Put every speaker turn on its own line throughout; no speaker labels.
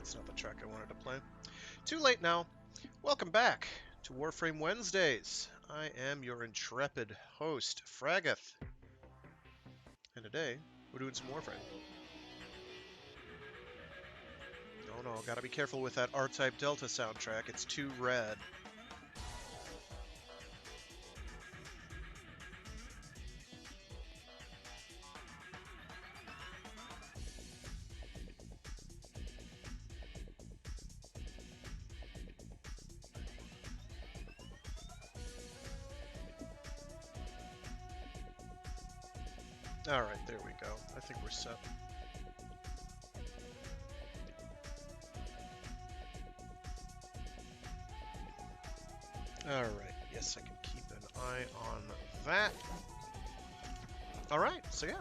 That's not the track I wanted to play. Too late now. Welcome back to Warframe Wednesdays. I am your intrepid host, Fraggoth. And today, we're doing some Warframe. Oh no, gotta be careful with that R-Type Delta soundtrack. It's too rad. Alright, there we go. I think we're set. Alright, yes, I can keep an eye on that. Alright, so yeah,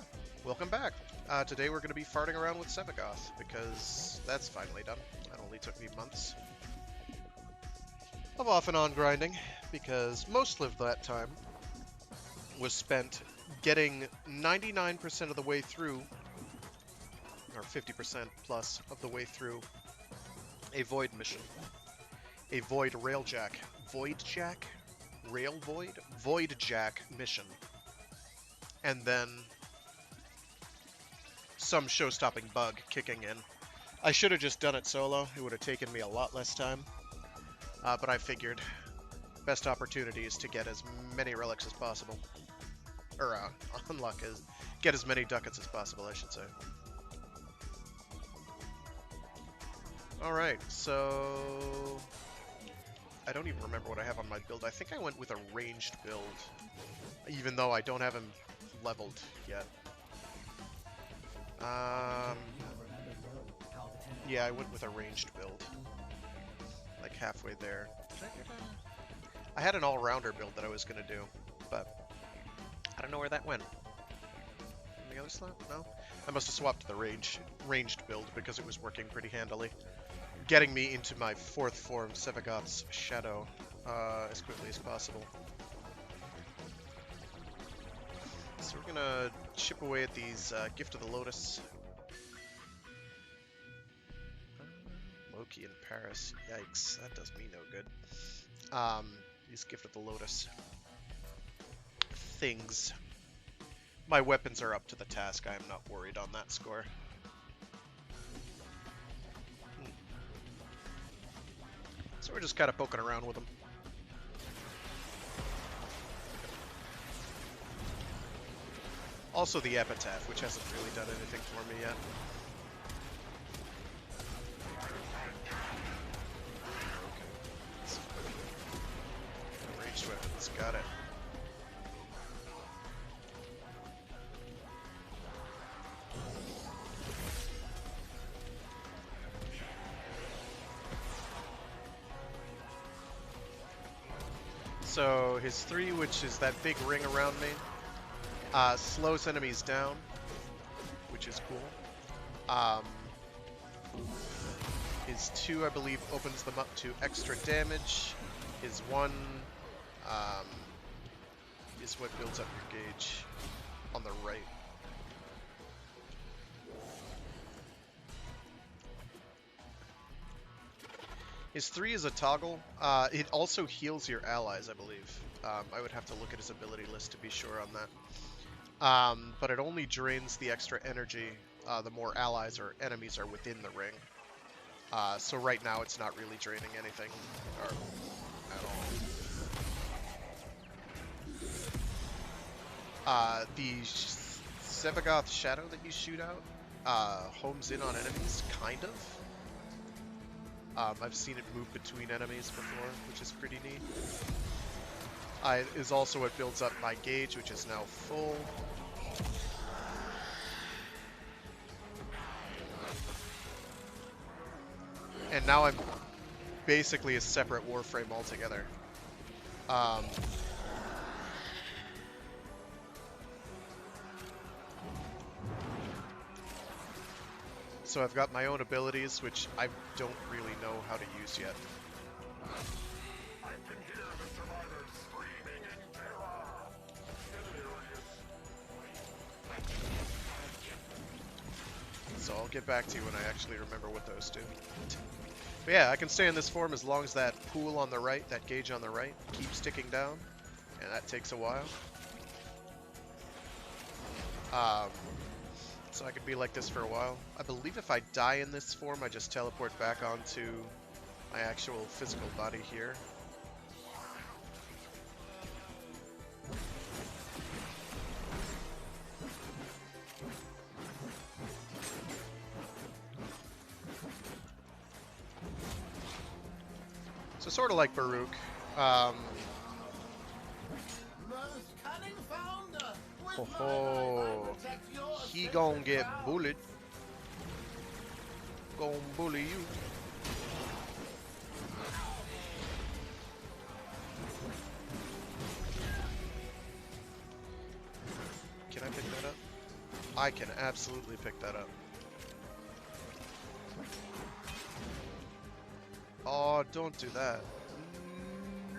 welcome back. Today we're going to be farting around with Sevagoth, because that's finally done. That only took me months of off and on grinding, because most of that time was spent getting 99% of the way through, or 50% plus of the way through, a Void mission. A Void Railjack. Voidjack? Rail Void? Voidjack mission. And then some show-stopping bug kicking in. I should have just done it solo. It would have taken me a lot less time. But I figured best opportunity is to get as many relics as possible. Or, get as many ducats as possible, I should say. Alright, so I don't even remember what I have on my build. I think I went with a ranged build, even though I don't have him leveled yet. Yeah, I went with a ranged build. Like halfway there. I had an all-rounder build that I was going to do, but I don't know where that went. On the other slot? No? I must have swapped the ranged build because it was working pretty handily. Getting me into my 4th form, Sevagoth's Shadow, as quickly as possible. So we're gonna chip away at these Gift of the Lotus. Loki in Paris. Yikes, that does me no good. These Gift of the Lotus things. My weapons are up to the task. I am not worried on that score. So we're just kind of poking around with them. Also the Epitaph, which hasn't really done anything for me yet. Okay. Ranged weapons, got it. So his 3, which is that big ring around me, slows enemies down, which is cool. His 2, I believe, opens them up to extra damage. His 1 is what builds up your gauge on the right. His 3 is a toggle. It also heals your allies, I believe. I would have to look at his ability list to be sure on that. But it only drains the extra energy the more allies or enemies are within the ring. So right now it's not really draining anything or at all. The Sevagoth Shadow that you shoot out homes in on enemies, kind of. I've seen it move between enemies before, which is pretty neat. Is also what builds up my gauge, which is now full. And now I'm basically a separate Warframe altogether. So I've got my own abilities, which I don't really know how to use yet. So I'll get back to you when I actually remember what those do. But yeah, I can stay in this form as long as that pool on the right, that gauge on the right, keeps ticking down. And that takes a while. So I could be like this for a while. I believe if I die in this form, I just teleport back onto my actual physical body here. So sort of like Baruch. He gon' get bullied. Gon' bully you. Can I pick that up? I can absolutely pick that up. Oh, don't do that.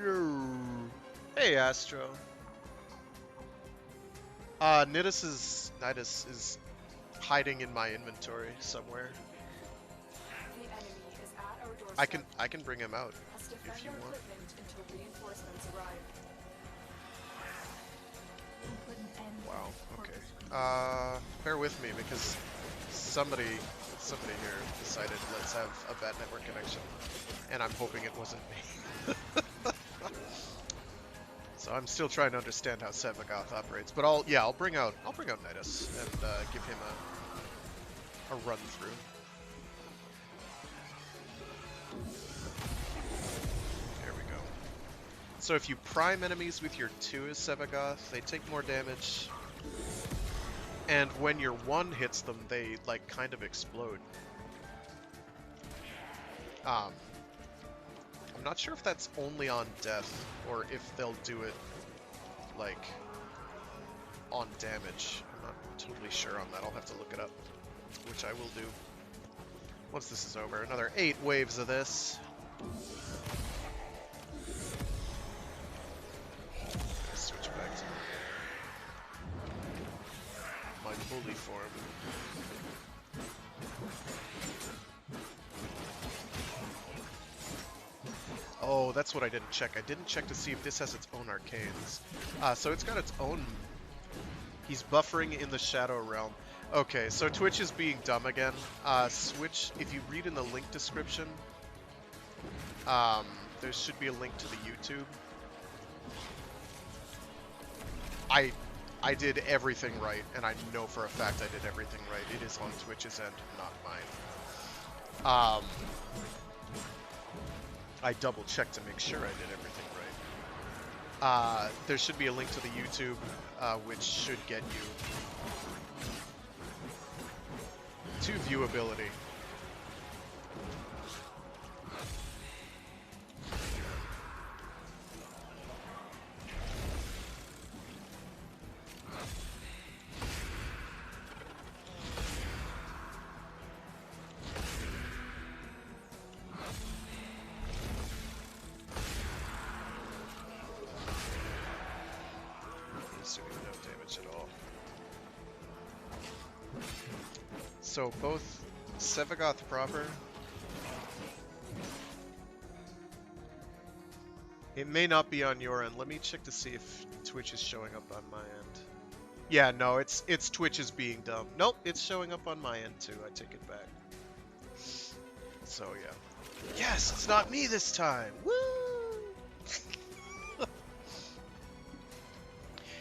No. Hey, Astro. Nidus is hiding in my inventory somewhere.
The enemy is at our doorstep.
I can bring him out if you want.
Until reinforcements arrive.
Wow. Okay. Bear with me because somebody here decided let's have a bad network connection, and I'm hoping it wasn't me. So I'm still trying to understand how Sevagoth operates, but I'll bring out Nidus and give him a run through. There we go. So if you prime enemies with your 2 as Sevagoth, they take more damage, and when your 1 hits them, they like kind of explode. I'm not sure if that's only on death, or if they'll do it, like, on damage. I'm not totally sure on that. I'll have to look it up, which I will do once this is over. Another 8 waves of this. Switch back to my bully form. Oh, that's what I didn't check. I didn't check to see if this has its own arcanes. So it's got its own... He's buffering in the Shadow Realm. Okay, so Twitch is being dumb again. Switch, if you read in the link description, there should be a link to the YouTube. I did everything right, and I know for a fact I did everything right. It is on Twitch's end, not mine. I double checked to make sure I did everything right. There should be a link to the YouTube, which should get you to viewability. So both Sevagoth proper, it may not be on your end. Let me check to see if Twitch is showing up on my end. Yeah, no, it's Twitch is being dumb. Nope, it's showing up on my end too. I take it back. So yeah. Yes, it's not me this time. Woo!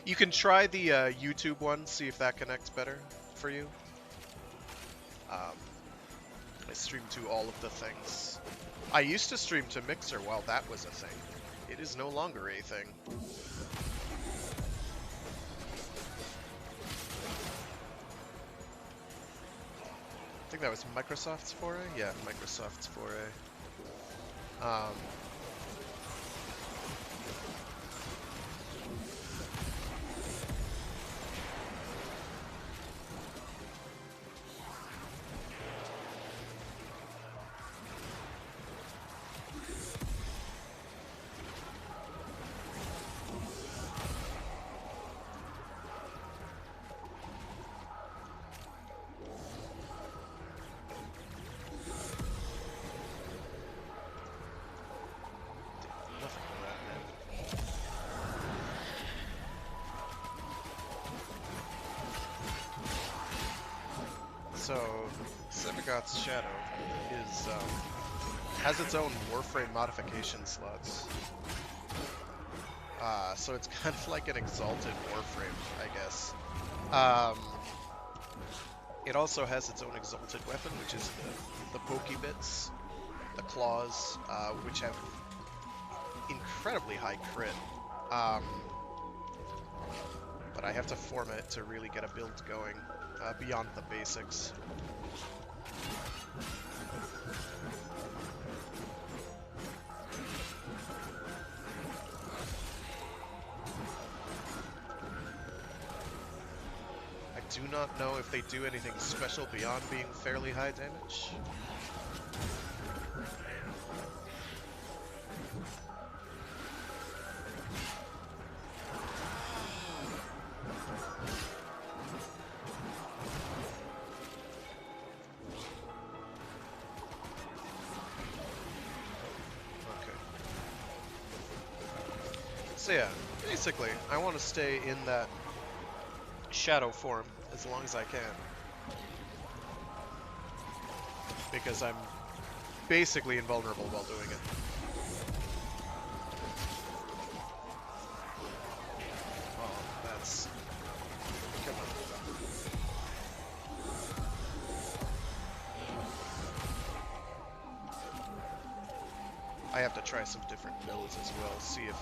You can try the YouTube one, see if that connects better for you. I stream to all of the things. I used to stream to Mixer while that was a thing. It is no longer a thing. I think that was Microsoft's foray? Yeah, Microsoft's foray. So, Sevagoth's Shadow is has its own Warframe modification slots. So it's kind of like an exalted Warframe, I guess. It also has its own exalted weapon, which is the pokey bits, the claws, which have incredibly high crit. But I have to form it to really get a build going beyond the basics. I do not know if they do anything special beyond being fairly high damage. So yeah, basically, I want to stay in that shadow form as long as I can. Because I'm basically invulnerable while doing it. Oh, that's... Come on. I have to try some different builds as well, see if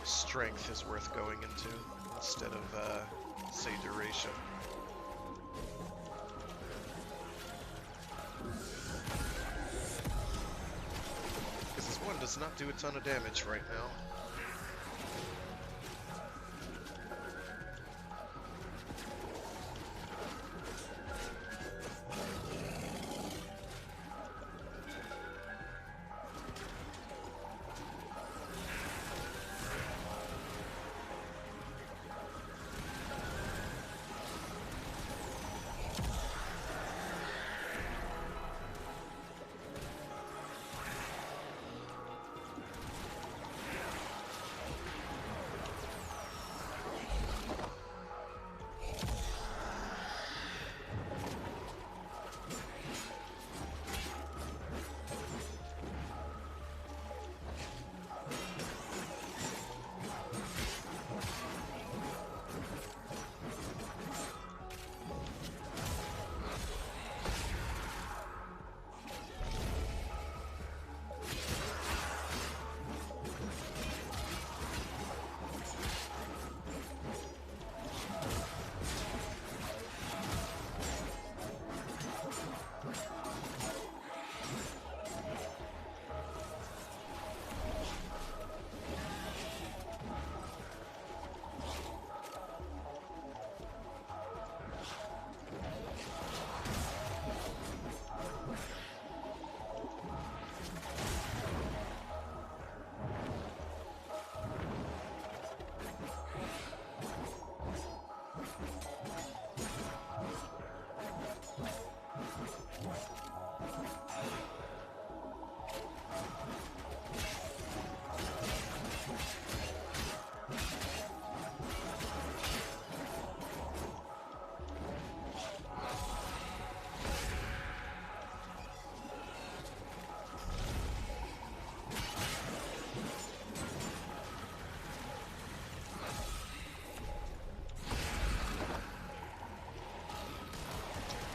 strength is worth going into instead of, say, duration. Because this one does not do a ton of damage right now.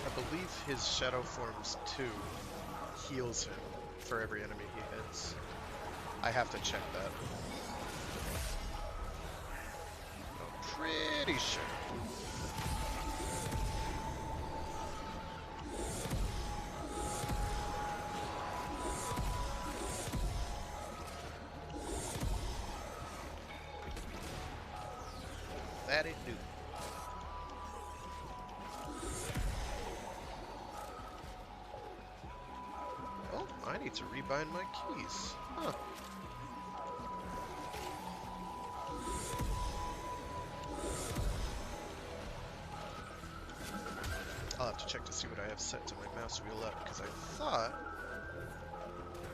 I believe his Shadow Forms 2 heals him for every enemy he hits. I have to check that. I'm pretty sure. That it do. I need to rebind my keys. Huh. I'll have to check to see what I have set to my mouse wheel up, because I thought...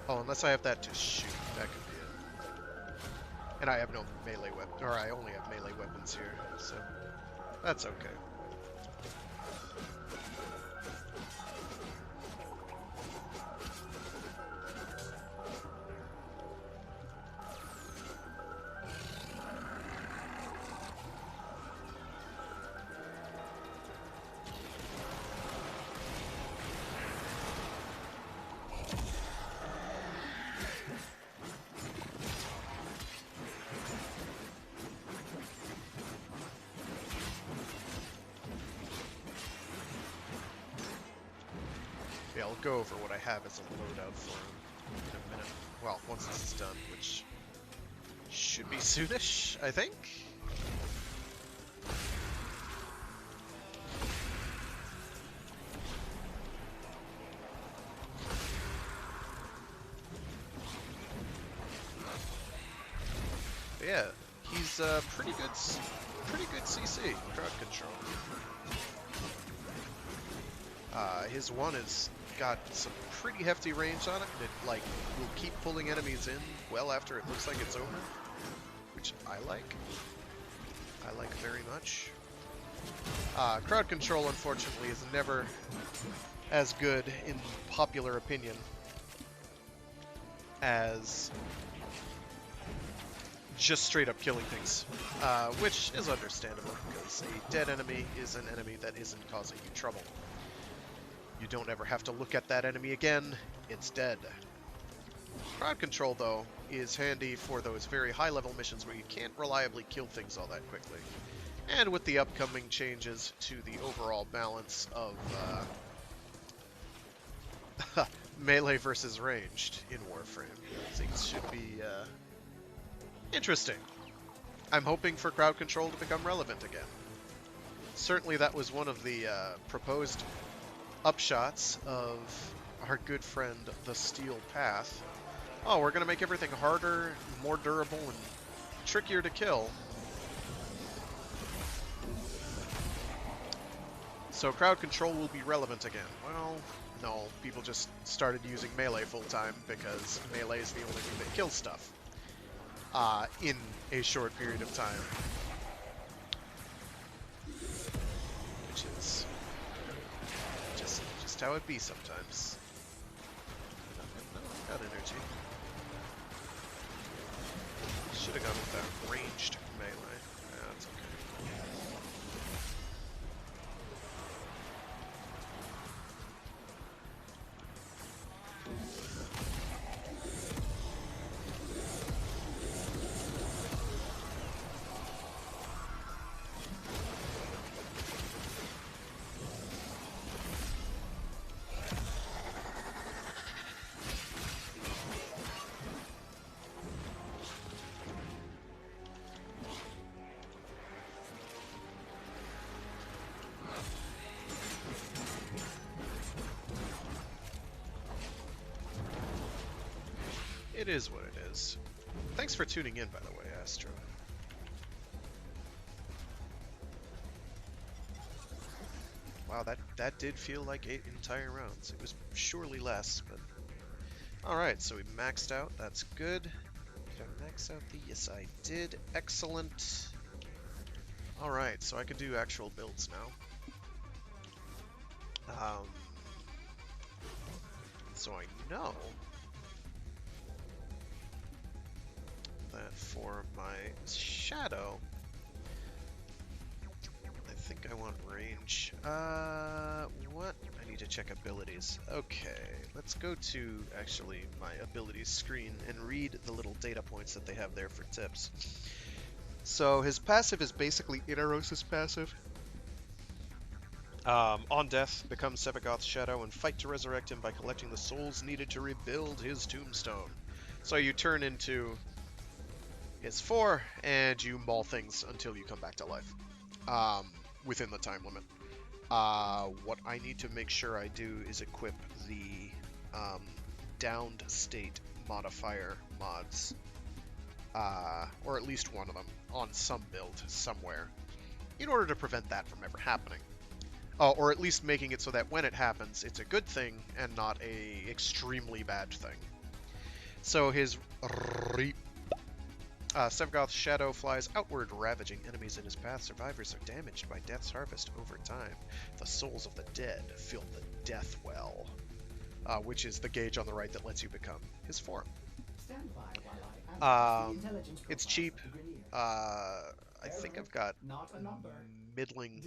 Oh, unless I have that to shoot, that could be it. And I have no melee weapon, or I only have melee weapons here, so that's okay. I'll go over what I have as a loadout for him in a minute. Well, once this is done, which should be soonish, I think. But yeah, he's pretty good CC, crowd control. His one has got some pretty hefty range on it, and it like will keep pulling enemies in well after it looks like it's over, which I like. I like very much. Crowd control, unfortunately, is never as good in popular opinion as just straight up killing things, which is understandable, because a dead enemy is an enemy that isn't causing you trouble. You don't ever have to look at that enemy again, it's dead. Crowd control, though, is handy for those very high-level missions where you can't reliably kill things all that quickly. And with the upcoming changes to the overall balance of melee versus ranged in Warframe, things should be interesting. I'm hoping for crowd control to become relevant again. Certainly that was one of the proposed upshots of our good friend the Steel Path. Oh, we're going to make everything harder, more durable, and trickier to kill. So crowd control will be relevant again. Well, no, people just started using melee full-time because melee is the only thing that kills stuff in a short period of time. Which is just how it be sometimes. No, I've got energy. Should have gone with that ranged melee. That's okay. It is what it is. Thanks for tuning in, by the way, Astro. Wow, that did feel like 8 entire rounds. It was surely less, but... Alright, so we maxed out. That's good. Did I max out the... Yes, I did. Excellent. Alright, so I can do actual builds now. So I know that for my shadow, I think I want range. What? I need to check abilities. Okay, let's go to actually my abilities screen and read the little data points that they have there for tips. So his passive is basically Inaros' passive. On death, become Sevagoth's shadow and fight to resurrect him by collecting the souls needed to rebuild his tombstone. So you turn into his 4, and you maul things until you come back to life. Within the time limit. What I need to make sure I do is equip the downed state modifier mods. Or at least one of them, on some build somewhere, in order to prevent that from ever happening. Or at least making it so that when it happens, it's a good thing and not a extremely bad thing. So his Sevagoth's shadow flies outward, ravaging enemies in his path. Survivors are damaged by Death's Harvest over time. The souls of the dead fill the Death Well, which is the gauge on the right that lets you become his form. It's cheap. I think I've got middling...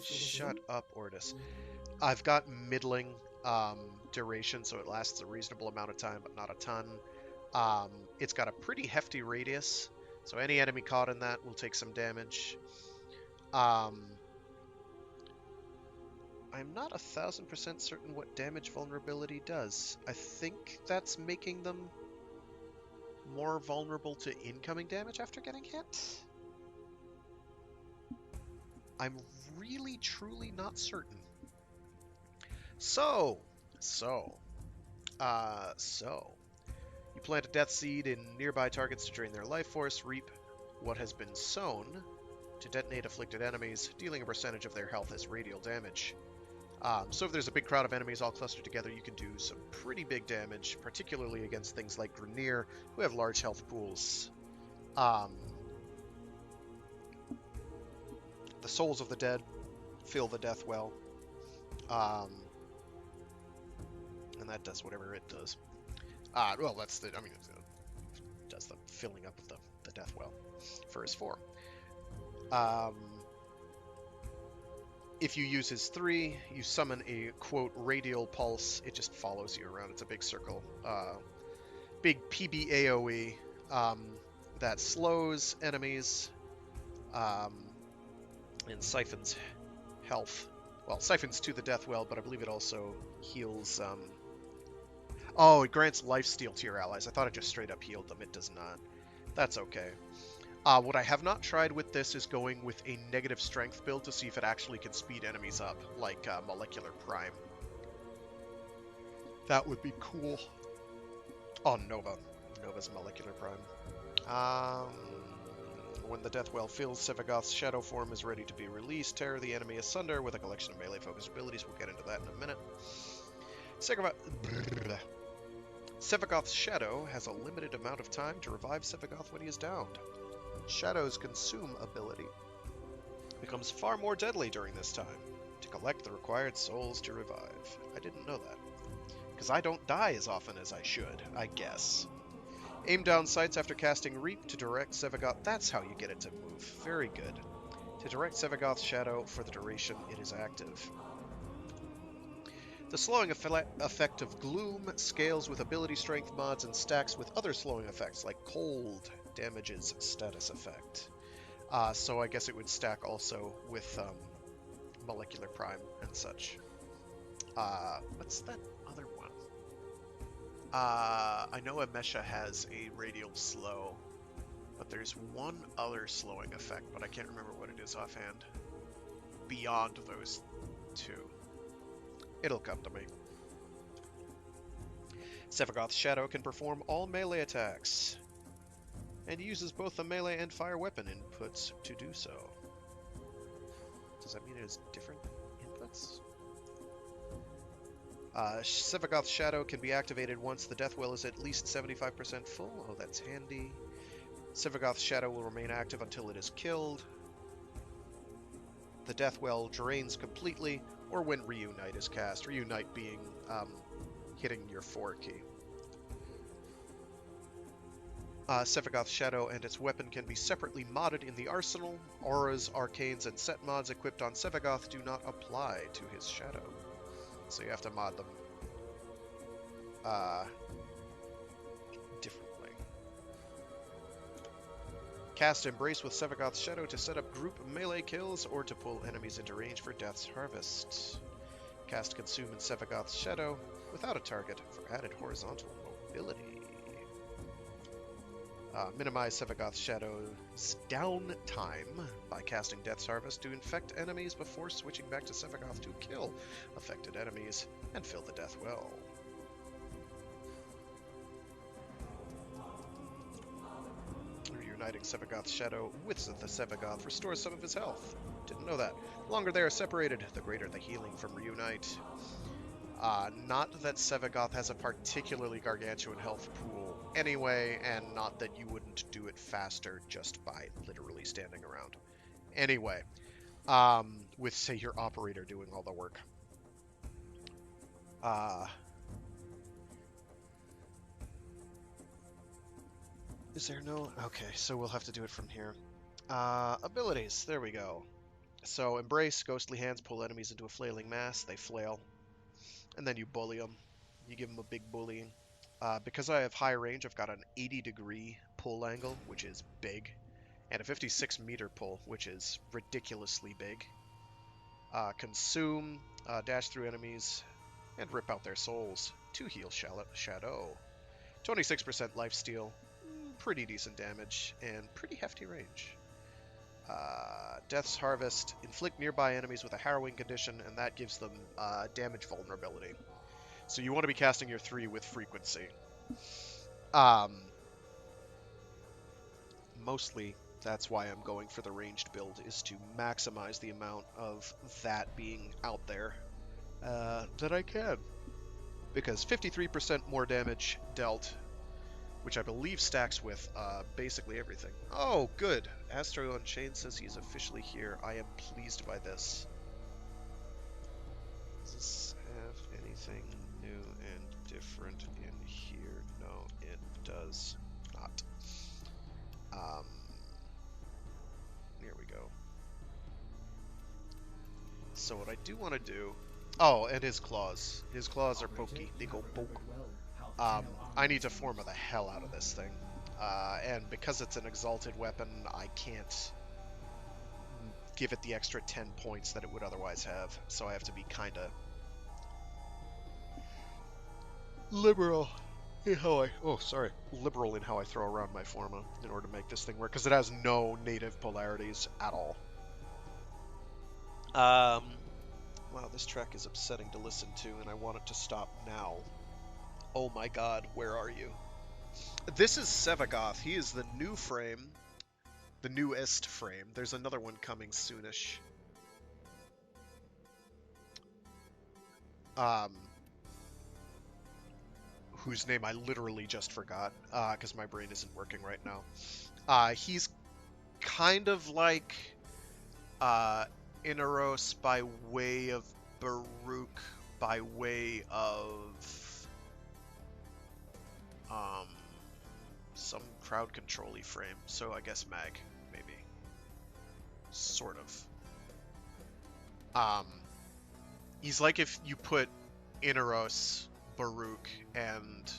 Shut up, Ordis. I've got middling duration, so it lasts a reasonable amount of time, but not a ton. It's got a pretty hefty radius, so any enemy caught in that will take some damage. I'm not 1000% certain what damage vulnerability does. I think that's making them more vulnerable to incoming damage after getting hit. I'm really, truly not certain. So, you plant a death seed in nearby targets to drain their life force, reap what has been sown to detonate afflicted enemies, dealing a percentage of their health as radial damage. So if there's a big crowd of enemies all clustered together, you can do some pretty big damage, particularly against things like Grineer, who have large health pools. The souls of the dead fill the death well, and that does whatever it does. Well, that's the, I mean, it does the filling up of the death well for his 4. If you use his 3, you summon a, quote, radial pulse. It just follows you around. It's a big circle. Big PB AoE that slows enemies and siphons health. Well, siphons to the death well, but I believe it also heals... Oh, it grants lifesteal to your allies. I thought it just straight up healed them. It does not. That's okay. What I have not tried with this is going with a negative strength build to see if it actually can speed enemies up, like Molecular Prime. That would be cool. Oh, Nova. Nova's Molecular Prime. When the death well fills, Sevagoth's shadow form is ready to be released. Tear the enemy asunder with a collection of melee-focused abilities. We'll get into that in a minute. Sevagoth's shadow has a limited amount of time to revive Sevagoth when he is downed. Shadow's consume ability becomes far more deadly during this time to collect the required souls to revive. I didn't know that, because I don't die as often as I should, I guess. Aim down sights after casting Reap to direct Sevagoth. That's how you get it to move. Very good. To direct Sevagoth's shadow for the duration it is active. The slowing effect of Gloom scales with ability strength mods and stacks with other slowing effects like Cold damages status effect. So I guess it would stack also with Molecular Prime and such. What's that other one? I know Amesha has a radial slow, but there's one other slowing effect, but I can't remember what it is offhand. Beyond those 2. It'll come to me. Sevagoth's Shadow can perform all melee attacks, and uses both the melee and fire weapon inputs to do so. Does that mean it has different inputs? Sevagoth's Shadow can be activated once the death well is at least 75% full. Oh, that's handy. Sevagoth's Shadow will remain active until it is killed. The death well drains completely, or when Reunite is cast. Reunite being hitting your 4 key. Sevagoth's Shadow and its weapon can be separately modded in the arsenal. Auras, arcanes, and set mods equipped on Sevagoth do not apply to his shadow, so you have to mod them differently. Cast Embrace with Sevagoth's Shadow to set up group melee kills or to pull enemies into range for Death's Harvest. Cast Consume in Sevagoth's Shadow without a target for added horizontal mobility. Minimize Sevagoth's Shadow's downtime by casting Death's Harvest to infect enemies before switching back to Sevagoth to kill affected enemies and fill the death well. Reuniting Sevagoth's Shadow with the Sevagoth restores some of his health. Didn't know that. The longer they are separated, the greater the healing from Reunite. Not that Sevagoth has a particularly gargantuan health pool anyway, and not that you wouldn't do it faster just by literally standing around. Anyway, with, say, your operator doing all the work. Is there no... Okay, so we'll have to do it from here. Abilities, there we go. So, Embrace, Ghostly Hands pull enemies into a flailing mass, they flail. And then you bully them. You give them a big bullying. Because I have high range, I've got an 80-degree pull angle, which is big, and a 56-meter pull, which is ridiculously big. Consume dash through enemies, and rip out their souls. 2 heal shadow. 26% lifesteal, pretty decent damage, and pretty hefty range. Death's Harvest, inflict nearby enemies with a harrowing condition, and that gives them damage vulnerability. So you want to be casting your 3 with frequency. Mostly, that's why I'm going for the ranged build, is to maximize the amount of that being out there that I can. Because 53% more damage dealt, which I believe stacks with basically everything. Oh, good. Astro Unchained says he's officially here. I am pleased by this. Does this have anything new and different in here? No, it does not. Here we go. So what I do want to do... Oh, and his claws. His claws are pokey. They go poke. I need to form the hell out of this thing. And because it's an exalted weapon, I can't give it the extra 10 points that it would otherwise have. So I have to be kind of liberal in how I... Oh, sorry. Liberal in how I throw around my forma in order to make this thing work, because it has no native polarities at all. Wow, this track is upsetting to listen to, and I want it to stop now. Oh my god, where are you? This is Sevagoth. He is the new frame. The Noon EST frame. There's another one coming soonish. Whose name I literally just forgot, because my brain isn't working right now. He's kind of like Inaros by way of Baruch, by way of some crowd control-y frame, so I guess mag, maybe. Sort of. He's like if you put Inaros, Baruch, and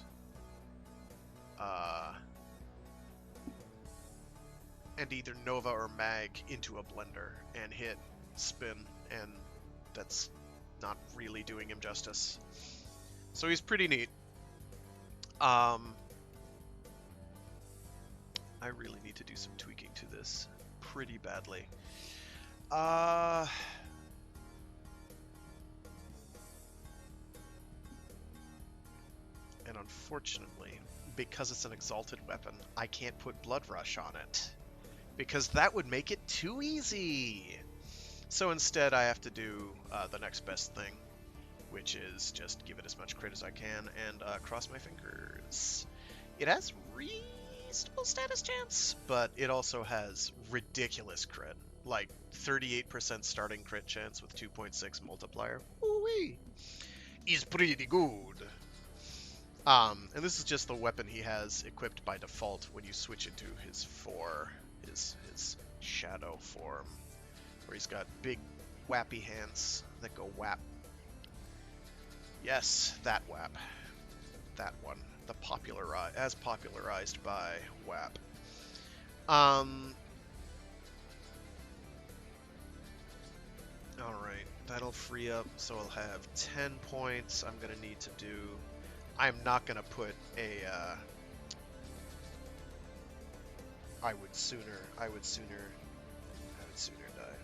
either Nova or Mag into a blender and hit spin, and that's not really doing him justice. So he's pretty neat. I really need to do some tweaking to this pretty badly. And unfortunately, because it's an exalted weapon, I can't put Blood Rush on it, because that would make it too easy. So instead I have to do the next best thing, which is just give it as much crit as I can and cross my fingers. It has reasonable status chance, but it also has ridiculous crit, like 38% starting crit chance with 2.6 multiplier. Ooh-wee! Is pretty good. And this is just the weapon he has equipped by default when you switch into his his shadow form, where he's got big wappy hands that go whap. Yes, that whap. That one. The as popularized by WAP. Alright, that'll free up, so I'll have 10 points. I'm gonna need to do... I'm not gonna put a, I would sooner die.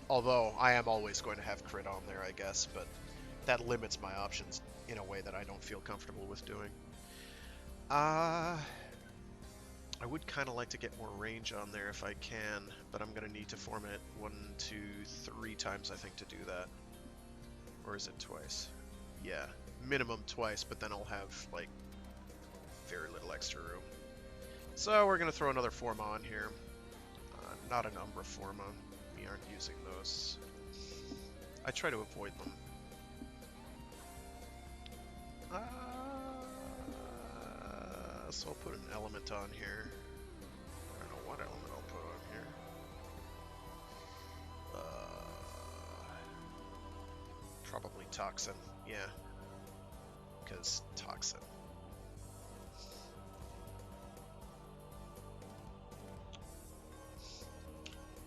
Although, I am always going to have crit on there, I guess, but that limits my options in a way that I don't feel comfortable with doing. I would kind of like to get more range on there if I can, but I'm going to need to form it 1, 2, 3 times, I think, to do that. Or is it twice? Yeah, minimum twice, but then I'll have, like, very little extra room. So we're going to throw another Forma on here. Not an Umbra Forma. We aren't using those. I try to avoid them. So I'll put an element on here. I don't know what element I'll put on here. Probably Toxin, yeah. Because Toxin.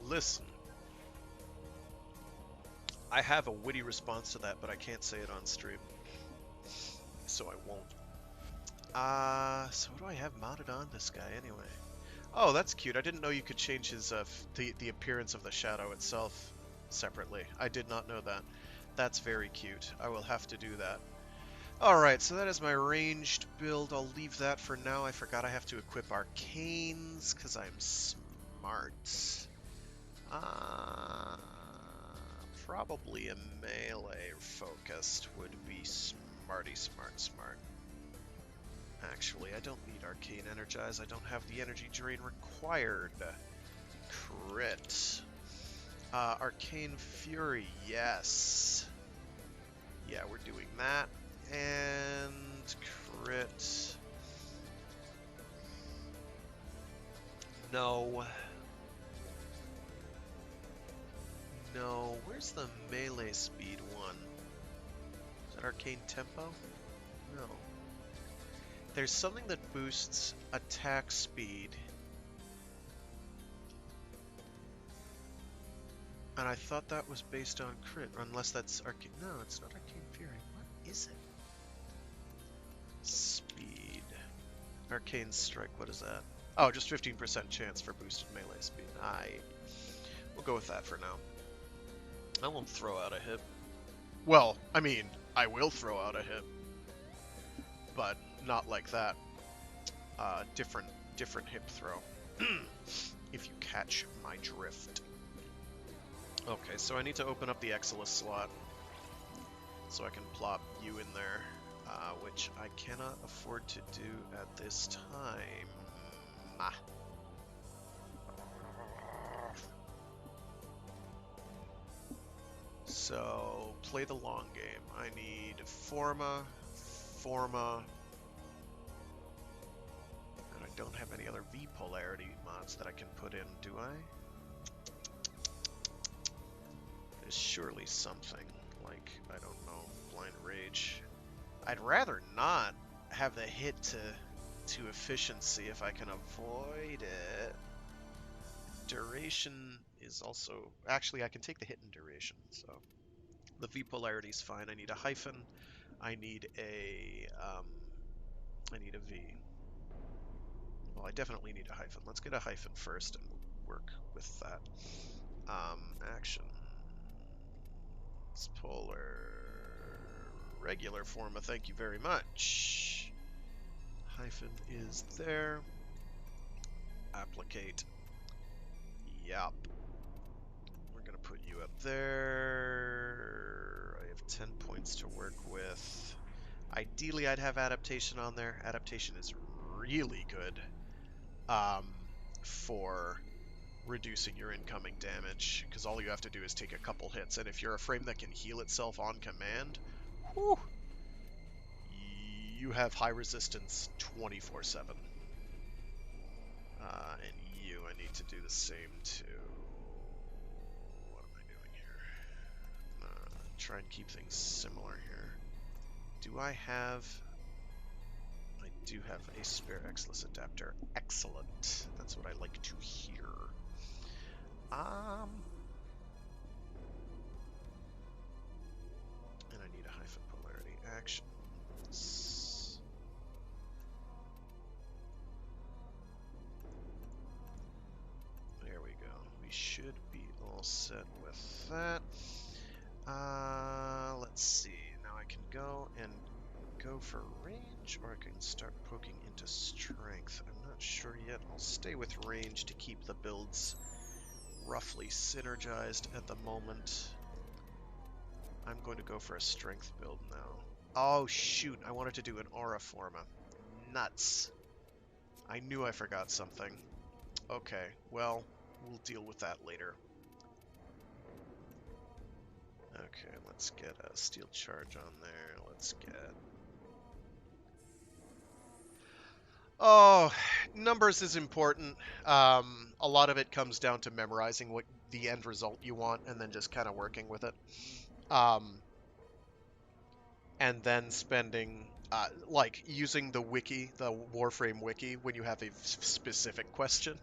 Listen. I have a witty response to that, but I can't say it on stream, so I won't. So what do I have mounted on this guy anyway? Oh, that's cute. I didn't know you could change his the appearance of the shadow itself separately. I did not know that. That's very cute. I will have to do that. Alright, so that is my ranged build. I'll leave that for now. I forgot I have to equip arcanes, because I'm smart. Probably a melee focused would be smarty smart. Actually, I don't need arcane energize. I don't have the energy drain required. Crit. Arcane fury, yes. Yeah, we're doing that. And crit. No. No. Where's the melee speed one? Is that arcane tempo? No. There's something that boosts attack speed. And I thought that was based on crit, unless that's arcane. No, it's not arcane fury. What is it? Speed. Arcane strike, what is that? Oh, just 15% chance for boosted melee speed. We'll go with that for now. I won't throw out a hit. Well, I mean, I will throw out a hit. But not like that. Different hip throw. If you catch my drift. Okay, so I need to open up the Exilus slot. So I can plop you in there. Which I cannot afford to do at this time. So, play the long game. I need Forma. And I don't have any other V polarity mods that I can put in, do I? There's surely something, like, I don't know, Blind Rage. I'd rather not have the hit to efficiency if I can avoid it. Duration is also... Actually, I can take the hit in duration, so... The V polarity is fine. I need a hyphen. I need a V. Well, I definitely need a hyphen. Let's get a hyphen first and work with that. Action. It's polar. Regular Forma, thank you very much. Hyphen is there. Applicate. Yup. We're gonna put you up there. I have 10 points to work with. Ideally, I'd have adaptation on there. Adaptation is really good for reducing your incoming damage, because all you have to do is take a couple hits, and if you're a frame that can heal itself on command, whew, you have high resistance 24/7. And you, I need to do the same too. What am I doing here? Try and keep things similar here. Do I have... I do have a spare Exilus adapter. Excellent. That's what I like to hear. And I need a hyphen polarity. Actions. There we go. We should be all set with that. Let's see. Now I can go and go for range, or I can start poking into strength. I'm not sure yet. I'll stay with range to keep the builds roughly synergized at the moment. I'm going to go for a strength build now. Oh shoot, I wanted to do an aura forma. Nuts. I knew I forgot something. Okay, well, we'll deal with that later. Okay, let's get a steel charge on there. Let's get... Oh, numbers is important. A lot of it comes down to memorizing what the end result you want and then just kind of working with it. And then spending, like, using the wiki, the Warframe wiki, when you have a specific question.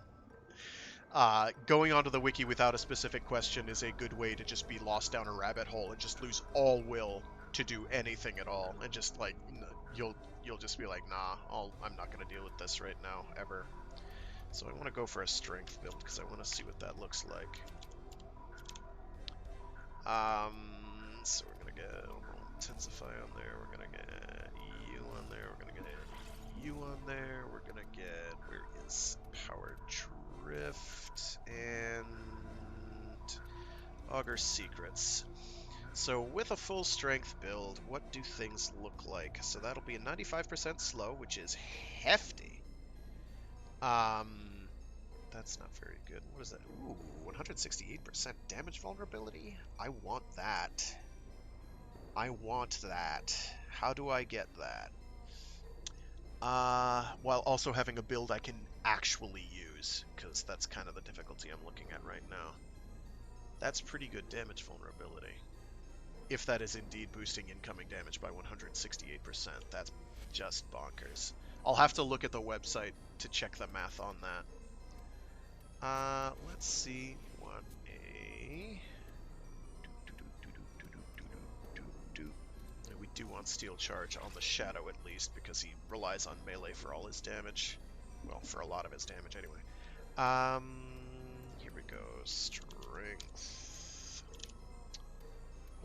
Going onto the wiki without a specific question is a good way to just be lost down a rabbit hole and just lose all will to do anything at all, and just like you'll just be like, nah, I'm not gonna deal with this right now ever. So I want to go for a strength build because I want to see what that looks like. So we're gonna get intensify on there. We're gonna get you on there. We're gonna get you on there. We're gonna get, where is power drift and augur secrets. So with a full strength build, what do things look like? So that'll be a 95% slow, which is hefty. That's not very good. What is that? Ooh, 168% damage vulnerability? I want that. I want that. How do I get that? While also having a build I can actually use, because that's kind of the difficulty I'm looking at right now. That's pretty good damage vulnerability. If that is indeed boosting incoming damage by 168%, that's just bonkers. I'll have to look at the website to check the math on that. Let's see what we do want Steel Charge on the Shadow at least, because he relies on melee for all his damage. Well, for a lot of his damage anyway. Here we go. Strength.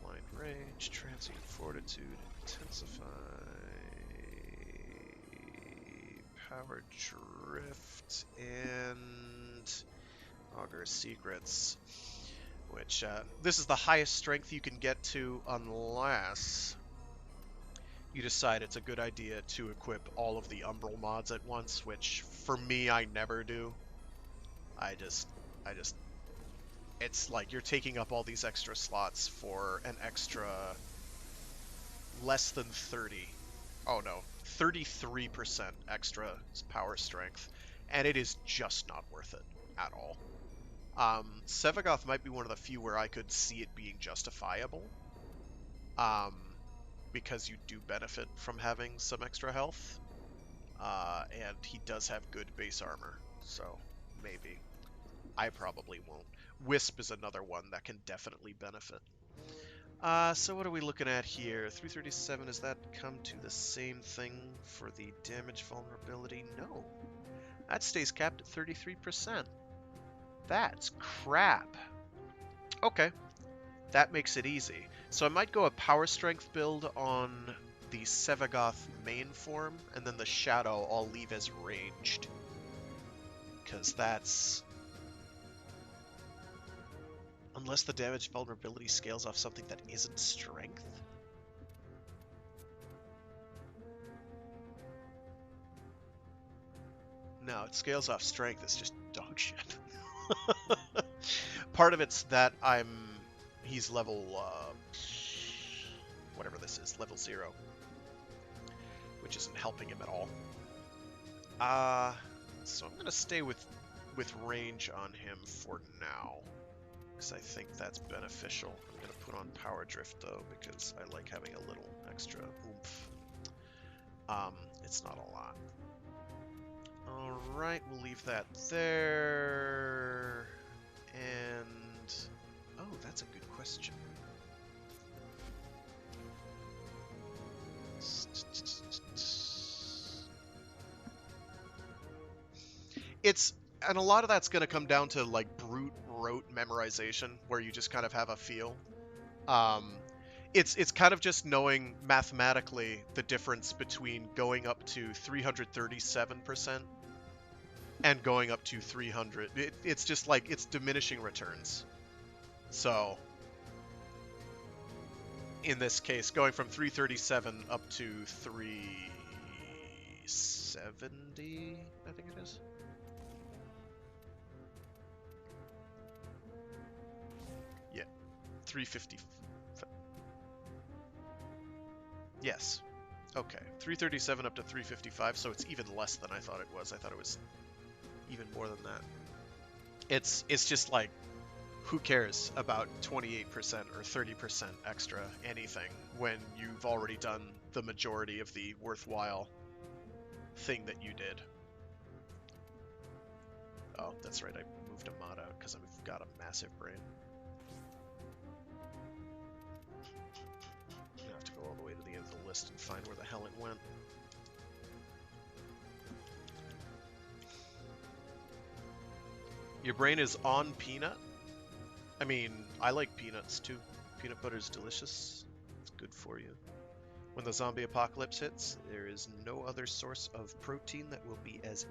Blind Rage, Transient Fortitude, Intensify, Power Drift, and Augur Secrets, which this is the highest strength you can get to unless you decide it's a good idea to equip all of the Umbral mods at once, which for me I never do. I just it's like you're taking up all these extra slots for an extra less than 30. Oh no, 33% extra power strength, and it is just not worth it at all. Sevagoth might be one of the few where I could see it being justifiable, because you do benefit from having some extra health, and he does have good base armor, so maybe. I probably won't. Wisp is another one that can definitely benefit. So what are we looking at here? 337, does that come to the same thing for the damage vulnerability? No. That stays capped at 33%. That's crap. Okay. That makes it easy. So I might go a power strength build on the Sevagoth main form, and then the Shadow I'll leave as ranged. Because that's... Unless the damage vulnerability scales off something that isn't strength? No, it scales off strength. It's just dog shit. Part of it's that he's level, whatever this is, level 0. Which isn't helping him at all. So I'm going to stay with range on him for now. Because I think that's beneficial. I'm going to put on Power Drift, though, because I like having a little extra oomph. It's not a lot. Alright, we'll leave that there. And... oh, that's a good question. And a lot of that's going to come down to, like, brute rote memorization, where you just kind of have a feel. It's kind of just knowing mathematically the difference between going up to 337% and going up to 300. It's just like, it's diminishing returns. So, in this case, going from 337 up to 370, I think it is. Yeah, 350. Yes. Okay. 337 up to 355, so it's even less than I thought it was. I thought it was even more than that. It's just like, who cares about 28% or 30% extra anything when you've already done the majority of the worthwhile thing that you did? Oh, that's right, I moved a mod out because I've got a massive brain. I have to go all the way to the end of the list and find where the hell it went. Your brain is on peanut? I mean, I like peanuts too. Peanut butter is delicious. It's good for you. When the zombie apocalypse hits, there is no other source of protein that will be as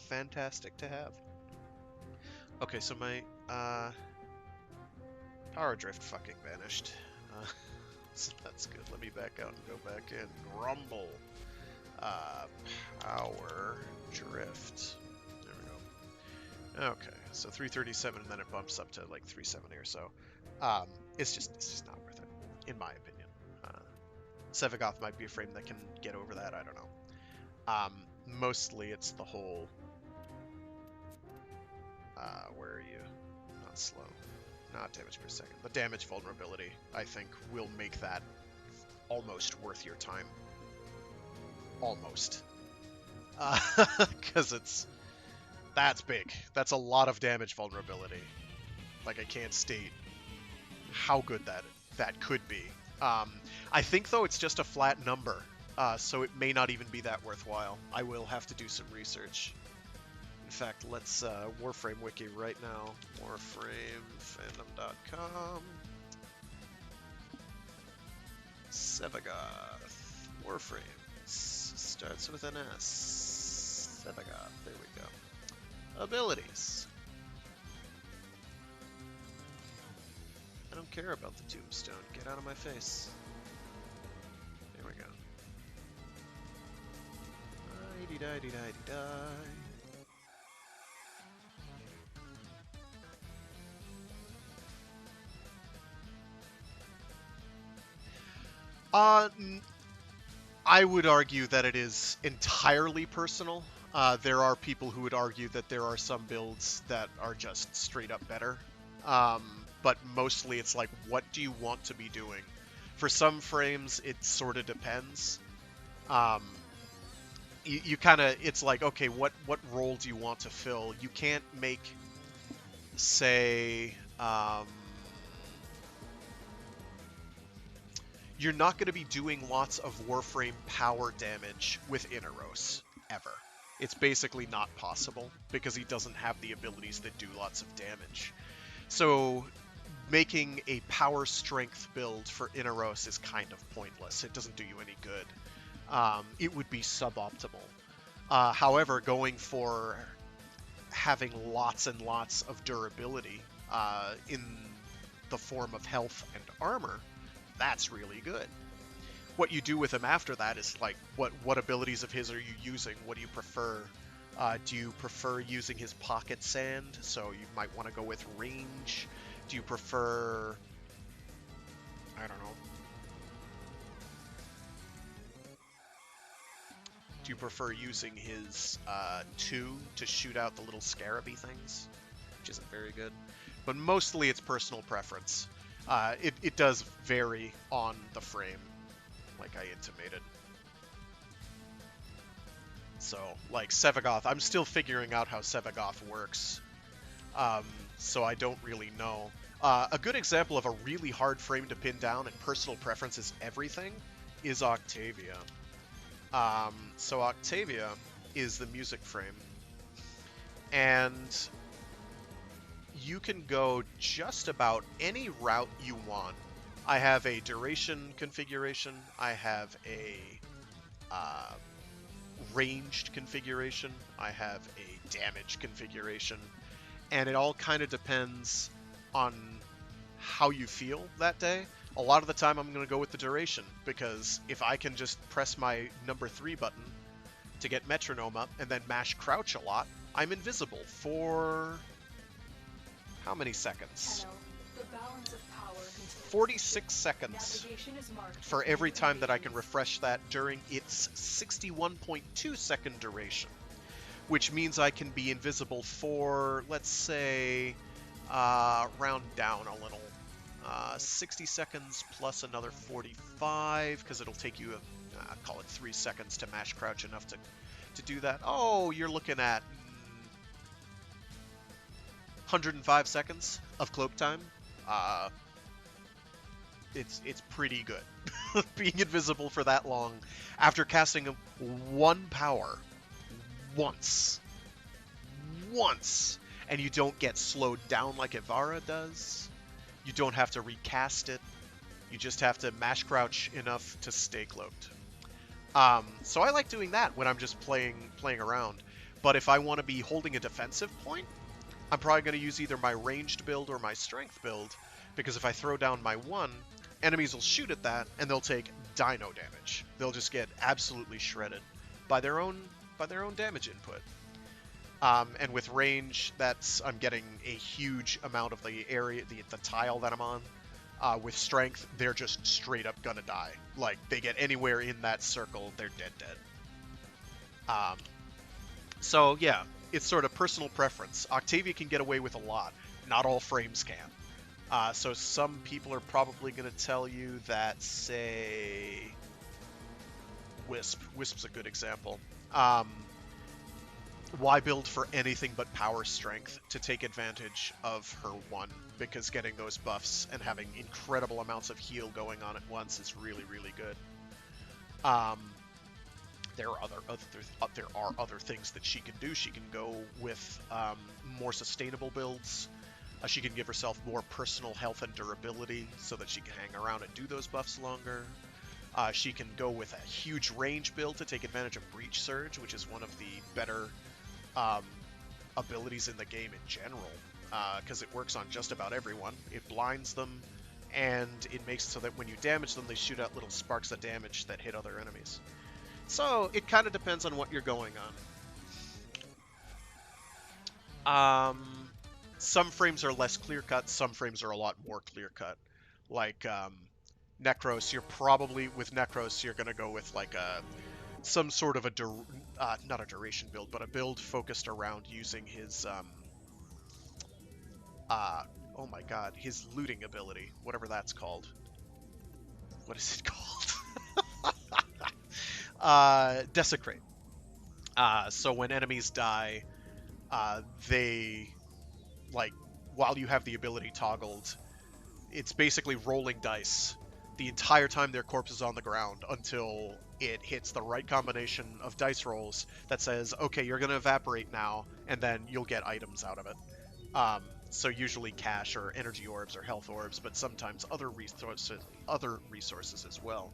fantastic to have. Okay, so my power drift fucking vanished. So that's good. Let me back out and go back in. Grumble. Power drift. There we go. Okay, so 337 and then it bumps up to like 370 or so. It's just not worth it, in my opinion. Sevagoth might be a frame that can get over that, I don't know. Mostly it's the whole... where are you? Not slow. Not damage per second. The damage vulnerability, I think, will make that almost worth your time. Almost. Because that's big. That's a lot of damage vulnerability. Like, I can't state how good that could be. I think, though, it's just a flat number, so it may not even be that worthwhile. I will have to do some research. In fact, let's Warframe Wiki right now. WarframeFandom.com. Sevagoth. Warframe. Starts with an S. Sevagoth. There we go. Abilities. I don't care about the tombstone. Get out of my face. There we go. Die-dee-die-dee-die-dee-die. I would argue that it is entirely personal. There are people who would argue that there are some builds that are just straight up better. But mostly it's like, what do you want to be doing? For some frames, it sort of depends. You kind of, it's like, okay, what role do you want to fill? You can't make, say... you're not going to be doing lots of Warframe power damage with Inaros, ever. It's basically not possible, because he doesn't have the abilities that do lots of damage. So, making a power strength build for Inaros is kind of pointless. It doesn't do you any good. It would be suboptimal. However, going for having lots and lots of durability in the form of health and armor, that's really good. What you do with him after that is like, what abilities of his are you using? What do you prefer? Do you prefer using his pocket sand? So you might want to go with range. Do you prefer... I don't know. Do you prefer using his 2 to shoot out the little scaraby things? Which isn't very good. But mostly it's personal preference. It does vary on the frame, like I intimated. So, like Sevagoth, I'm still figuring out how Sevagoth works, so I don't really know. A good example of a really hard frame to pin down and personal preference is everything is Octavia. So Octavia is the music frame, and you can go just about any route you want. I have a duration configuration, I have a ranged configuration, I have a damage configuration, and it all kind of depends on how you feel that day. A lot of the time I'm going to go with the duration, because if I can just press my number 3 button to get metronome up and then mash crouch a lot, I'm invisible for... how many seconds? 46 seconds for every time that I can refresh that during its 61.2 second duration, which means I can be invisible for, let's say, round down a little, 60 seconds plus another 45, because it'll take you, call it 3 seconds to mash crouch enough to do that. Oh, you're looking at 105 seconds of cloak time. It's pretty good. Being invisible for that long after casting one power once, and you don't get slowed down like Ivara does. You don't have to recast it. You just have to mash crouch enough to stay cloaked. So I like doing that when I'm just playing around. But if I want to be holding a defensive point, I'm probably going to use either my ranged build or my strength build, because if I throw down my 1, enemies will shoot at that and they'll take dino damage. They'll just get absolutely shredded by their own damage input. And with range, I'm getting a huge amount of the area, the tile that I'm on. With strength, they're just straight up gonna die. Like, they get anywhere in that circle, they're dead. So yeah, it's sort of personal preference. Octavia can get away with a lot. Not all frames can. So some people are probably gonna tell you that, say, Wisp. Wisp's a good example. Why build for anything but power strength to take advantage of her 1? Because getting those buffs and having incredible amounts of heal going on at once is really, really good. There are other things that she can do. She can go with more sustainable builds. She can give herself more personal health and durability so that she can hang around and do those buffs longer. She can go with a huge range build to take advantage of Breach Surge, which is one of the better abilities in the game in general, because it works on just about everyone. It blinds them, and it makes it so that when you damage them, they shoot out little sparks of damage that hit other enemies. So it kind of depends on what you're going on. Some frames are less clear-cut, some frames are a lot more clear-cut. Like Necros, with Necros, you're going to go with like some sort of not a duration build, but a build focused around using his, oh my god, his looting ability, whatever that's called. What is it called? Desecrate. So when enemies die, they, like, while you have the ability toggled, it's basically rolling dice the entire time their corpse is on the ground until it hits the right combination of dice rolls that says, okay, you're going to evaporate now, and then you'll get items out of it. So usually cash or energy orbs or health orbs, but sometimes other resources as well.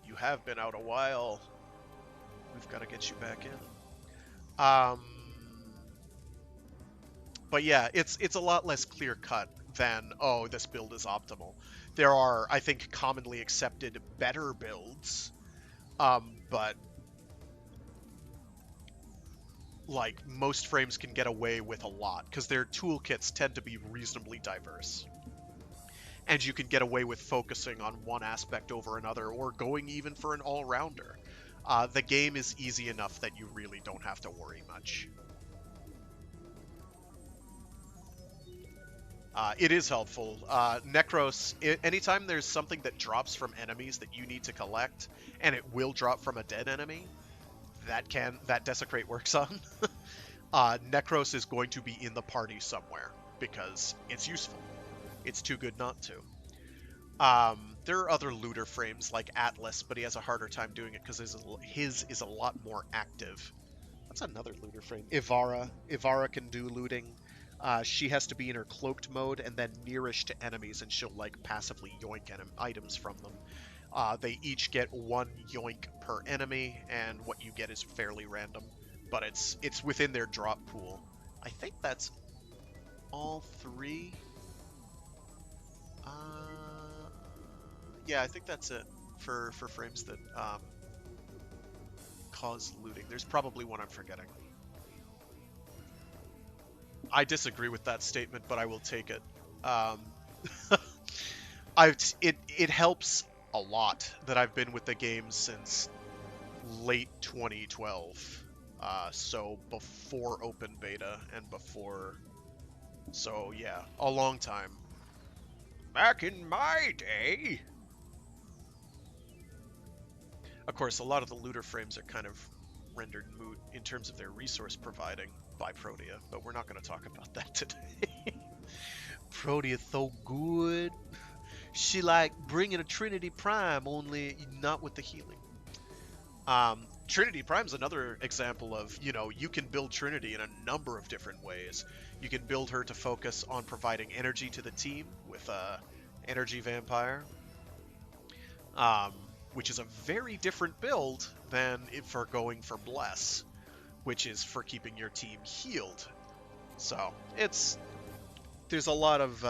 You have been out a while. We've got to get you back in. But yeah, it's a lot less clear-cut than, oh, this build is optimal. There are, I think, commonly accepted better builds, but like, most frames can get away with a lot, because their toolkits tend to be reasonably diverse. And you can get away with focusing on one aspect over another, or going even for an all-rounder. The game is easy enough that you really don't have to worry much. It is helpful. Necros, anytime there's something that drops from enemies that you need to collect, and it will drop from a dead enemy, that Desecrate works on, Necros is going to be in the party somewhere, because it's useful. It's too good not to. There are other looter frames like Atlas, but he has a harder time doing it because his is a lot more active. That's another looter frame. Ivara. Ivara can do looting. She has to be in her cloaked mode and then nearish to enemies, and she'll like passively yoink items from them. They each get 1 yoink per enemy, and what you get is fairly random, but it's within their drop pool. I think that's all 3. Yeah, I think that's it for frames that cause looting. There's probably one I'm forgetting. I disagree with that statement, but I will take it. It helps a lot that I've been with the game since late 2012. So before open beta and before... So yeah, a long time. Back in my day... Of course, a lot of the looter frames are kind of rendered moot in terms of their resource providing by Protea, but we're not going to talk about that today. Protea's so good. She like bringing a Trinity Prime, only not with the healing. Trinity Prime's another example of, you can build Trinity in a number of different ways. You can build her to focus on providing energy to the team with Energy Vampire, um, which is a very different build than for going for Bless, which is for keeping your team healed. So there's a lot of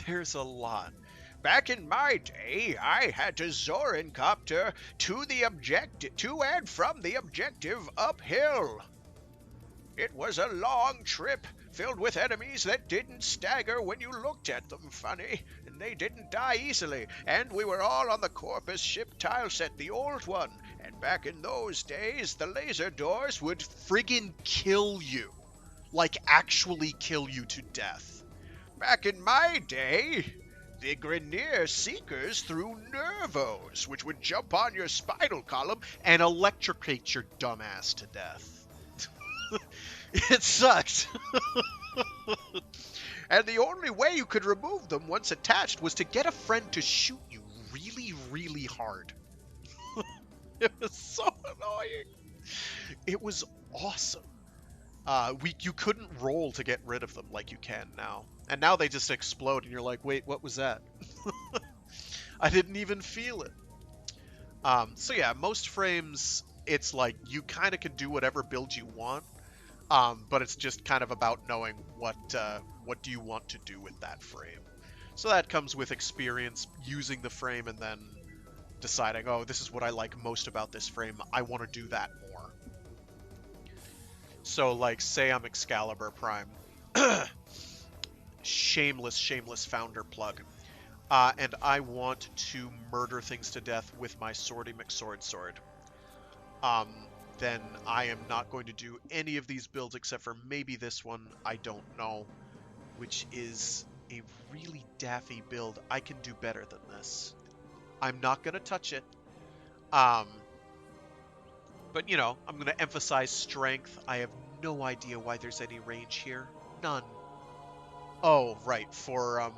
there's a lot. Back in my day, I had to Zorin copter to and from the objective uphill. It was a long trip, filled with enemies that didn't stagger when you looked at them funny, and they didn't die easily, and we were all on the Corpus ship tile set, the old one, and back in those days, the laser doors would friggin' kill you. Like, actually kill you to death. Back in my day, the Grenier Seekers threw Nervos, which would jump on your spinal column and electrocute your dumbass to death. It sucked. And the only way you could remove them once attached was to get a friend to shoot you really, really hard. It was so annoying. It was awesome. You couldn't roll to get rid of them like you can now. And now they just explode and you're like, wait, what was that? I didn't even feel it. So yeah, most frames, it's like you kind of can do whatever build you want. But it's just kind of about knowing what do you want to do with that frame. So that comes with experience using the frame and then deciding, oh, this is what I like most about this frame. I want to do that more. So, like, say I'm Excalibur Prime. shameless founder plug. And I want to murder things to death with my Swordy McSword sword. Then I am not going to do any of these builds except for maybe this one, I don't know, which is a really daffy build. I can do better than this. I'm not going to touch it. But, I'm going to emphasize strength. I have no idea why there's any range here. None. Oh, right, for,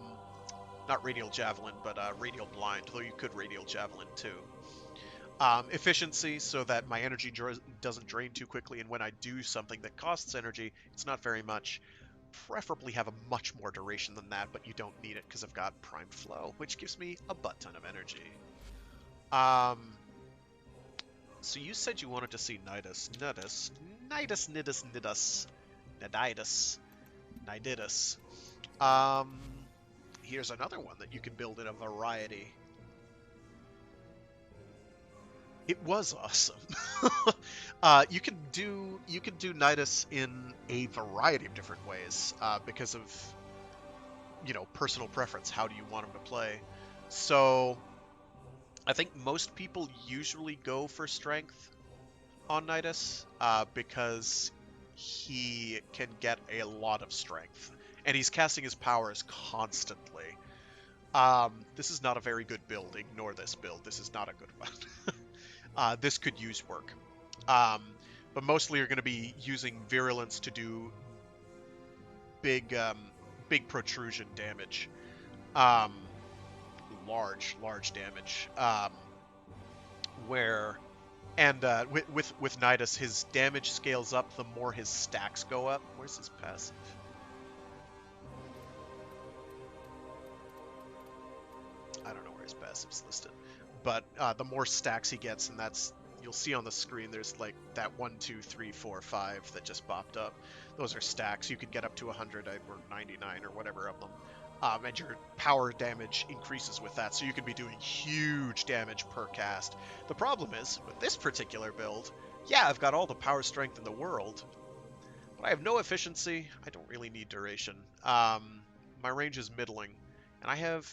not Radial Javelin, but Radial Blind, though you could Radial Javelin too. Efficiency, so that my energy doesn't drain too quickly, and when I do something that costs energy, it's not very much. Preferably have a much more duration than that, but you don't need it because I've got Prime Flow, which gives me a butt ton of energy. So you said you wanted to see Nidus. Here's another one that you can build in a variety. It was awesome. You can do Nidus in a variety of different ways because of personal preference. How do you want him to play? So I think most people usually go for strength on Nidus because he can get a lot of strength, and he's casting his powers constantly. This is not a very good build. Ignore this build. This is not a good one. This could use work. But mostly you're going to be using Virulence to do big protrusion damage. Large damage. With Nidus, his damage scales up the more his stacks go up. Where's his passive? I don't know where his passive's listed. But the more stacks he gets, and you'll see on the screen, there's like that 1, 2, 3, 4, 5 that just popped up. Those are stacks. You could get up to 100 or 99 or whatever of them. And your power damage increases with that, so you can be doing huge damage per cast. The problem is, with this particular build, yeah, I've got all the power strength in the world, but I have no efficiency. I don't really need duration. My range is middling, and I have...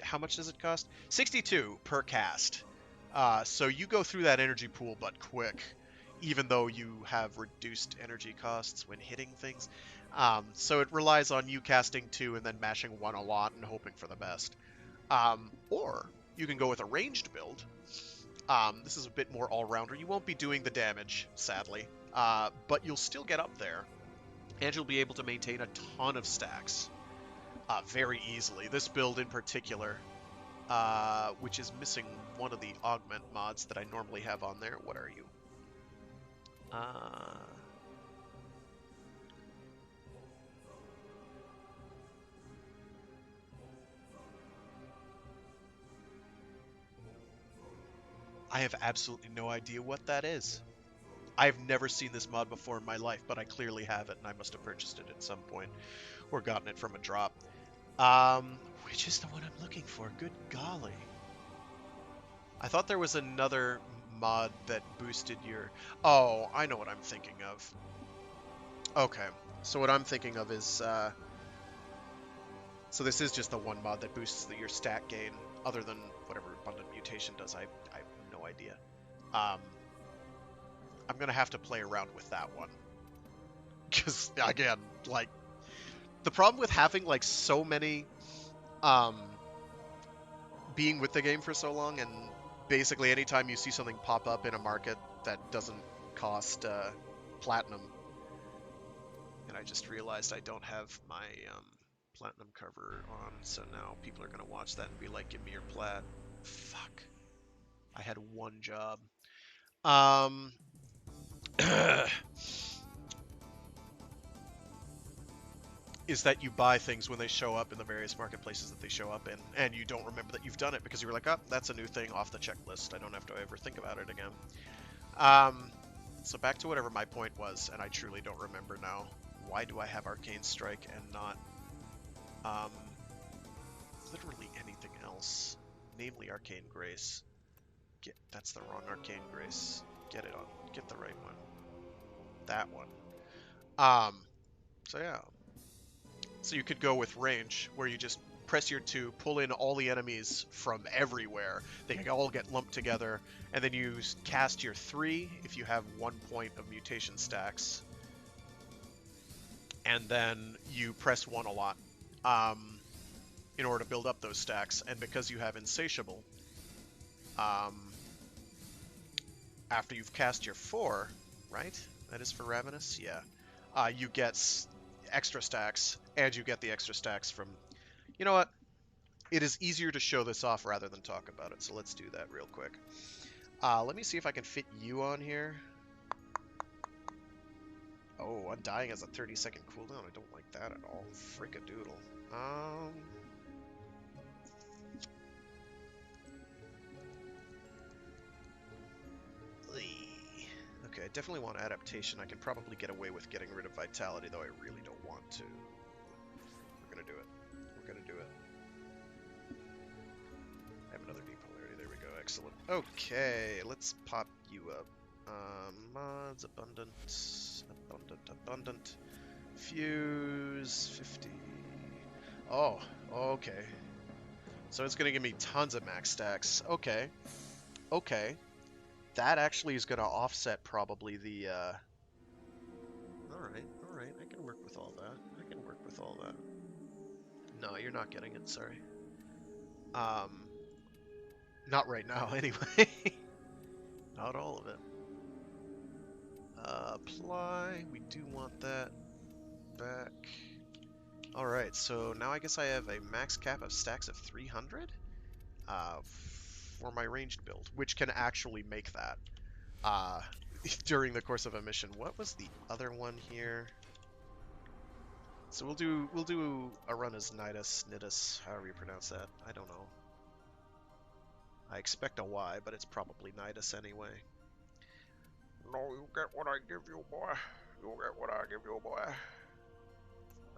how much does it cost? 62 per cast. So you go through that energy pool, but quick. even though you have reduced energy costs when hitting things. So it relies on you casting 2 and then mashing 1 a lot and hoping for the best. Or you can go with a ranged build. This is a bit more all-rounder. You won't be doing the damage, sadly, but you'll still get up there, and you'll be able to maintain a ton of stacks very easily. This build in particular, which is missing one of the augment mods that I normally have on there. What are you? I have absolutely no idea what that is. I've never seen this mod before in my life, but I clearly have it, and I must have purchased it at some point, or gotten it from a drop. Which is the one I'm looking for? Good golly. I thought there was another mod that boosted your... Oh, I know what I'm thinking of. Okay, so what I'm thinking of is... So this is just the one mod that boosts your stat gain, other than whatever Abundant Mutation does. I have no idea. I'm going to have to play around with that one. Because, again, like, the problem with having, like, so many, being with the game for so long, and basically anytime you see something pop up in a market that doesn't cost, platinum, and I just realized I don't have my, platinum cover on, so now people are going to watch that and be like, give me your plat. Fuck. I had one job. Is that you buy things when they show up in the various marketplaces that they show up in, and you don't remember that you've done it because you were like, oh, that's a new thing off the checklist. I don't have to ever think about it again. So back to whatever my point was, and I truly don't remember now. Why do I have Arcane Strike and not literally anything else? Namely Arcane Grace. That's the wrong Arcane Grace. Get it on. Get the right one. That one. So yeah. So you could go with range, where you just press your 2, pull in all the enemies from everywhere. They can all get lumped together, and then you cast your 3 if you have 1 point of mutation stacks. And then you press 1 a lot in order to build up those stacks. And because you have Insatiable, after you've cast your 4, right? That is for Ravenous? Yeah. You get extra stacks, and you get the extra stacks from... You know what? It is easier to show this off rather than talk about it, so let's do that real quick. Let me see if I can fit you on here. Oh, Undying has a 30-second cooldown. I don't like that at all. Frickadoodle. Okay, I definitely want Adaptation. I can probably get away with getting rid of Vitality, though I really don't want to. We're gonna do it. We're gonna do it. I have another depolarity. There we go. Excellent. Okay, let's pop you up. Mods, abundant. Fuse, 50. Oh, okay. So it's gonna give me tons of max stacks. Okay. Okay. That actually is going to offset probably the, Alright, I can work with all that. No, you're not getting it, sorry. Not right now, anyway. Not all of it. Apply, we do want that back. Alright, so now I guess I have a max cap of stacks of 300? For my ranged build, which can actually make that during the course of a mission. What was the other one here? So we'll do a run as Nidus, however you pronounce that. I don't know. I expect a Y, but it's probably Nidus anyway. No, you get what I give you, boy. You get what I give you, boy.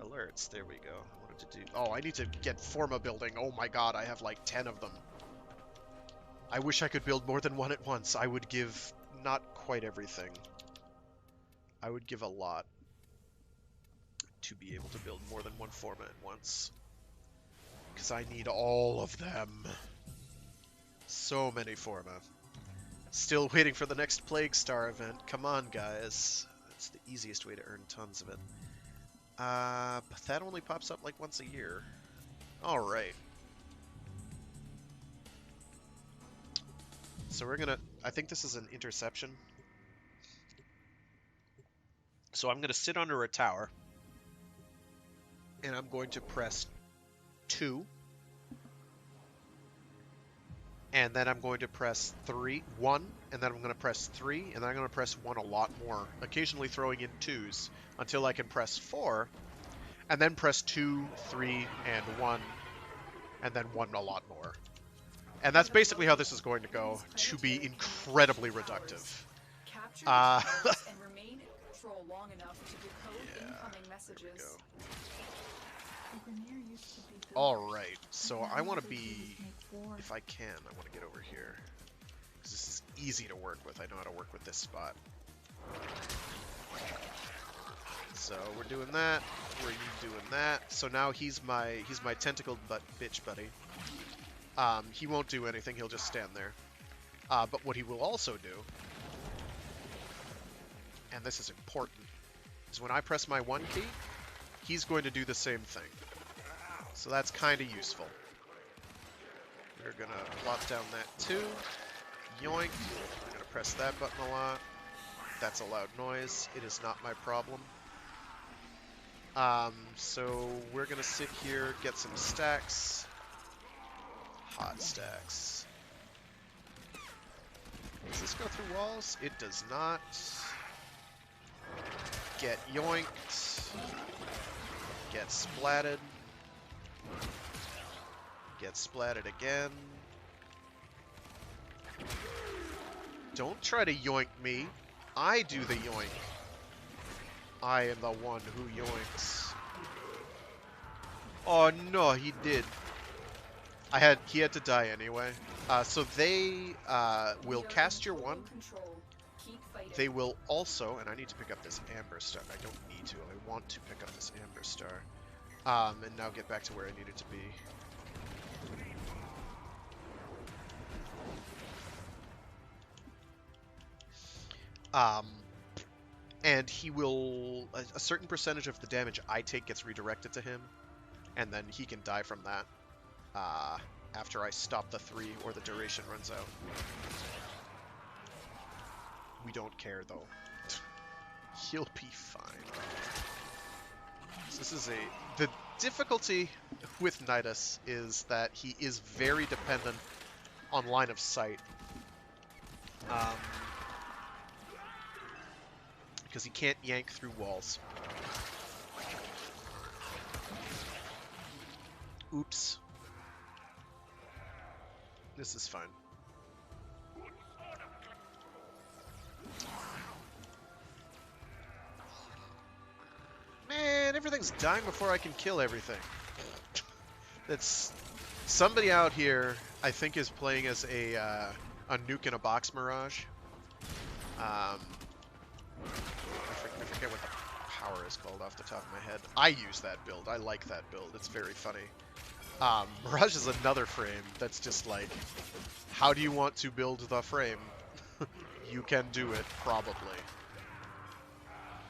Alerts, there we go. I wanted to do... Oh, I need to get Forma building. Oh my god, I have like 10 of them. I wish I could build more than one at once. I would give not quite everything. I would give a lot to be able to build more than one Forma at once. Because I need all of them. So many Forma. Still waiting for the next Plague Star event. Come on, guys. It's the easiest way to earn tons of it. But that only pops up like once a year. Alright. So we're gonna... I think this is an interception. So I'm gonna sit under a tower. And I'm going to press 2. And then I'm going to press 1, and then I'm going to press 3, and then I'm going to press 1 a lot more, occasionally throwing in 2s, until I can press 4, and then press 2, 3, and 1, and then 1 a lot more. And that's basically how this is going to go, to be incredibly reductive.
Capture the towers and remain in control long enough to decode incoming
There we
messages.
go. Alright, so I want to be, if I can, I want to get over here. Because this is easy to work with. I know how to work with this spot. So we're doing that. We're doing that. So now he's my tentacled bitch buddy. He won't do anything. He'll just stand there. But what he will also do, and this is important, is when I press my 1 key, he's going to do the same thing. So that's kind of useful. We're going to plop down that 2. Yoink. I'm going to press that button a lot. That's a loud noise. It is not my problem. So we're going to sit here, get some stacks. Hot stacks. Does this go through walls? It does not. Get yoinked. Get splatted. Get splatted again. Don't try to yoink me. I do the yoink. I am the one who yoinks. Oh no, he did. He had to die anyway. So they will cast your 1. They will also, and I need to pick up this Amber Star. I don't need to. I want to pick up this Amber Star. And now get back to where I needed to be. And he will... A certain percentage of the damage I take gets redirected to him, and then he can die from that after I stop the 3 or the duration runs out. We don't care, though. He'll be fine. So this is the difficulty with Nidus is that he is very dependent on line of sight. Because he can't yank through walls. Oops. This is fine. Man, everything's dying before I can kill everything. That's somebody out here, I think, is playing as a nuke in a box mirage. I forget what the power is called off the top of my head. I use that build. I like that build. It's very funny. Mirage is another frame that's just like, how do you want to build the frame? You can do it, probably.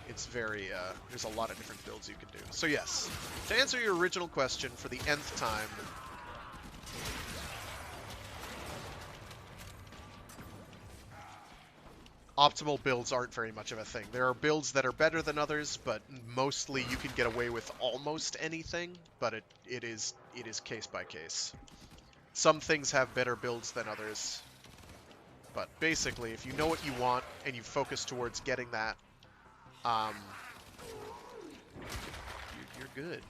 It's very, there's a lot of different builds you can do. So yes, to answer your original question for the nth time, optimal builds aren't very much of a thing. There are builds that are better than others, but mostly you can get away with almost anything, but it is case by case. Some things have better builds than others, but basically, if you know what you want and you focus towards getting that, you're good.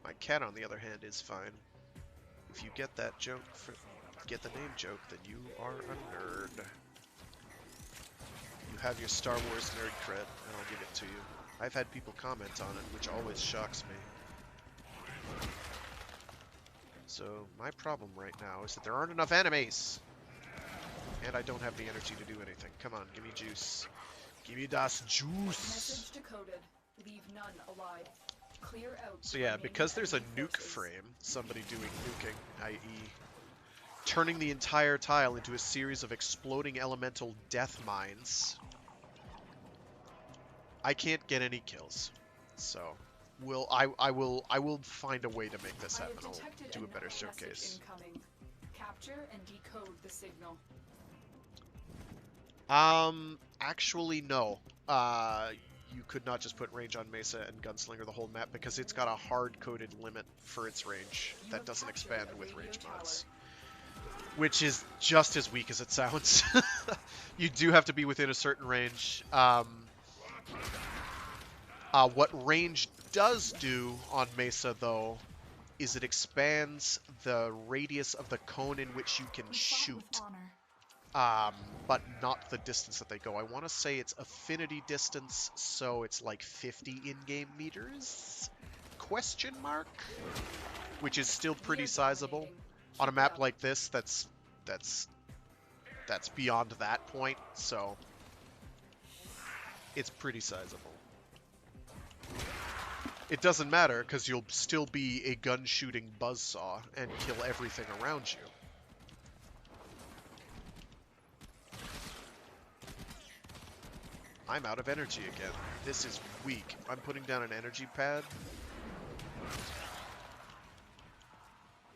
My cat, on the other hand, is fine. If you get that joke, get the name joke, then you are a nerd. You have your Star Wars nerd cred, and I'll give it to you. I've had people comment on it, which always shocks me. So, my problem right now is that there aren't enough enemies! And I don't have the energy to do anything. Come on, give me juice. Give me das juice!
Message decoded. Leave none alive. Clear out
So
the
yeah,
remaining
because there's a
enemy
nuke
forces.
frame, somebody doing nuking, i.e. turning the entire tile into a series of exploding elemental death mines, I can't get any kills. So I will find a way to make this
I have
happen. I'll
detected
do a better
another message
showcase.
incoming. Capture and decode the signal.
Actually no. You could not just put range on Mesa and Gunslinger the whole map because it's got a hard-coded limit for its range
You
that
have
doesn't
captured
expand
a
with
radio
range
tower.
mods. Which is just as weak as it sounds. You do have to be within a certain range. What range does do on Mesa, though, is it expands the radius of the cone in which you can
We fought with
shoot,
honor.
but not the distance that they go. I want to say it's affinity distance, so it's like 50 in-game meters? Question mark? Which is still
We
pretty
are
sizable.
dominating.
On a
Keep it
map
up.
like this, that's beyond that point, so it's pretty sizable. It doesn't matter, because you'll still be a gun-shooting buzzsaw and kill everything around you. I'm out of energy again. This is weak. I'm putting down an energy pad.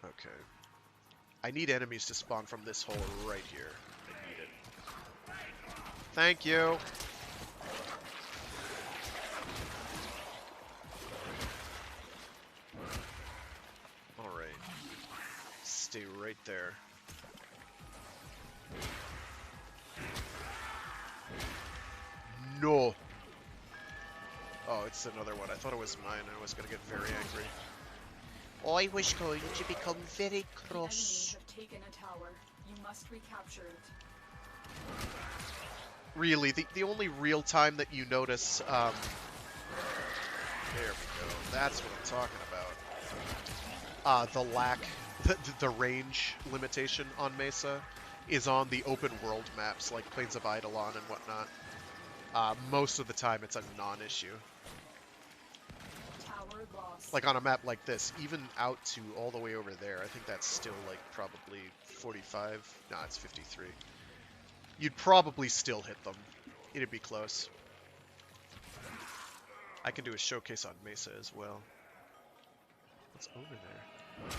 Okay. I need enemies to spawn from this hole right here. I need it. Thank you! Alright. Stay right there. No! Oh, it's another one. I thought it was mine. I was gonna get very angry. I was going to become very
The enemies
cross.
have taken a tower. You must recapture it.
Really, the only real time that you notice, there we go. That's what I'm talking about. The lack, the range limitation on Mesa is on the open world maps like Plains of Eidolon and whatnot. Most of the time it's a non-issue.
Tower lost.
Like on a map like this, even out to all the way over there, I think that's still like probably 45. No, it's 53. You'd probably still hit them. It'd be close. I can do a showcase on Mesa as well. What's over there?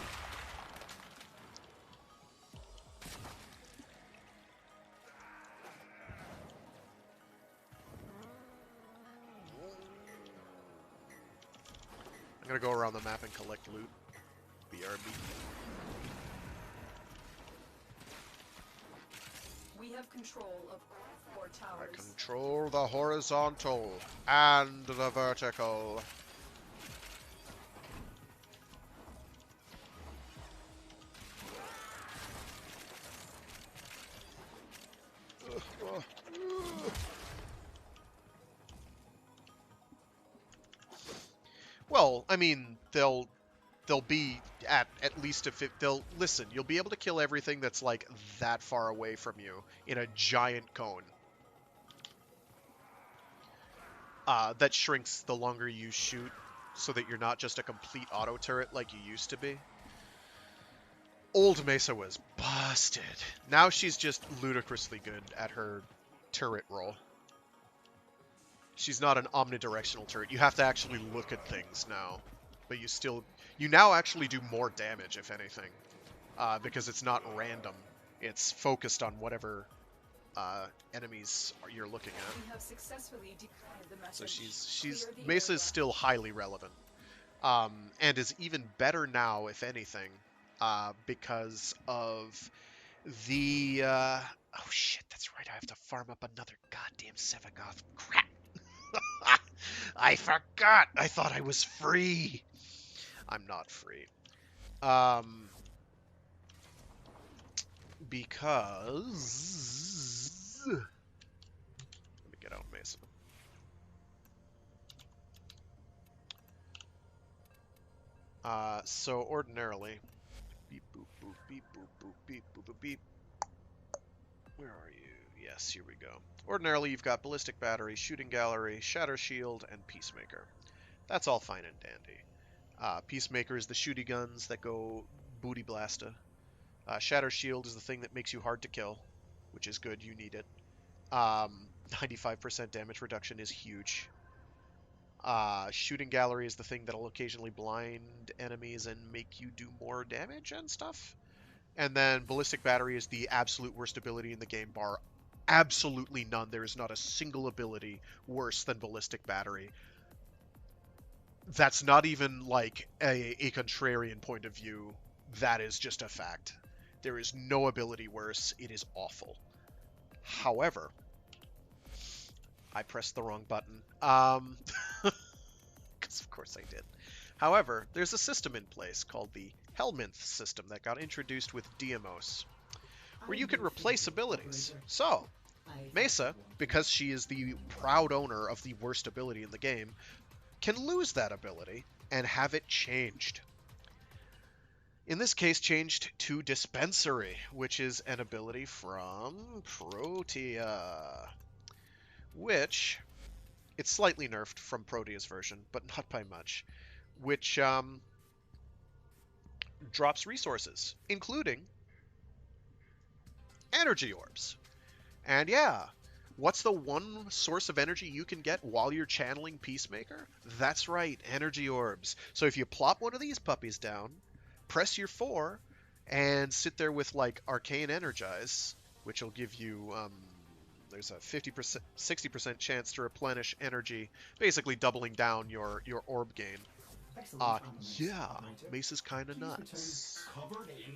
I'm gonna go around the map and collect loot. BRB.
We have control of all 4
I
towers.
control the horizontal and the vertical. Well, I mean, they'll be at least a they'll listen. You'll be able to kill everything that's like that far away from you in a giant cone. That shrinks the longer you shoot, so that you're not just a complete auto turret like you used to be. Old Mesa was busted. Now she's just ludicrously good at her turret roll. She's not an omnidirectional turret. You have to actually look at things now. But you now actually do more damage, if anything. Because it's not random. It's focused on whatever enemies you're looking at.
We have successfully decoded the
So
message. Clear the
Mesa is
area.
still highly relevant. And is even better now, if anything, because of the, oh shit, that's right, I have to farm up another goddamn Sevagoth. Crap! I forgot! I thought I was free! I'm not free. Because... Let me get out Mesa. So ordinarily... Beep, boop, boop, beep, boop, boop, beep, boop, boop, beep. Where are you? Yes, here we go. Ordinarily, you've got Ballistic Battery, Shooting Gallery, Shatter Shield, and Peacemaker. That's all fine and dandy. Peacemaker is the shooty guns that go booty blasta. Shatter Shield is the thing that makes you hard to kill, which is good, you need it. 95% damage reduction is huge. Shooting Gallery is the thing that'll occasionally blind enemies and make you do more damage and stuff. And then Ballistic Battery is the absolute worst ability in the game, bar absolutely none. There is not a single ability worse than Ballistic Battery. That's not even like a contrarian point of view. That is just a fact. There is no ability worse. It is awful. However, I pressed the wrong button. Because of course I did. However, there's a system in place called the Helminth system that got introduced with Deimos, where you can replace abilities. So, Mesa, because she is the proud owner of the worst ability in the game, can lose that ability and have it changed. In this case, changed to Dispensary, which is an ability from Protea, which it's slightly nerfed from Protea's version, but not by much, which drops resources, including energy orbs. And yeah, what's the one source of energy you can get while you're channeling Peacemaker? That's right, energy orbs. So if you plop one of these puppies down, press your 4, and sit there with like Arcane Energize, which will give you there's a 50%, 60% chance to replenish energy, basically doubling down your orb gain. Yeah, Mace is kind of nuts.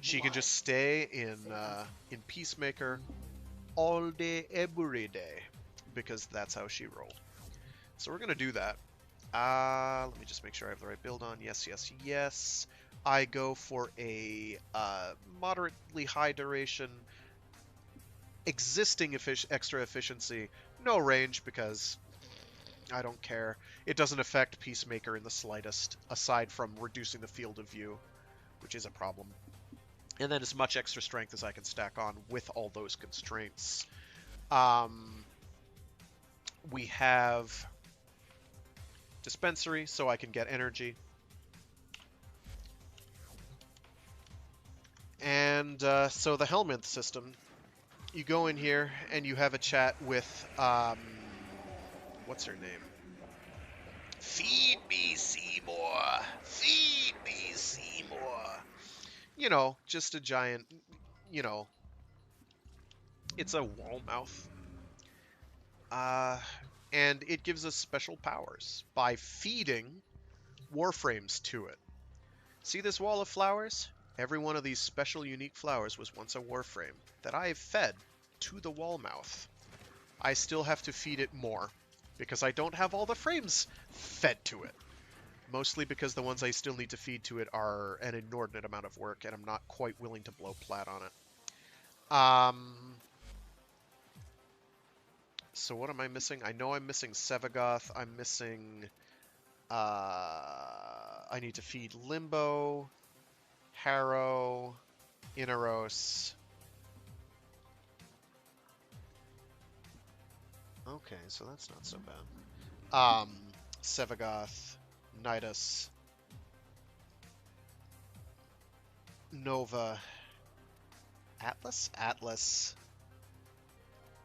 She can just stay in Peacemaker all day, every day, because that's how she rolled. So we're gonna do that. Let me just make sure I have the right build on. Yes, yes, yes. I go for a moderately high duration, existing extra efficiency, no range because I don't care. It doesn't affect Peacemaker in the slightest, aside from reducing the field of view, which is a problem. And then as much extra strength as I can stack on with all those constraints. We have Dispensary, so I can get energy. And so the Helminth system, you go in here and you have a chat with, what's her name? Feed me, Seymour! Feed me, Seymour! You know, just a giant, you know, it's a wall mouth. And it gives us special powers by feeding Warframes to it. See this wall of flowers? Every one of these special unique flowers was once a Warframe that I have fed to the wall mouth. I still have to feed it more because I don't have all the frames fed to it. Mostly because the ones I still need to feed to it are an inordinate amount of work and I'm not quite willing to blow plat on it. So what am I missing? I know I'm missing Sevagoth. I'm missing... I need to feed Limbo, Harrow, Inaros. Okay, so that's not so bad. Sevagoth, Nidus, Nova, Atlas.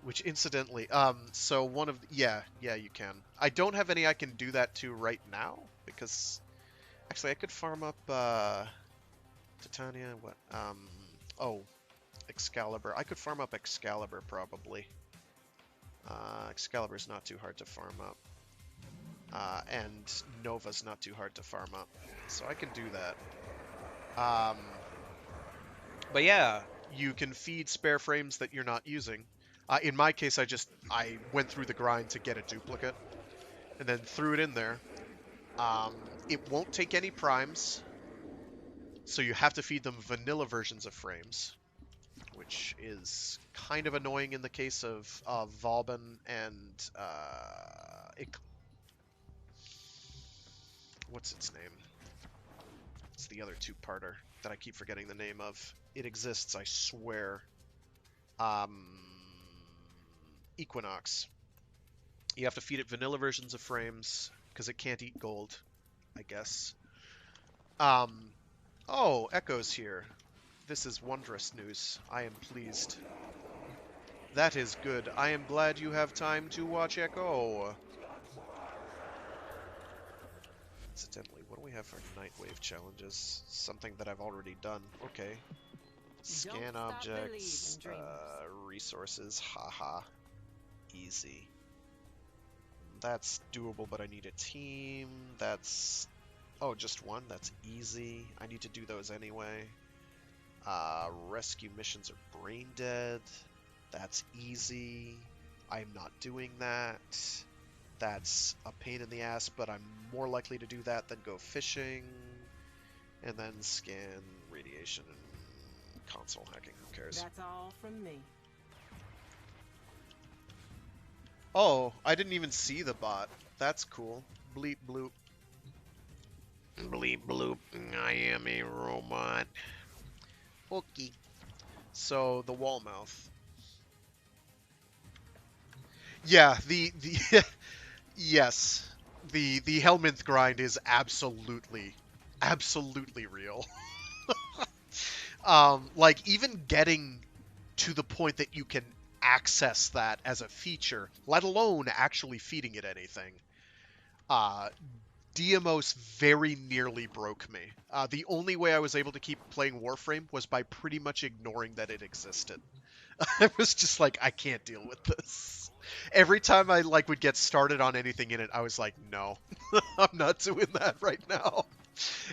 Which incidentally, so one of, yeah, you can. I don't have any I can do that to right now, because, actually I could farm up, Titania, what, oh, Excalibur. I could farm up Excalibur, probably. Excalibur's not too hard to farm up. And Nova's not too hard to farm up. So I can do that. But yeah, you can feed spare frames that you're not using. In my case, I went through the grind to get a duplicate, and then threw it in there. It won't take any primes, so you have to feed them vanilla versions of frames, which is kind of annoying in the case of Vauban and what's its name? It's the other two-parter that I keep forgetting the name of. It exists, I swear. Equinox. You have to feed it vanilla versions of frames because it can't eat gold. I guess. Oh, Echo's here. This is wondrous news. I am pleased. That is good. I am glad you have time to watch Echo. Incidentally, what do we have for Nightwave challenges? Something that I've already done. Okay. Scan objects, resources, haha. Easy. That's doable, but I need a team. That's... Oh, just one? That's easy. I need to do those anyway. Rescue missions are brain dead. That's easy. I'm not doing that. That's a pain in the ass, but I'm more likely to do that than go fishing. And then scan radiation and console hacking. Who cares?
That's all from me.
Oh, I didn't even see the bot. That's cool. Bleep bloop. Bleep bloop. I am a robot. Okay. So, the wall mouth. Yeah, the yes. The Helminth grind is absolutely real. Like, even getting to the point that you can access that as a feature, let alone actually feeding it anything, Diamos very nearly broke me. The only way I was able to keep playing Warframe was by pretty much ignoring that it existed. I was just like, I can't deal with this. Every time I would get started on anything in it, I was like, no, I'm not doing that right now.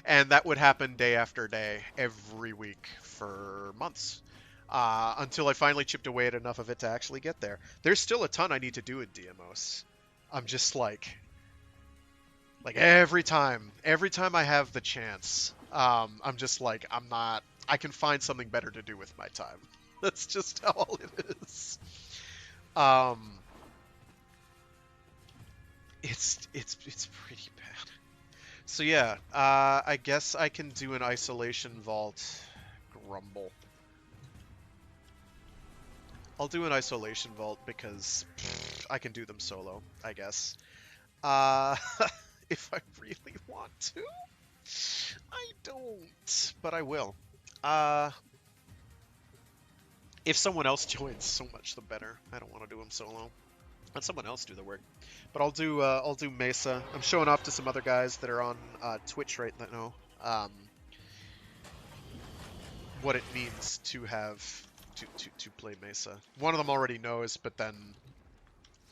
And that would happen day after day, every week for months. Until I finally chipped away at enough of it to actually get there. There's still a ton I need to do in Diamos. I'm just like every time I have the chance, I'm just like, I can find something better to do with my time. That's just how all it is. It's pretty bad. So yeah, I guess I can do an isolation vault grumble. I'll do an isolation vault because I can do them solo, I guess. If I really want to. I don't, but I will. If someone else joins, so much the better. I don't want to do them solo. Let someone else do the work. But I'll do Mesa. I'm showing off to some other guys that are on Twitch right now. What it means to have to play Mesa. One of them already knows, but then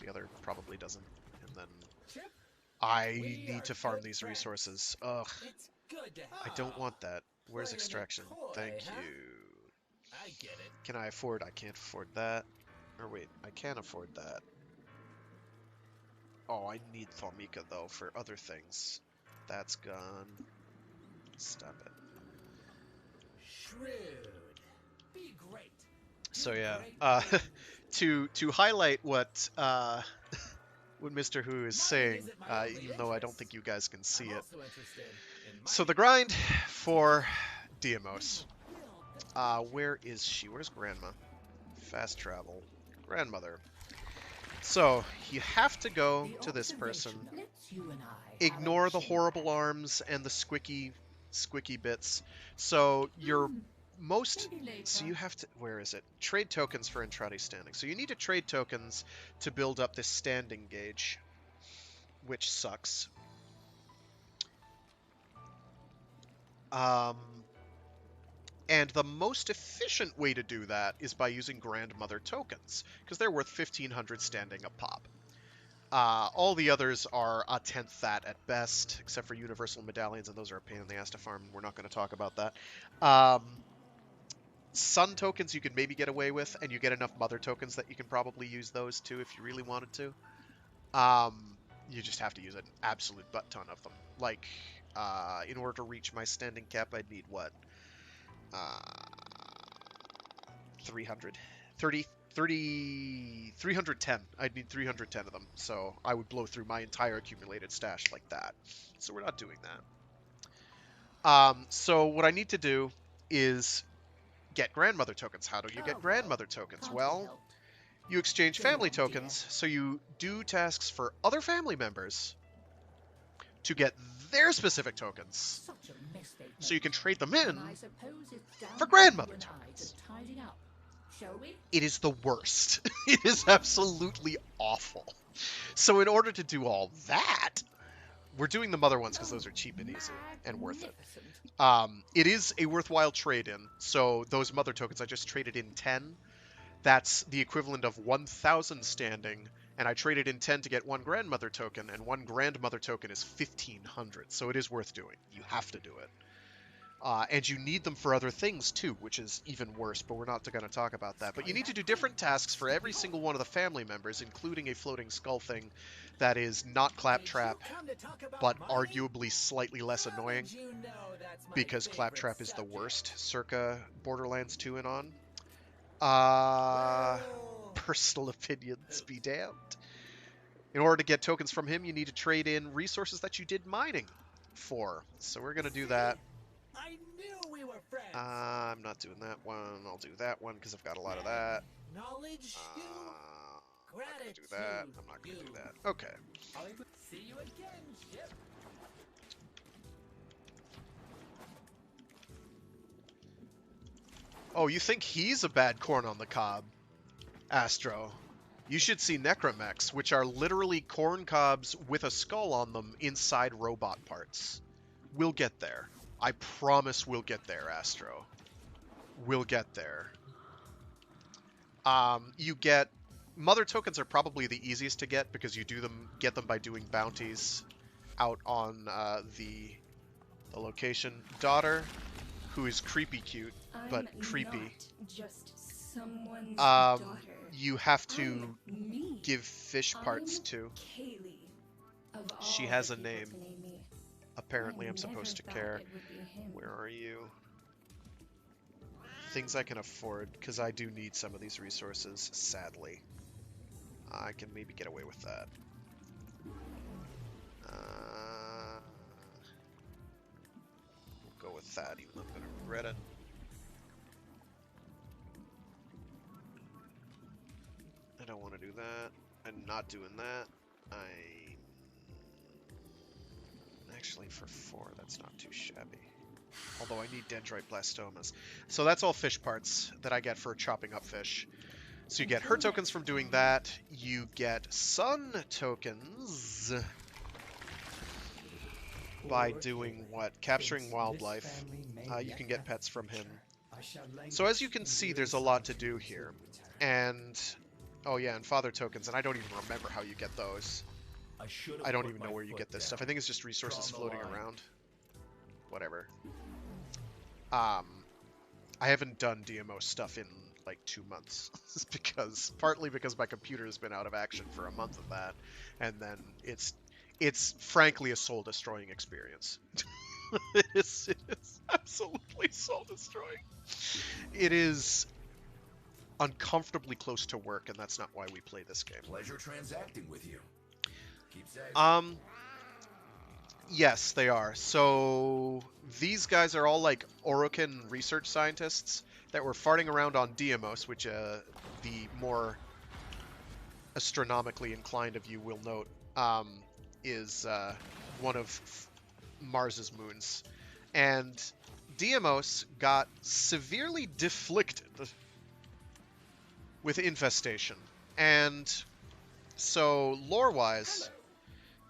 the other probably doesn't. And then I need to farm these resources. Ugh. I don't want that. Where's extraction? Thank you.
I get it.
Can I afford? I can't afford that. Or wait, I can afford that. Oh, I need Thormika though for other things. That's gone. Stop it.
Shrewd. Be great.
So yeah, to highlight what what Mr. Who is saying, even though I don't think you guys can see it. So the grind for Diamos. Where is she? Where's Grandma? Fast travel. Grandmother. So, you have to go to this person, ignore the horrible arms and the squicky bits. So, so you have to, where is it? Trade tokens for Entrati standing. So you need to trade tokens to build up this standing gauge, which sucks. And the most efficient way to do that is by using Grandmother tokens, because they're worth 1,500 standing a pop. All the others are a tenth that at best, except for Universal Medallions, and those are a pain in the ass to farm. We're not going to talk about that. Sun tokens you can maybe get away with, and you get enough Mother tokens that you can probably use those too if you really wanted to. You just have to use an absolute butt ton of them. Like, in order to reach my standing cap, I'd need what? 310. I'd need 310 of them, so I would blow through my entire accumulated stash like that. So we're not doing that. So what I need to do is get Grandmother tokens. How do you get Grandmother tokens? Well, you exchange family tokens, so you do tasks for other family members to get their specific tokens,
Such a mess they've
so you
made.
can trade them in
And I suppose it's down
for
to
grandmother
you and I
tokens.
to tidy up. Shall we?
It is the worst. It is absolutely awful. So in order to do all that, we're doing the mother ones because those are cheap and easy and worth it.
Magnificent.
It is a worthwhile trade-in. So those mother tokens, I just traded in 10. That's the equivalent of 1,000 standing, and I traded in 10 to get one grandmother token, and one grandmother token is 1,500. So it is worth doing. You have to do it. And you need them for other things too, which is even worse, but we're not going to talk about that. But you need to do different tasks for every single one of the family members, including a floating skull thing that is not Claptrap, but arguably slightly less annoying, because Claptrap is the worst, circa Borderlands 2 and on. Personal opinions be damned. In order to get tokens from him, you need to trade in resources that you did mining for. So we're going to do that.
I knew we were friends.
I'm not doing that one. I'll do that one because I've got a lot of that.
Knowledge, you.
I'm not going to do that. I'm not going to do that. Okay.
I'll see you again, ship.
Oh, you think he's a bad corn on the cob, Astro? You should see necromechs, which are literally corn cobs with a skull on them inside robot parts. We'll get there. I promise we'll get there, Astro. We'll get there. You get... Mother tokens are probably the easiest to get because you get them by doing bounties out on the location. Daughter, who is creepy cute, but creepy.
Not just someone's daughter.
You have to
I'm me.
give fish parts
I'm
to.
Kaylee. Of
She
all
has
the
a
people
name.
to name me.
Apparently,
I
I'm supposed to
never
care.
thought it would be him.
Where are you? Things I can afford, because I do need some of these resources, sadly. I can maybe get away with that. We'll go with that, even though I'm going to regret it. I don't want to do that. I'm not doing that. Actually, for 4, that's not too shabby. Although I need dendrite blastomas. So that's all fish parts that I get for chopping up fish. So you get her tokens from doing that. You get sun tokens by doing what? Capturing wildlife. You can get pets from him. So as you can see, there's a lot to do here. And, oh yeah, and father tokens, and I don't even remember how you get those. I don't even know where you get this stuff. I think it's just resources floating around. Whatever. I haven't done DMO stuff in like 2 months. Partly because my computer has been out of action for a month of that, and then it's frankly a soul destroying experience. It is absolutely soul destroying. It is uncomfortably close to work, and that's not why we play this game.
Pleasure transacting with you. Keep safe.
Yes, they are. So these guys are all like Orokin research scientists that were farting around on Deimos, which the more astronomically inclined of you will note is one of Mars's moons. And Deimos got severely deflicted with infestation. And so lore-wise,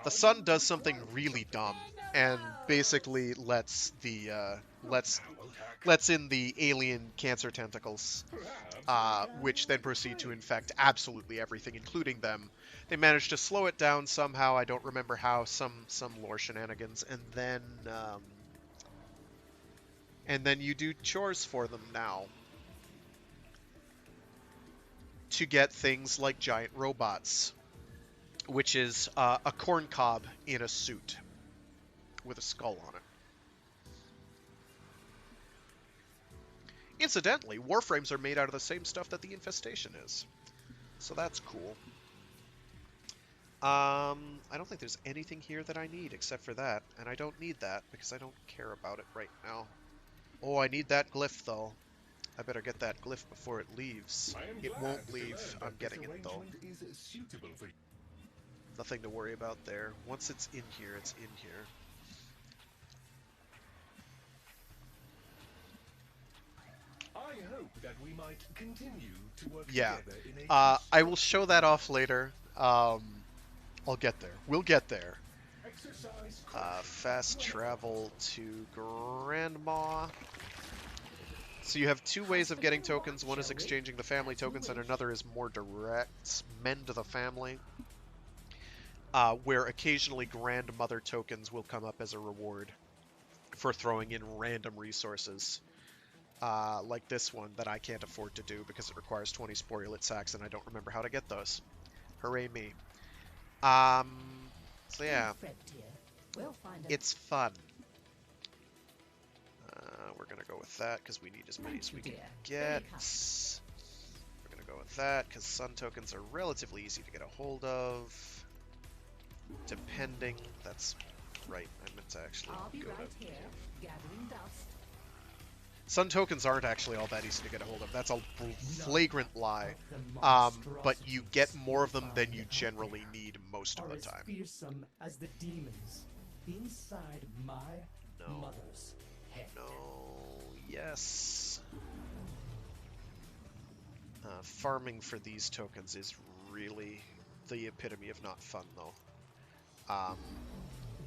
the sun does something really dumb and basically lets in the alien cancer tentacles, which then proceed to infect absolutely everything, including them. They managed to slow it down somehow. I don't remember how. Some lore shenanigans, and then you do chores for them now to get things like giant robots, which is a corn cob in a suit with a skull on it. Incidentally, Warframes are made out of the same stuff that the Infestation is, so that's cool. I don't think there's anything here that I need except for that, and I don't need that because I don't care about it right now. Oh, I need that glyph though. I better get that glyph before it leaves. It won't leave. I'm getting it though. Nothing to worry about there. Once it's in here, it's in here.
I hope that we might continue to work
Yeah.
together in a
I will show that off later. I'll get there. We'll get there.
exercise
Fast travel to Grandma. So you have two ways of getting tokens. One is exchanging the family tokens, and another is more direct, mend the family. Where occasionally grandmother tokens will come up as a reward for throwing in random resources. Like this one that I can't afford to do because it requires 20 sporulate sacks, and I don't remember how to get those. Hooray me. So yeah, it's fun. We're gonna go with that because we need as many as we can get. We're gonna go with that because sun tokens are relatively easy to get a hold of. Depending, that's right. I meant to actually go to. Sun tokens aren't actually all that easy to get a hold of. That's a flagrant lie. But you get more of them than you generally need most of the time.
Fearsome as the demons inside my mother's head.
No. Yes. Farming for these tokens is really the epitome of not fun, though.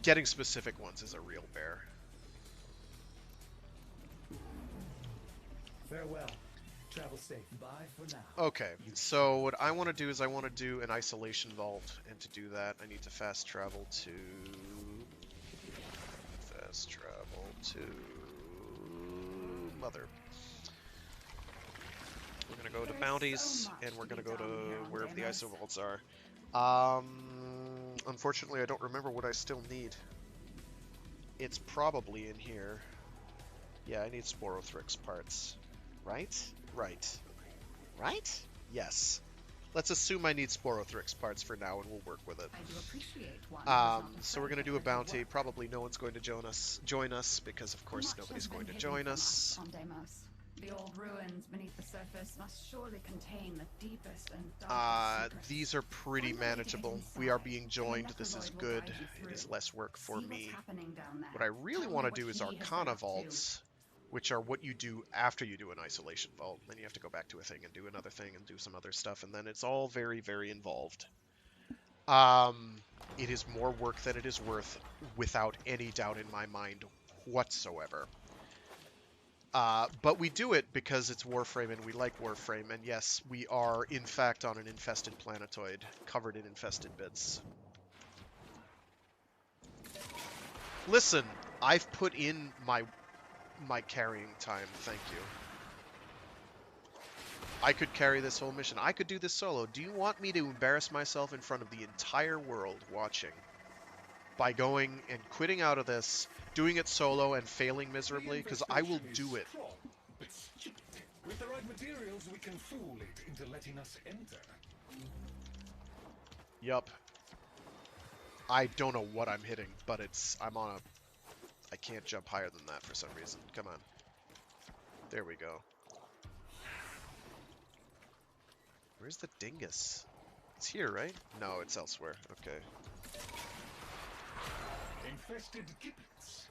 Getting specific ones is a real bear.
Farewell. Travel safe. Bye for now.
Okay, so what I want to do is I want to do an isolation vault, and to do that I need to fast travel to Mother. We're gonna go to bounties, and we're gonna go to wherever the iso vaults are. Unfortunately, I don't remember what I still need. It's probably in here. Yeah, I need Sporothrix parts. Right? Right? Yes. Let's assume I need Sporothrix parts for now, and we'll work with it. So we're going to do a bounty. Probably no one's going to join us, because of course nobody's going to join us.
The old ruins beneath the surface must surely contain the deepest and darkest
These are pretty manageable. We are being joined. This is good. It is less work for me. What I really want to do is Arcana vaults, which are what you do after you do an isolation vault. Then you have to go back to a thing and do another thing and do some other stuff, and then it's all very, very involved. It is more work than it is worth, without any doubt in my mind whatsoever. But we do it because it's Warframe and we like Warframe, and yes, we are in fact on an infested planetoid, covered in infested bits. Listen, I've put in my carrying time, thank you. I could carry this whole mission. I could do this solo. Do you want me to embarrass myself in front of the entire world watching by going and quitting out of this, doing it solo and failing miserably? Because I will do it.
With the right materials, we can fool it into letting us enter.
Yup. I don't know what I'm hitting, but I'm on a... I can't jump higher than that for some reason. Come on. There we go. Where's the dingus? It's here, right? No, it's elsewhere. Okay.
Infested giblets.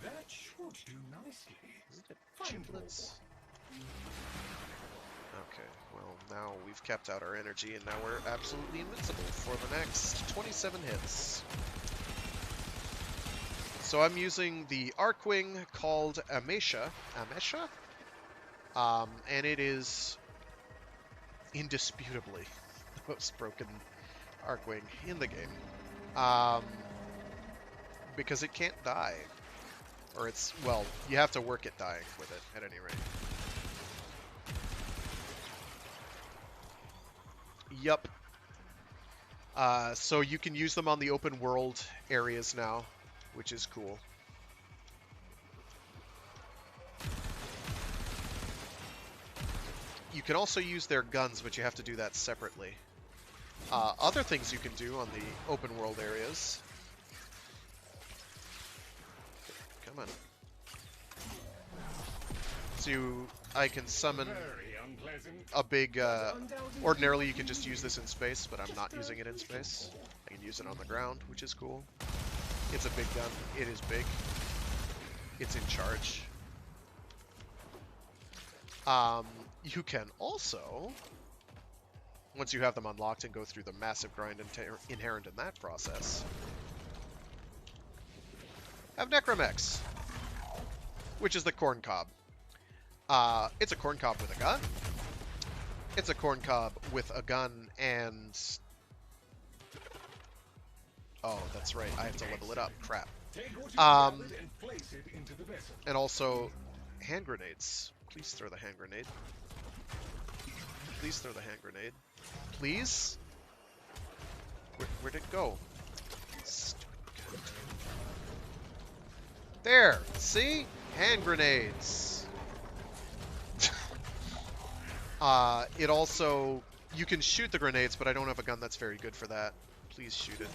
That should do nicely.
Isn't it giblets? Okay, well, now we've kept out our energy, and now we're absolutely invincible for the next 27 hits. So I'm using the Arcwing called Amesha, and it is indisputably the most broken Arcwing in the game. Because it can't die. Or it's, well, you have to work at dying with it, at any rate. Yup. So you can use them on the open world areas now, which is cool. You can also use their guns, but you have to do that separately. Other things you can do on the open world areas. Come on. So I can summon a big... ordinarily you can just use this in space, but I'm not using it in space. I can use it on the ground, which is cool. It's a big gun. It is big. It's in charge. You can also, once you have them unlocked and go through the massive grind inherent in that process, have Necromex, which is the corn cob. It's a corn cob with a gun. It's a corn cob with a gun and... Oh, that's right. I have to level it up. Crap. And also, hand grenades. Please throw the hand grenade. Please throw the hand grenade. Please? Where'd it go? There! See? Hand grenades. It also... You can shoot the grenades, but I don't have a gun that's very good for that. Please shoot it.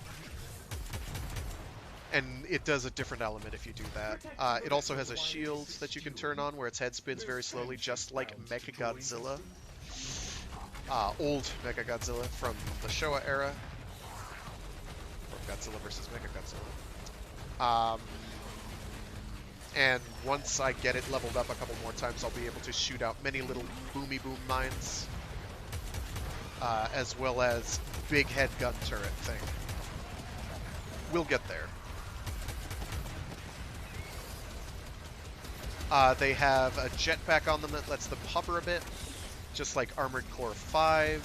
And it does a different element if you do that. It also has a shield that you can turn on where its head spins very slowly, just like Mechagodzilla. Old Mechagodzilla from the Showa era. Or Godzilla vs. Mechagodzilla. And once I get it leveled up a couple more times, I'll be able to shoot out many little boomy boom mines. As well as big head gun turret thing. We'll get there. They have a jetpack on them that lets them hover a bit, just like Armored Core 5.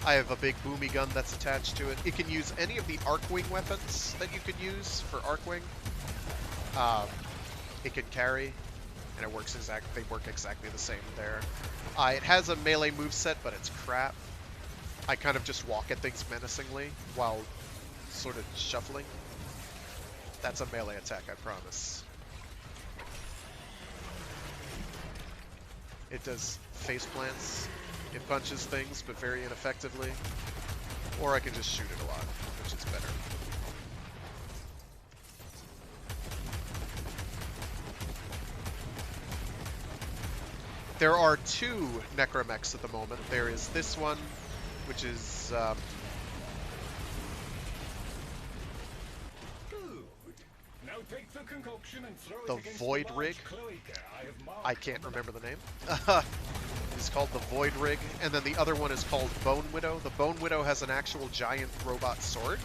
I have a big boomy gun that's attached to it. It can use any of the Arcwing weapons that you could use for Arcwing. It can carry, and it works they work exactly the same there. It has a melee moveset, but it's crap. I kind of just walk at things menacingly while sort of shuffling. That's a melee attack, I promise. It does face plants. It punches things, but very ineffectively. Or I can just shoot it a lot, which is better. There are two Necromechs at the moment. There is this one, which is... the Void Rig. I can't remember the name. It's called the Void Rig. And then the other one is called Bone Widow. The Bone Widow has an actual giant robot sword.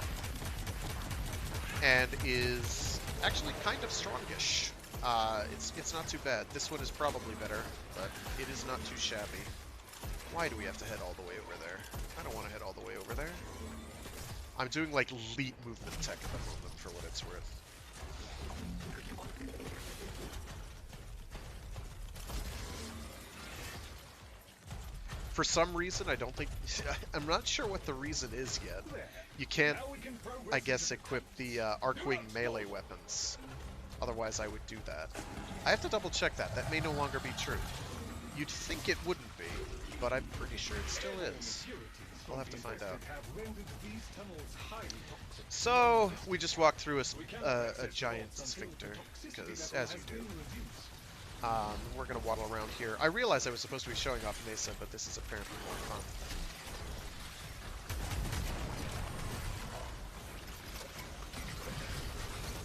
And is actually kind of strongish. It's not too bad. This one is probably better, but it is not too shabby. Why do we have to head all the way over there? I don't want to head all the way over there. I'm doing like elite movement tech at the moment for what it's worth. For some reason, I don't think... I'm not sure what the reason is yet. You can't, I guess, equip the Arcwing melee weapons. Otherwise, I would do that. I have to double check that. That may no longer be true. You'd think it wouldn't be, but I'm pretty sure it still is. We'll have to find out. So, we just walked through a giant sphincter, because, as you do. We're going to waddle around here. I realized I was supposed to be showing off Mesa, but this is apparently more fun.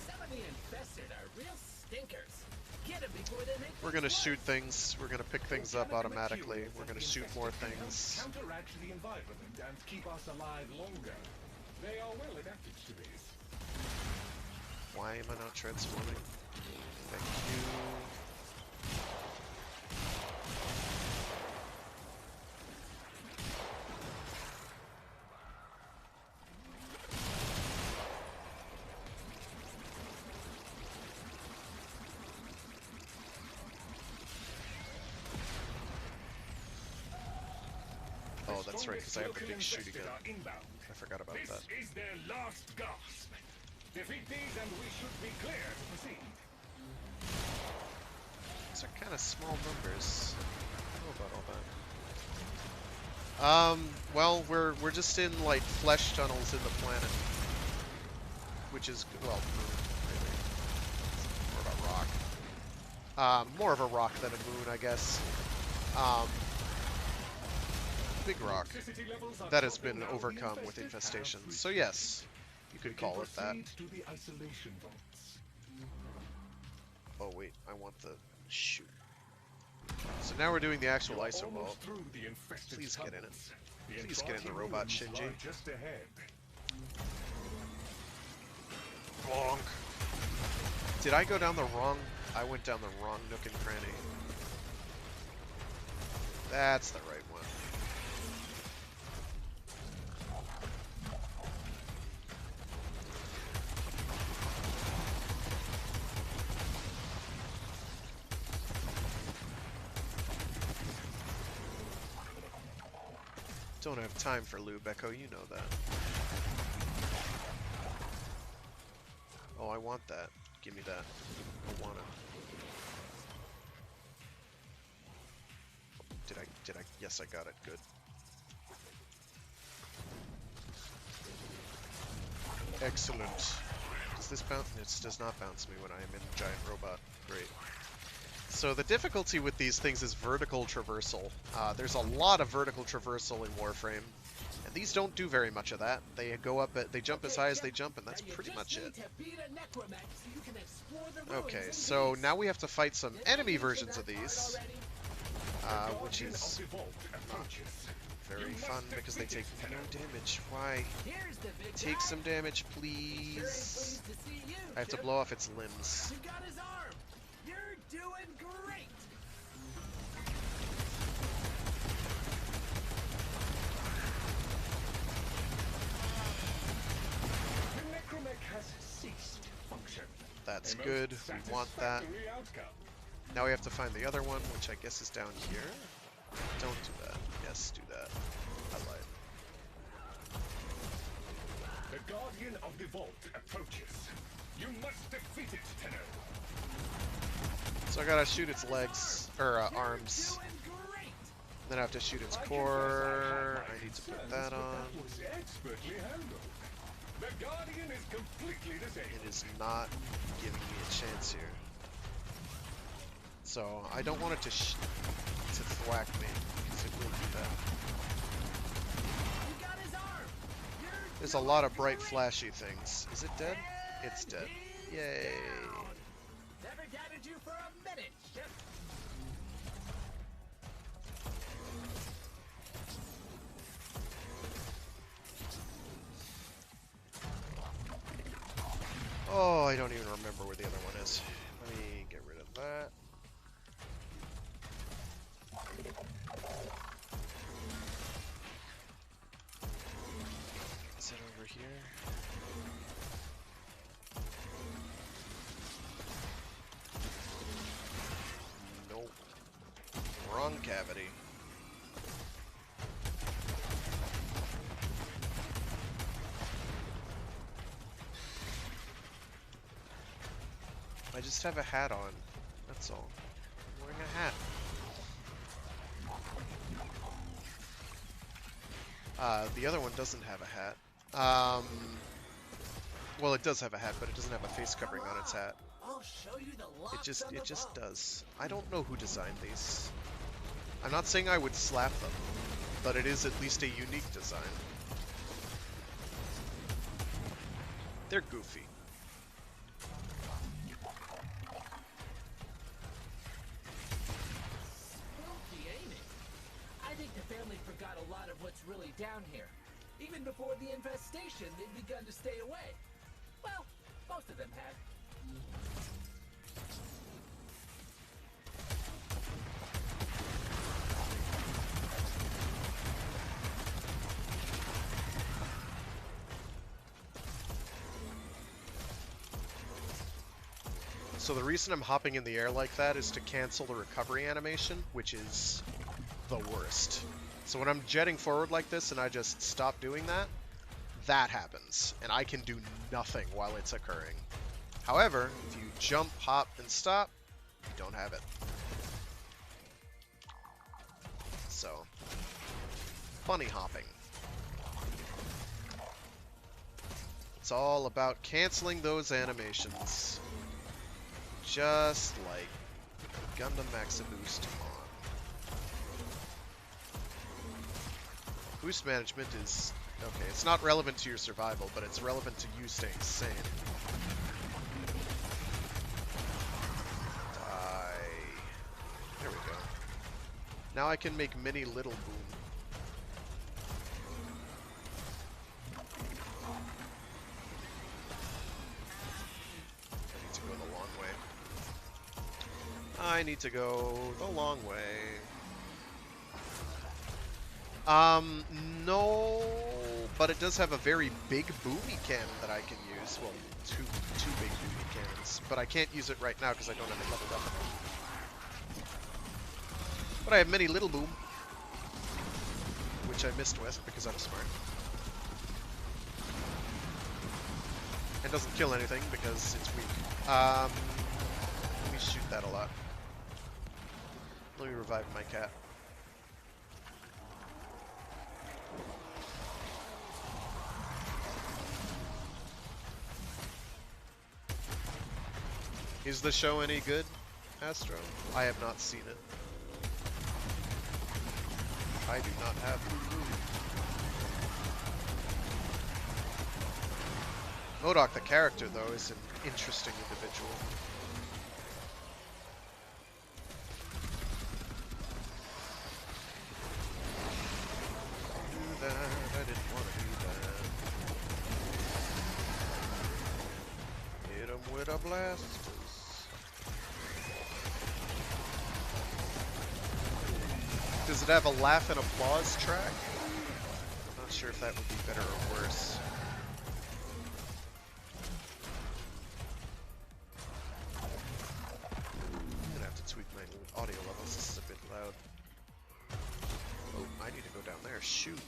Some of the infested are real stinkers. Get them before they make...
We're going to shoot things. We're going to pick things up automatically. We're going to shoot more things.
Counteract the environment and keep us alive longer. They are well adapted to this.
Why am I not transforming? Thank you. Oh, that's right, because I have the big shooting gun. I forgot about that.
This is their last gasp. Defeat these and we should be clear to proceed.
These are kind of small numbers. I don't know about all that. Well, we're just in, like, flesh tunnels in the planet. Which is, well, really. More of a rock. More of a rock than a moon, I guess. big rock that has been overcome with infestations. So yes, you could call it that.
To the isolation vaults.
Oh wait, I want the... shoot. So now we're doing the actual
You're
iso vault.
almost through the infested
Please get in it.
tunnels.
Please get in the
Enchanted
robot,
ruins
Shinji.
lie just ahead.
Bonk. Did I go down the wrong... I went down the wrong nook and cranny. That's the right one. Don't have time for lube, Echo, you know that. Oh, I want that. Give me that. I want it. Did I? Yes, I got it. Good. Excellent. Does this bounce? It does not bounce me when I am in Giant Robot. Great. So the difficulty with these things is vertical traversal. There's a lot of vertical traversal in Warframe, and these don't do very much of that. They go up, they jump as high as they jump, and that's pretty much it. Okay, so now we have to fight some enemy versions of these, which is very fun because they take no damage. Why? Take some damage, please. I have to blow off its limbs.
You got his arm. You're doing great.
The necromech has ceased function.
That's
A most
good. We want that.
satisfactory outcome.
Now we have to find the other one, which I guess is down here. Don't do that. Yes, do that. I lied.
The Guardian of the Vault approaches. You must defeat it, Tenno.
So I gotta shoot its legs, or arms.
Doing great.
Then I have to shoot its
I can
core.
justify my
I need to put
concerns,
that
but
on.
That was expertly handled. The Guardian is completely disabled.
It is not giving me a chance here. So I don't want it to thwack me, because it will do that.
You got his arm. You're
There's a lot of bright, flashy things. Is it dead? It's dead. Yay!
Never doubted you for a minute, Chef.
Oh, I don't even remember where the other one is. Let me get rid of that. Is it over here? Nope. Wrong cavity. I just have a hat on. That's all. I'm wearing a hat. The other one doesn't have a hat. Well, it does have a hat, but it doesn't have a face covering on its hat.
I'll show you the lots
It just does. I don't know who designed these. I'm not saying I would slap them, but it is at least a unique design. They're goofy.
Spooky, ain't it? I think the family forgot a lot of what's really down here. Even before the infestation, they'd begun to stay away. Well, most of them had.
So the reason I'm hopping in the air like that is to cancel the recovery animation, which is the worst. So when I'm jetting forward like this and I just stop doing that, that happens, and I can do nothing while it's occurring. However, if you jump, hop, and stop, you don't have it. So, bunny hopping. It's all about canceling those animations. Just like Gundam Max a Boost on. Boost management is... Okay, it's not relevant to your survival, but it's relevant to you staying sane. Die. There we go. Now I can make many little boom. I need to go the long way. No, but it does have a very big boomy cannon that I can use. Well, two big boomy cannons, but I can't use it right now because I don't have it leveled up. But I have many little boom, which I missed with because I'm smart. And doesn't kill anything because it's weak. Let me shoot that a lot. Let me revive my cat. Is the show any good, Astro? I have not seen it. I do not have Hulu. MODOK, the character, though, is an interesting individual. I didn't want to do that. Hit him with a blast. Does it have a laugh and applause track? I'm not sure if that would be better or worse. I'm gonna have to tweak my audio levels. This is a bit loud. Oh, I need to go down there. Shoot.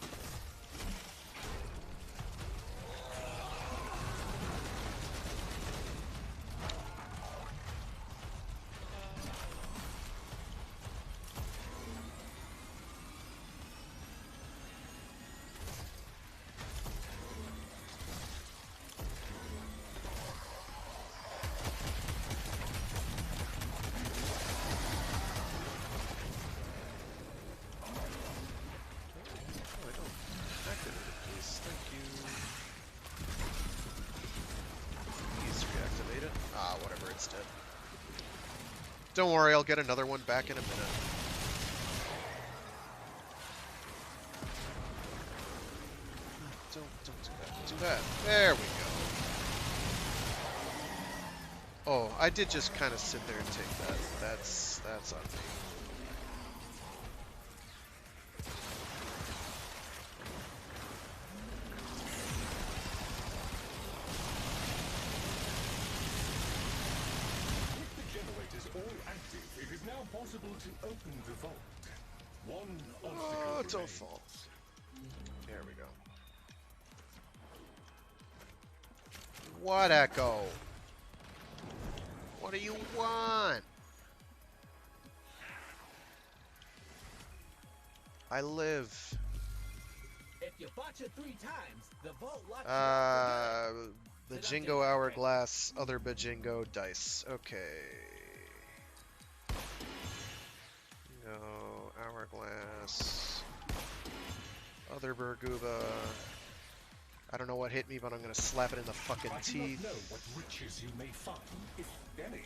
Don't worry, I'll get another one back in a minute. Don't do that. Do that. There we go. Oh, I did just kind of sit there and take that. That's on me.
Possible to open the vault. One
obstacle. Oh, don't fall. There we go. What, Echo? What do you want? I live.
If you botch it 3 times, the vault locks
the Jingo Hourglass, other Bajingo dice. Okay. No, Hourglass. Other Berguba. I don't know what hit me, but I'm gonna slap it in the fucking teeth.
I do not know what riches you may find, if any,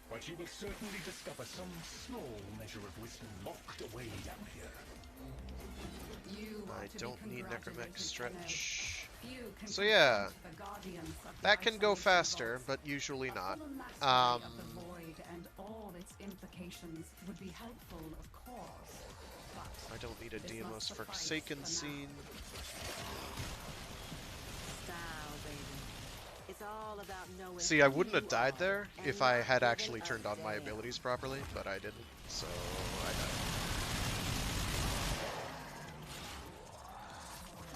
but you will certainly discover some small measure of wisdom locked away down here.
I don't need Necromech Stretch. So yeah, that can go faster, but usually not. I don't need a Deimos Forsaken scene. See, I wouldn't have died there if I had actually turned on my abilities properly, but I didn't, so I died.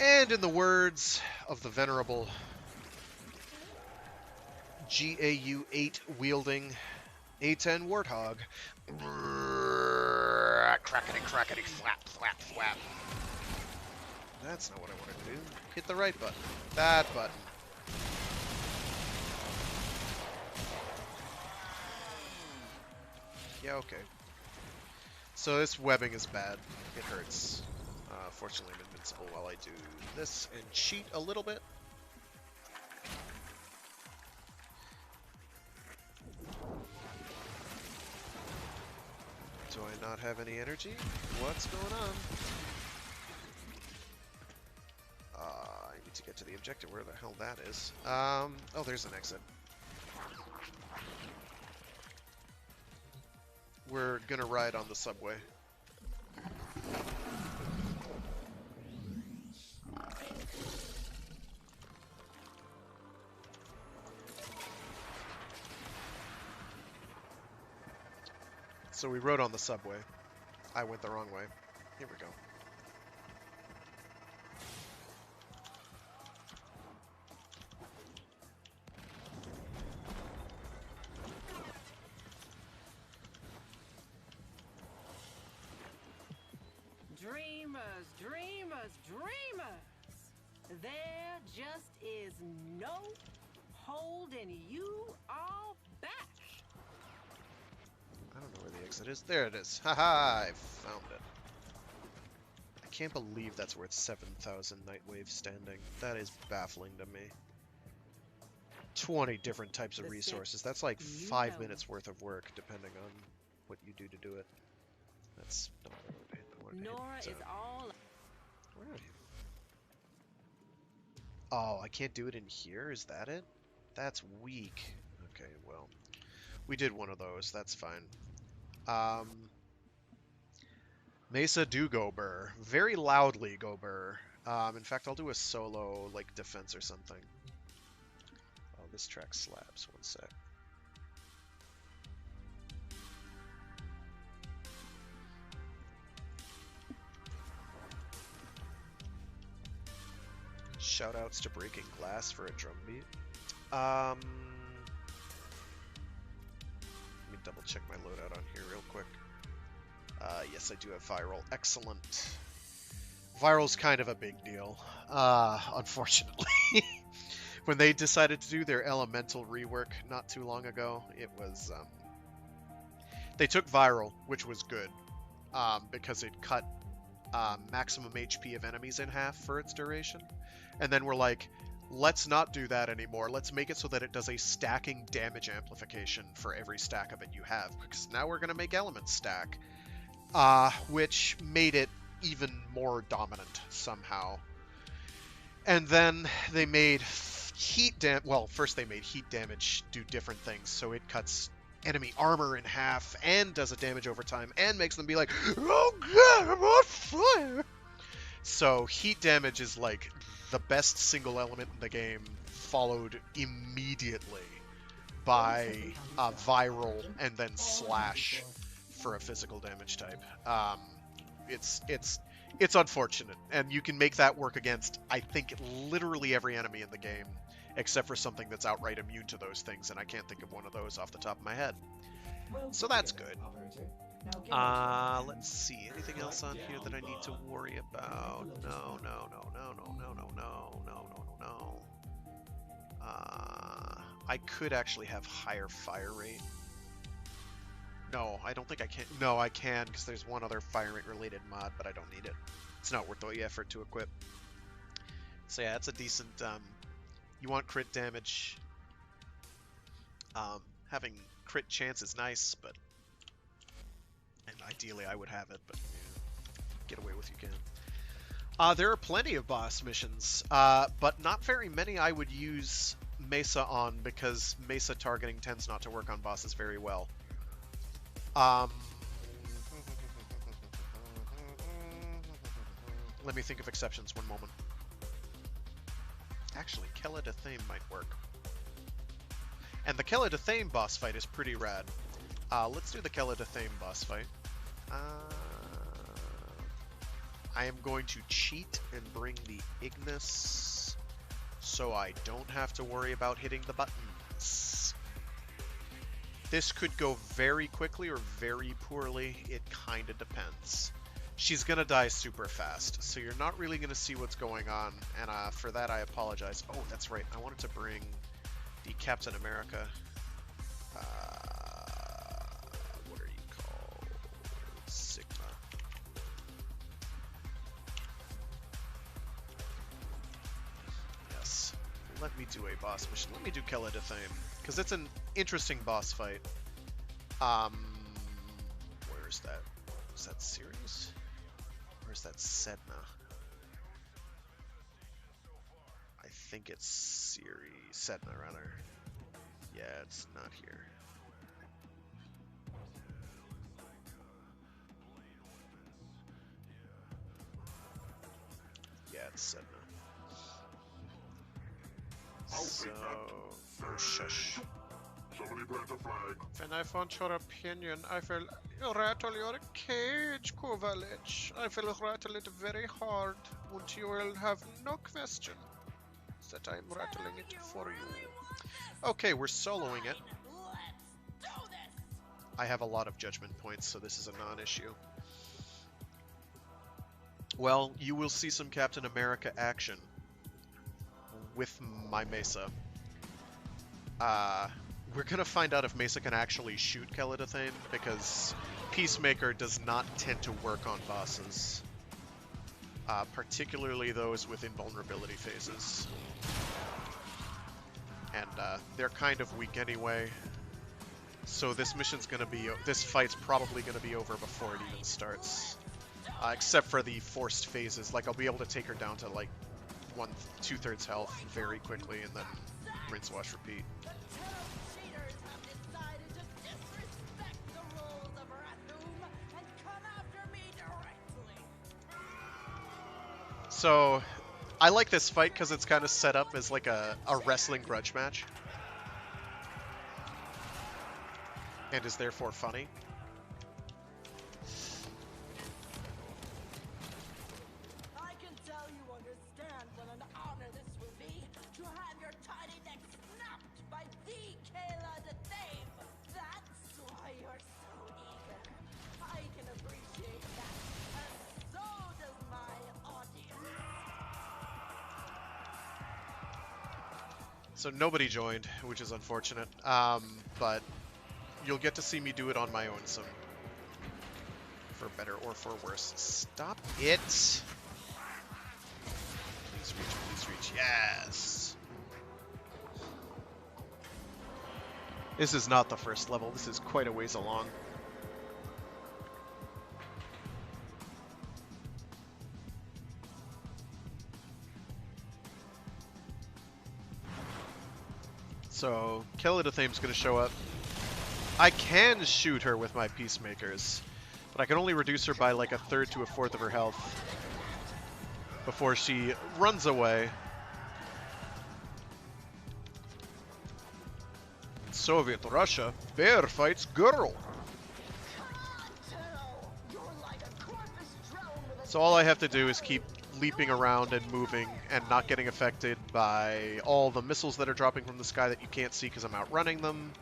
And in the words of the venerable GAU 8 wielding A10 Warthog, crackety crackety flap flap flap. That's not what I wanted to do. Hit the right button. That button. Yeah, okay. So this webbing is bad. It hurts. Fortunately, I'm invincible while I do this and cheat a little bit. Do I not have any energy? What's going on? I need to get to the objective, where the hell that is. Oh, there's an exit. We're gonna ride on the subway. So we rode on the subway. I went the wrong way. Here we go.
Dreamers, dreamers, dreamers! There just is no holding you all back.
I don't know where the exit is. There it is. Haha, I found it. I can't believe that's worth 7,000 Nightwave standing. That is baffling to me. 20 different types of resources. That's like 5 minutes worth of work, depending on what you do to do it. That's not what I wanted to hit. I wanted to
Nora
hit,
is all.
Where are you? Oh, I can't do it in here? Is that it? That's weak. Okay, well. We did one of those. That's fine. Mesa do go burr. Very loudly go burr. In fact, I'll do a solo, like, defense or something. Oh, this track slaps. One sec. Shoutouts to Breaking Glass for a drum beat. Let me double check my loadout on here real quick. Yes, I do have Viral. Excellent. Viral's kind of a big deal, unfortunately. When they decided to do their Elemental rework not too long ago, it was... they took Viral, which was good, because it cut maximum HP of enemies in half for its duration. And then we're like, let's not do that anymore. Let's make it so that it does a stacking damage amplification for every stack of it you have, because now we're going to make elements stack. Which made it even more dominant somehow. And then they made first they made heat damage do different things, so it cuts enemy armor in half and does a damage over time and makes them be like, oh god, I'm on fire! So heat damage is like the best single element in the game, followed immediately by Viral and then Slash for a physical damage type. It's unfortunate, and you can make that work against, I think, literally every enemy in the game, except for something that's outright immune to those things, and I can't think of one of those off the top of my head. So that's good. Let's see, anything else on here that I need to worry about? No. I could actually have higher fire rate. No, I don't think I can. No, I can, because there's one other fire rate related mod, but I don't need it. It's not worth the effort to equip. So yeah, it's a decent, you want crit damage. Having crit chance is nice, but, and ideally I would have it, but yeah, get away with you can. There are plenty of boss missions, but not very many I would use Mesa on, because Mesa targeting tends not to work on bosses very well. Let me think of exceptions, one moment. Actually, Keladathame might work. And the Keladathame boss fight is pretty rad. Let's do the Keladathame boss fight. I am going to cheat and bring the Ignis, so I don't have to worry about hitting the buttons. This could go very quickly or very poorly. It kind of depends. She's going to die super fast, so you're not really going to see what's going on, and for that I apologize. Oh, that's right. I wanted to bring the Captain America. What are you called? Sigma. let me do a boss mission. Let me do Keladathame, because it's an interesting boss fight. Where is that? Is that Ceres? Or is that Sedna? I think it's Ceres. Sedna, rather. Yeah, it's not here. Yeah, it's Sedna. So, oh, shush.
Somebody plant a flag.
When I want your opinion, I will rattle your cage, Kovalich. I will rattle it very hard, and you will have no question that I'm rattling it for you. Okay, we're soloing it. I have a lot of judgment points, so this is a non-issue. Well, you will see some Captain America action with my Mesa. We're gonna find out if Mesa can actually shoot Keladathane, because Peacemaker does not tend to work on bosses. Particularly those with invulnerability phases. And they're kind of weak anyway. So this mission's gonna be, this fight's probably gonna be over before it even starts. Except for the forced phases, like I'll be able to take her down to like 2/3 health very quickly, and then rinse, wash, repeat. So, I like this fight because it's kind of set up as like a wrestling grudge match. And is therefore funny.
I can tell you understand what an honor this will be to have your tiny neck snapped by the Keladathame. That's why you're so eager. I can appreciate that, and so does my audience.
So nobody joined, which is unfortunate. But you'll get to see me do it on my own, some for better or for worse. Stop it! Please reach, yes! This is not the first level, this is quite a ways along. So, Keladathame's gonna show up. I can shoot her with my Peacemakers, but I can only reduce her by like 1/3 to 1/4 of her health before she runs away. In Soviet Russia, bear fights girl. So all I have to do is keep leaping around and moving and not getting affected by all the missiles that are dropping from the sky that you can't see because I'm outrunning them,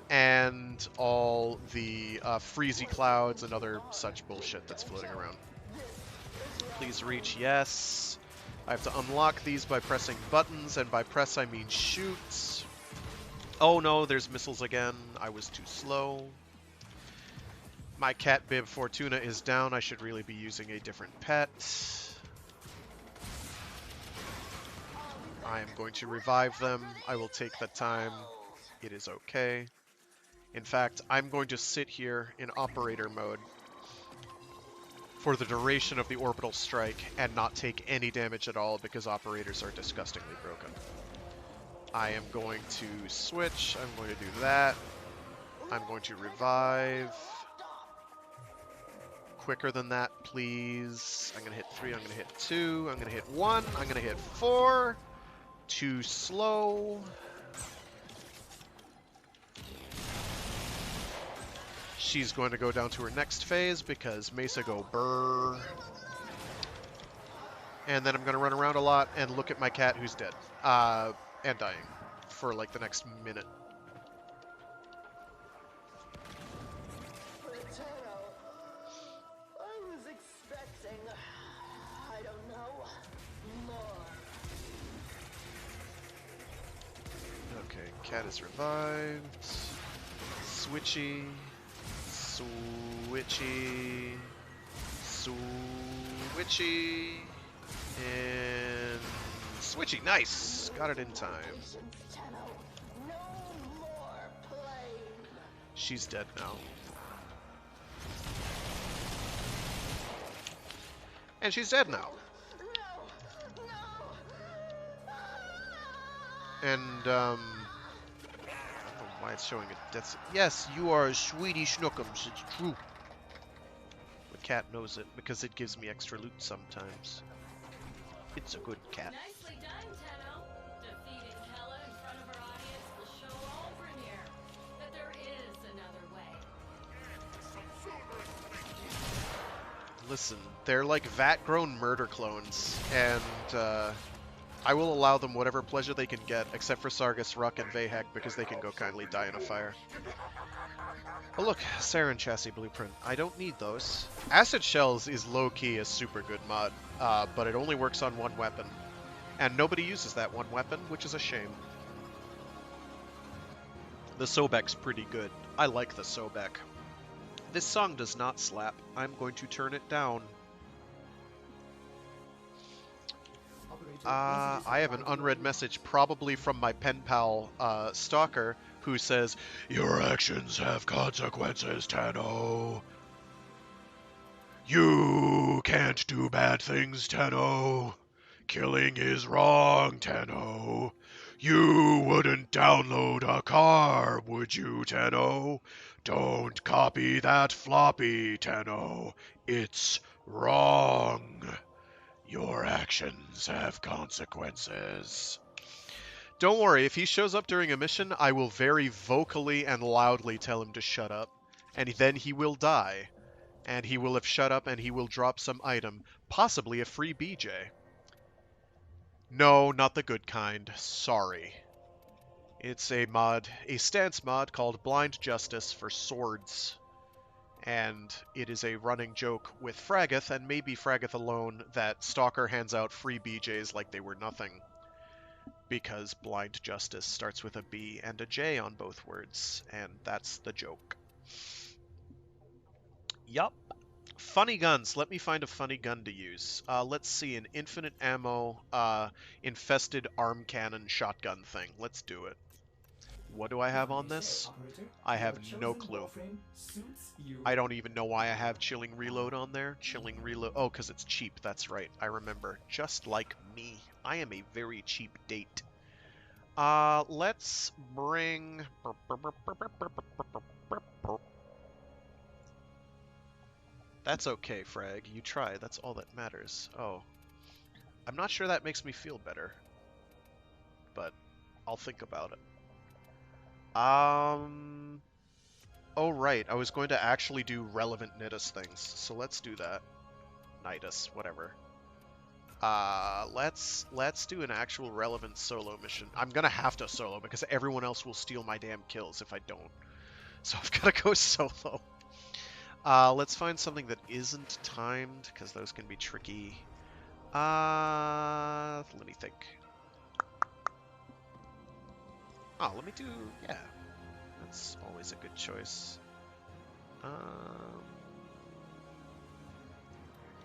and all the freezy clouds and other such bullshit that's floating around. Please reach, yes. I have to unlock these by pressing buttons, and by press I mean shoot. Oh no, there's missiles again. I was too slow. My cat bib Fortuna is down. I should really be using a different pet. I am going to revive them. I will take the time. It is okay. In fact, I'm going to sit here in operator mode for the duration of the orbital strike and not take any damage at all because operators are disgustingly broken. I am going to switch. I'm going to do that. I'm going to revive. Quicker than that, please. I'm going to hit 3, I'm going to hit 2, I'm going to hit 1, I'm going to hit 4. Too slow. She's going to go down to her next phase because Mesa go brrr. And then I'm going to run around a lot and look at my cat who's dead. And dying for like the next minute.
I was expecting, I don't know, more.
Okay, cat is revived. Switchy. Switchy. Switchy. And Switchy, nice! Got it in time.
No more playing.
She's dead now. And she's dead now. And, I don't know why it's showing a death. Yes, you are a sweetie schnookums, it's true. The cat knows it, because it gives me extra loot sometimes. It's a good cat.
Nicely done, Tenno. Defeating Kella in front of our audience will show all Vernier that there is another way.
Listen, they're like vat-grown murder clones, and I will allow them whatever pleasure they can get, except for Sargus, Ruck, and Vahek, because they can go kindly die in a fire. But look, Saren chassis blueprint. I don't need those. Acid Shells is low-key a super good mod, but it only works on one weapon. And nobody uses that one weapon, which is a shame. The Sobek's pretty good. I like the Sobek. This song does not slap. I'm going to turn it down. I have an unread message, probably from my pen pal, Stalker, who says, "Your actions have consequences, Tenno. You can't do bad things, Tenno. Killing is wrong, Tenno. You wouldn't download a car, would you, Tenno? Don't copy that floppy, Tenno. It's wrong. Your actions have consequences." Don't worry, if he shows up during a mission, I will very vocally and loudly tell him to shut up. And then he will die. And he will have shut up and he will drop some item, possibly a free BJ. No, not the good kind. Sorry. It's a mod, a stance mod called Blind Justice for swords. And it is a running joke with Fraggoth, and maybe Fraggoth alone, that Stalker hands out free BJs like they were nothing. Because Blind Justice starts with a B and a J on both words, and that's the joke. Yup. Funny guns. Let me find a funny gun to use. Let's see, an infinite ammo, infested arm cannon shotgun thing. Let's do it. What do I have on this? I have no clue. I don't even know why I have Chilling Reload on there. Chilling Reload. Oh, because it's cheap. That's right. I remember. Just like me. I am a very cheap date. Let's bring... That's okay, Frag. You try. That's all that matters. Oh. I'm not sure that makes me feel better. But I'll think about it. Oh right, I was going to actually do relevant Nidus things, so let's do that. Nidus, whatever. Let's do an actual relevant solo mission. I'm gonna have to solo because everyone else will steal my damn kills if I don't. So I've gotta go solo. Let's find something that isn't timed, because those can be tricky. Let me think. Oh, let me do, yeah. That's always a good choice.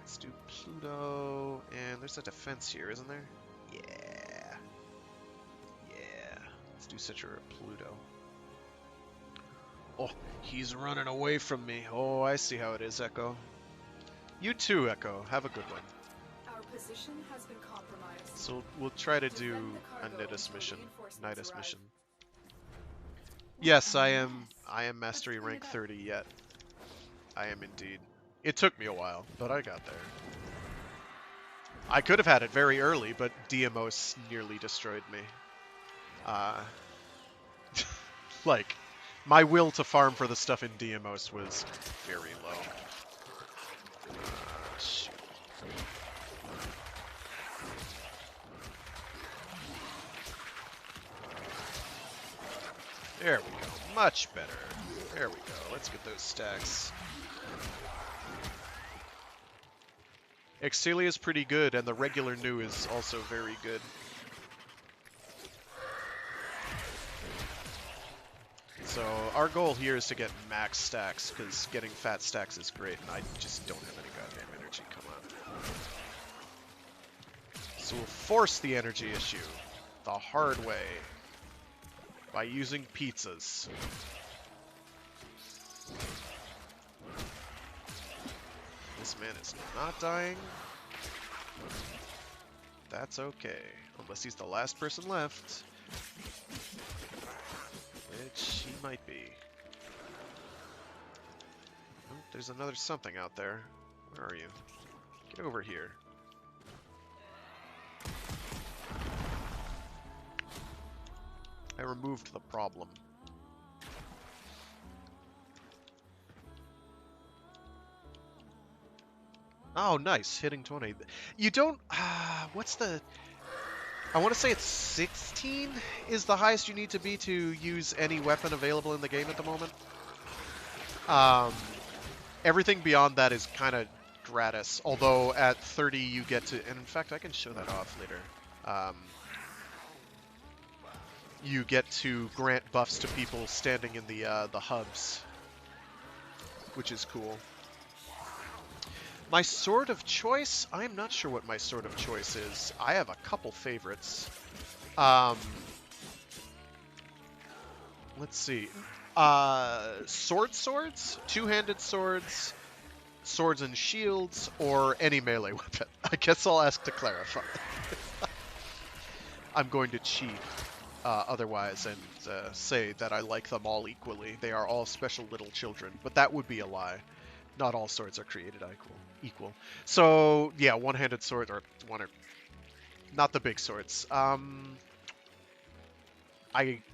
Let's do Pluto, and there's a defense here, isn't there? Yeah. Yeah. Let's do Citra Pluto. Oh, he's running away from me. Oh, I see how it is, Echo. You too, Echo. Have a good one.
Our position has been compromised.
So we'll try to do a Nidus mission. Nidus mission. Yes, I am mastery rank 30 yet. I am indeed. It took me a while, but I got there. I could have had it very early, but Diamos nearly destroyed me. Like, my will to farm for the stuff in Diamos was very low. Shoot. There we go. Much better. There we go. Let's get those stacks. Excelia is pretty good, and the regular new is also very good. So our goal here is to get max stacks, because getting fat stacks is great, and I just don't have any goddamn energy. Come on. So we'll force the energy issue the hard way by using pizzas. This man is not dying. That's okay. Unless he's the last person left. Which he might be. Oh, there's another something out there. Where are you? Get over here. I removed the problem. Oh, nice. Hitting 20. You don't... what's the... I want to say it's 16 is the highest you need to be to use any weapon available in the game at the moment. Everything beyond that is kind of gratis. Although at 30 you get to... And in fact, I can show that off later. You get to grant buffs to people standing in the hubs. Which is cool. My sword of choice? I'm not sure what my sword of choice is. I have a couple favorites. Let's see. Swords? Two-handed swords, swords and shields, or any melee weapon. I guess I'll ask to clarify. I'm going to cheat otherwise and say that I like them all equally. They are all special little children, but that would be a lie. Not all swords are created equal. So, yeah, one-handed sword, or not the big swords. I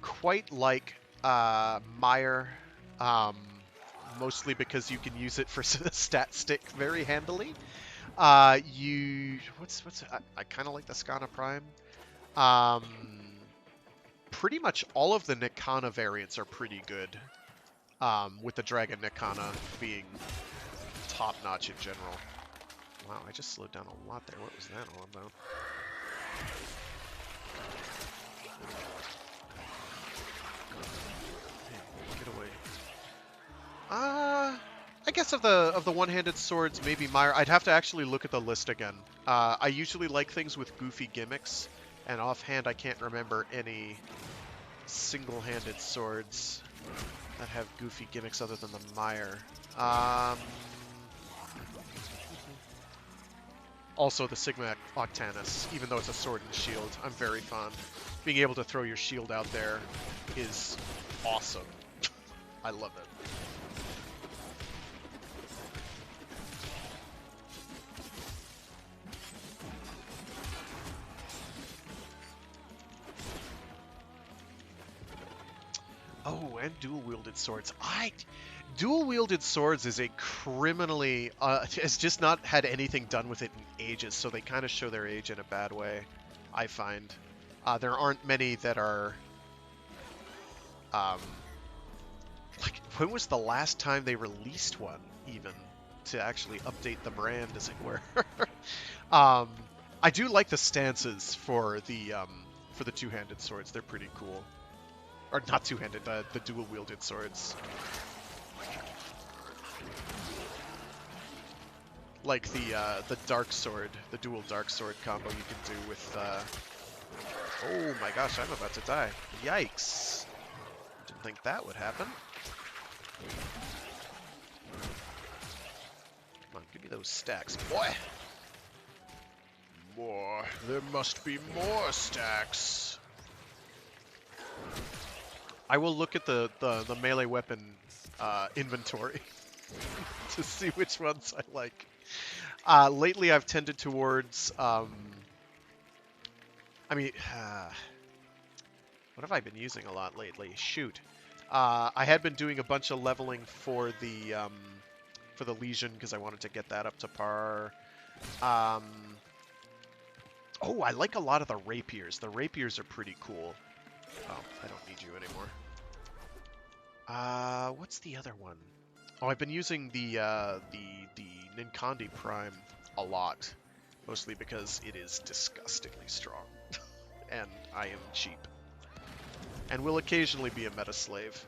quite like Mire, mostly because you can use it for stat stick very handily. I kind of like the Skana Prime. Pretty much all of the Nikana variants are pretty good, with the Dragon Nikana being top-notch in general. Wow, I just slowed down a lot there. What was that all about? Hey, get away. I guess of the one-handed swords, maybe Mire. I'd have to actually look at the list again. I usually like things with goofy gimmicks, and offhand I can't remember any single-handed swords that have goofy gimmicks other than the Mire. Also, the Sigma Octanus, even though it's a sword and shield, I'm very fond. Being able to throw your shield out there is awesome. I love it. Oh, and dual-wielded swords. Dual-wielded swords is a criminally... has just not had anything done with it in ages, so they kind of show their age in a bad way, I find. There aren't many that are... like, when was the last time they released one, even, to actually update the brand, as it were? I do like the stances for the two-handed swords. They're pretty cool. Or not two-handed, the dual-wielded swords. Like the dark sword, the dual dark sword combo you can do with. Oh my gosh, I'm about to die! Yikes! Didn't think that would happen. Come on, give me those stacks, boy. More. There must be more stacks. I will look at the melee weapon inventory to see which ones I like. Lately, I've tended towards, what have I been using a lot lately? Shoot. I had been doing a bunch of leveling for the Legion, because I wanted to get that up to par. Oh, I like a lot of the rapiers. The rapiers are pretty cool. Oh, I don't need you anymore. What's the other one? Oh, I've been using the Ninkandi Prime a lot, mostly because it is disgustingly strong, and I am cheap, and will occasionally be a meta slave.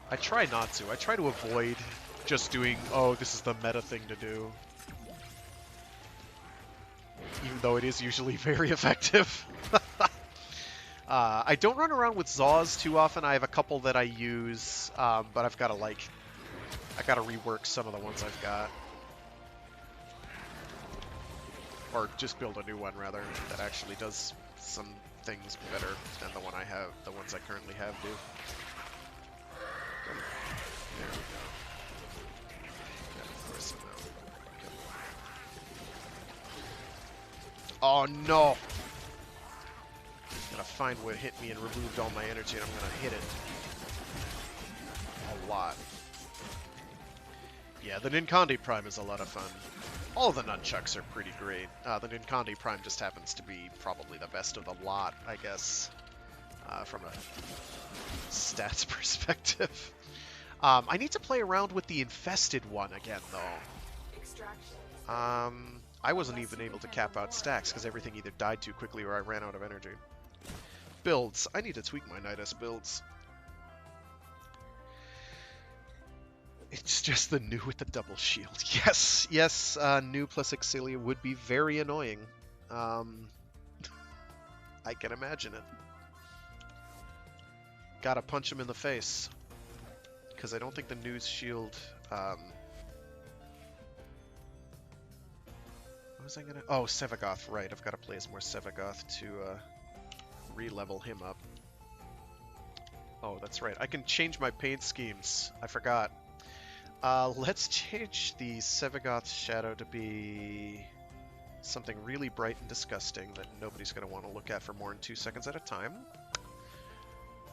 I try not to. I try to avoid just doing, oh, this is the meta thing to do. even though it is usually very effective. I don't run around with Zaws too often. I have a couple that I use, but I've got to I got to rework some of the ones I've got. Or just build a new one, rather, that actually does some things better than the ones I currently have do. There we go. Yeah, of course I know. Oh no! Gotta find what hit me and removed all my energy, and I'm gonna hit it a lot. Yeah, the Ninkandi Prime is a lot of fun. All the nunchucks are pretty great. The Ninkandi Prime just happens to be probably the best of the lot, I guess, from a stats perspective. I need to play around with the infested one again, though. I wasn't even able to cap out stacks because everything either died too quickly or I ran out of energy. Builds. I need to tweak my Nidus builds. It's just the new with the double shield. Yes, yes, new plus Exilia would be very annoying. I can imagine it. Gotta punch him in the face. Because I don't think the news shield... what was I gonna... Oh, Sevagoth, right. I've got to play as more Sevagoth to re-level him up. Oh, that's right. I can change my paint schemes. I forgot. Let's change the Sevagoth shadow to be something really bright and disgusting that nobody's going to want to look at for more than 2 seconds at a time.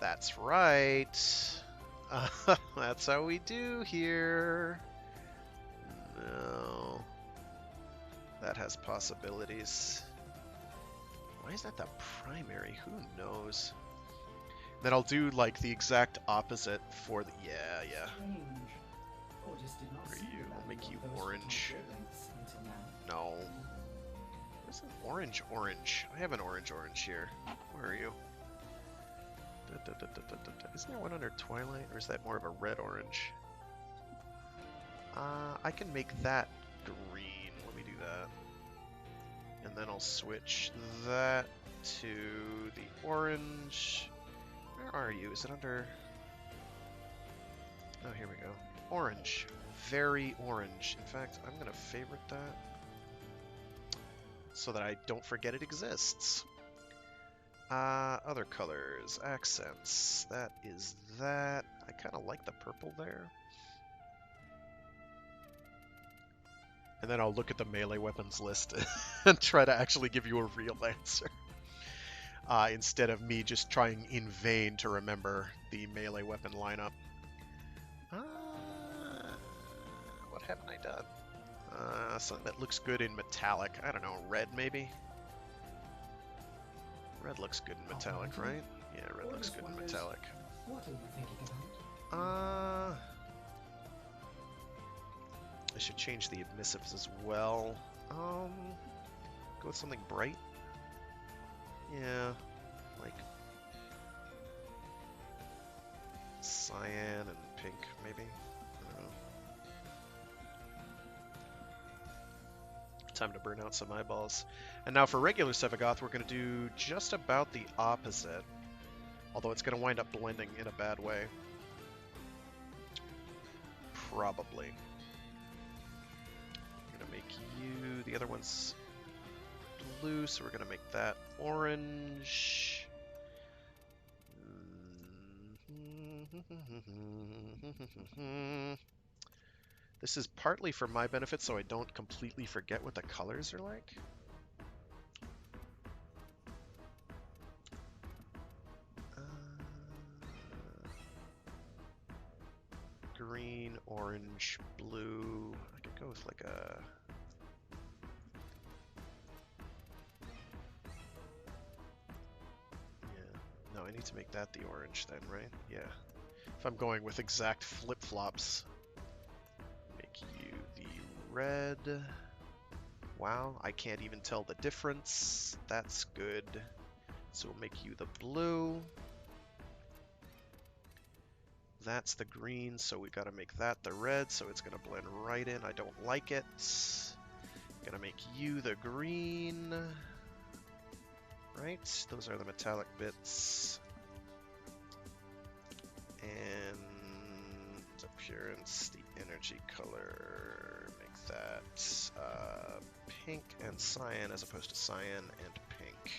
That's right. That's how we do here. No. That has possibilities. Why is that the primary? Who knows? Then I'll do like the exact opposite for the... Yeah. Where are you? I'll make you orange. No. There's an orange. I have an orange here. Where are you? Isn't there one under Twilight, or is that more of a red-orange? I can make that green. Let me do that. And then I'll switch that to the orange. Where are you? Is it under... Oh, here we go. Orange. Very orange. In fact, I'm going to favorite that so that I don't forget it exists. Other colors. Accents. That is that. I kind of like the purple there. And then I'll look at the melee weapons list and try to actually give you a real answer. Instead of me just trying in vain to remember the melee weapon lineup. What haven't I done? Something that looks good in metallic. I don't know, red maybe? Red looks good in metallic, right? Yeah, red looks good in metallic.
What are you thinking about?
I should change the emissives as well. Go with something bright. Yeah, like cyan and pink, maybe. I don't know. Time to burn out some eyeballs. And now for regular Sevagoth, we're going to do just about the opposite. Although it's going to wind up blending in a bad way. Probably. I'm going to make you... The other one's blue, so we're going to make that orange. This is partly for my benefit, so I don't completely forget what the colors are like. Green, orange, blue. I could go with like a... Yeah. No, I need to make that the orange then, right? Yeah. If I'm going with exact flip-flops. Make you the red. Wow, I can't even tell the difference. That's good. So we'll make you the blue. That's the green, so we gotta make that the red, so it's gonna blend right in. I don't like it. Gonna make you the green. Right, those are the metallic bits. And appearance, the energy color, make that pink and cyan as opposed to cyan and pink.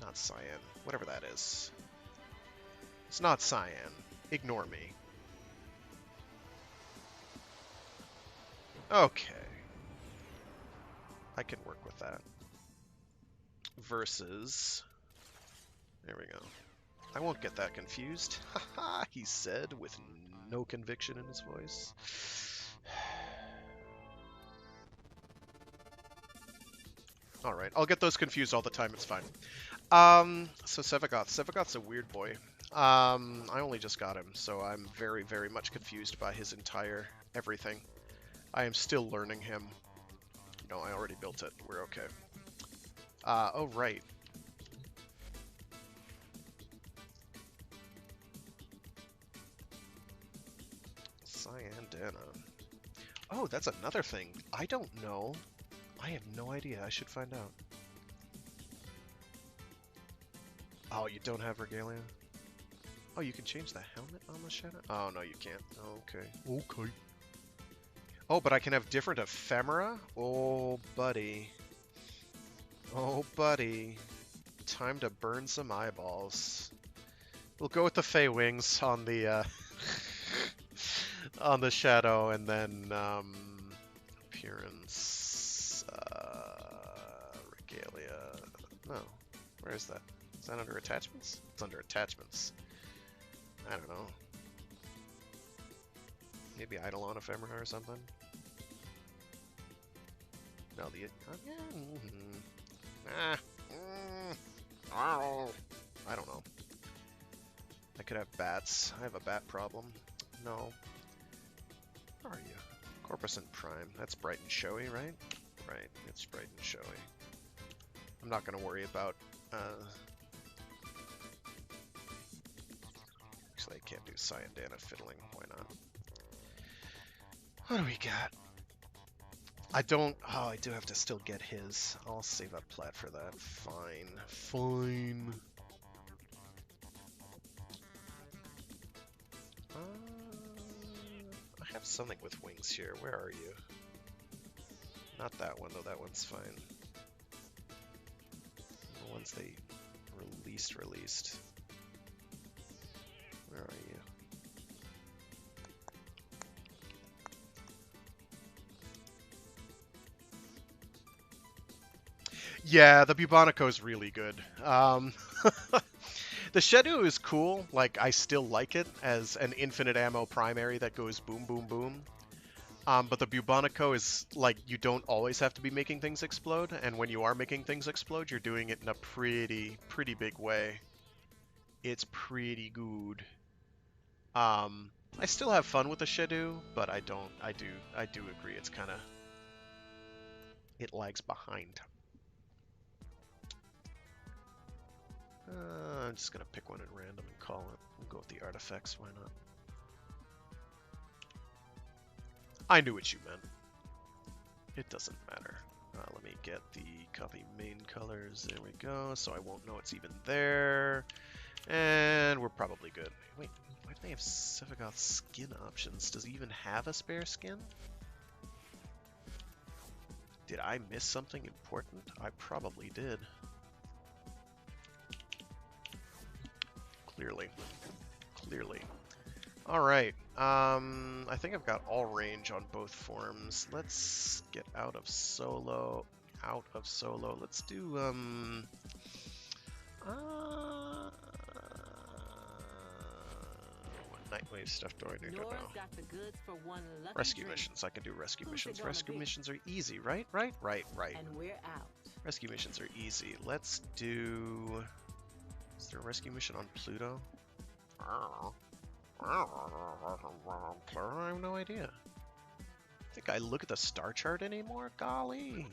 Not cyan, whatever that is. It's not cyan. Ignore me. Okay. I can work with that. Versus... There we go. I won't get that confused. Haha, he said with no conviction in his voice. Alright, I'll get those confused all the time, it's fine. So Sevagoth. Sevagoth's a weird boy. I only just got him, so I'm very, very much confused by his entire everything. I am still learning him. No, I already built it. We're okay. Oh, right. Cyandana. Oh, that's another thing. I don't know. I have no idea. I should find out. Oh, you don't have regalia? Oh, you can change the helmet on the shadow? Oh, no, you can't. Okay. Okay. Oh, but I can have different ephemera? Oh, buddy. Oh, buddy. Time to burn some eyeballs. We'll go with the Fey Wings on the, on the shadow, and then, appearance, regalia. No. Where is that? Is that under attachments? It's under attachments. I don't know. Maybe Eidolon ephemera or something? No, the... I don't know. I could have bats. I have a bat problem. No. Where are you? Corpus and Prime. That's bright and showy, right? Right, it's bright and showy. I'm not going to worry about... Actually, I can't do Cyandana fiddling. Why not? What do we got? I don't... Oh, I do have to still get his. I'll save up plat for that. Fine. Fine. I have something with wings here. Where are you? Not that one, though. That one's fine. The ones they released. Where are you? Yeah, the Bubonico is really good. The Shadow is cool. Like, I still like it as an infinite ammo primary that goes boom, boom, boom. But the Bubonico is, like, you don't always have to be making things explode, and when you are making things explode, you're doing it in a pretty big way. It's pretty good. I still have fun with the Shadow, but I do agree it's kind of... It lags behind. I'm just going to pick one at random and call it. We'll go with the artifacts, why not? I knew what you meant. It doesn't matter. Let me get the copy main colors. There we go. So I won't know it's even there. And we're probably good. Wait, why do they have Sevagoth skin options? Does he even have a spare skin? Did I miss something important? I probably did. Clearly. Alright, I think I've got all range on both forms. Let's get out of solo. Let's do, what Nightwave stuff do I do? Don't know.
Got the goods for one lucky
Rescue
drink.
missions. I can do rescue
Who's
missions.
it gonna
Rescue
be?
missions are easy, right? Right.
And we're out.
Rescue missions are easy. Let's do... Is there a rescue mission on Pluto? I have no idea. Think I look at the star chart anymore? Golly.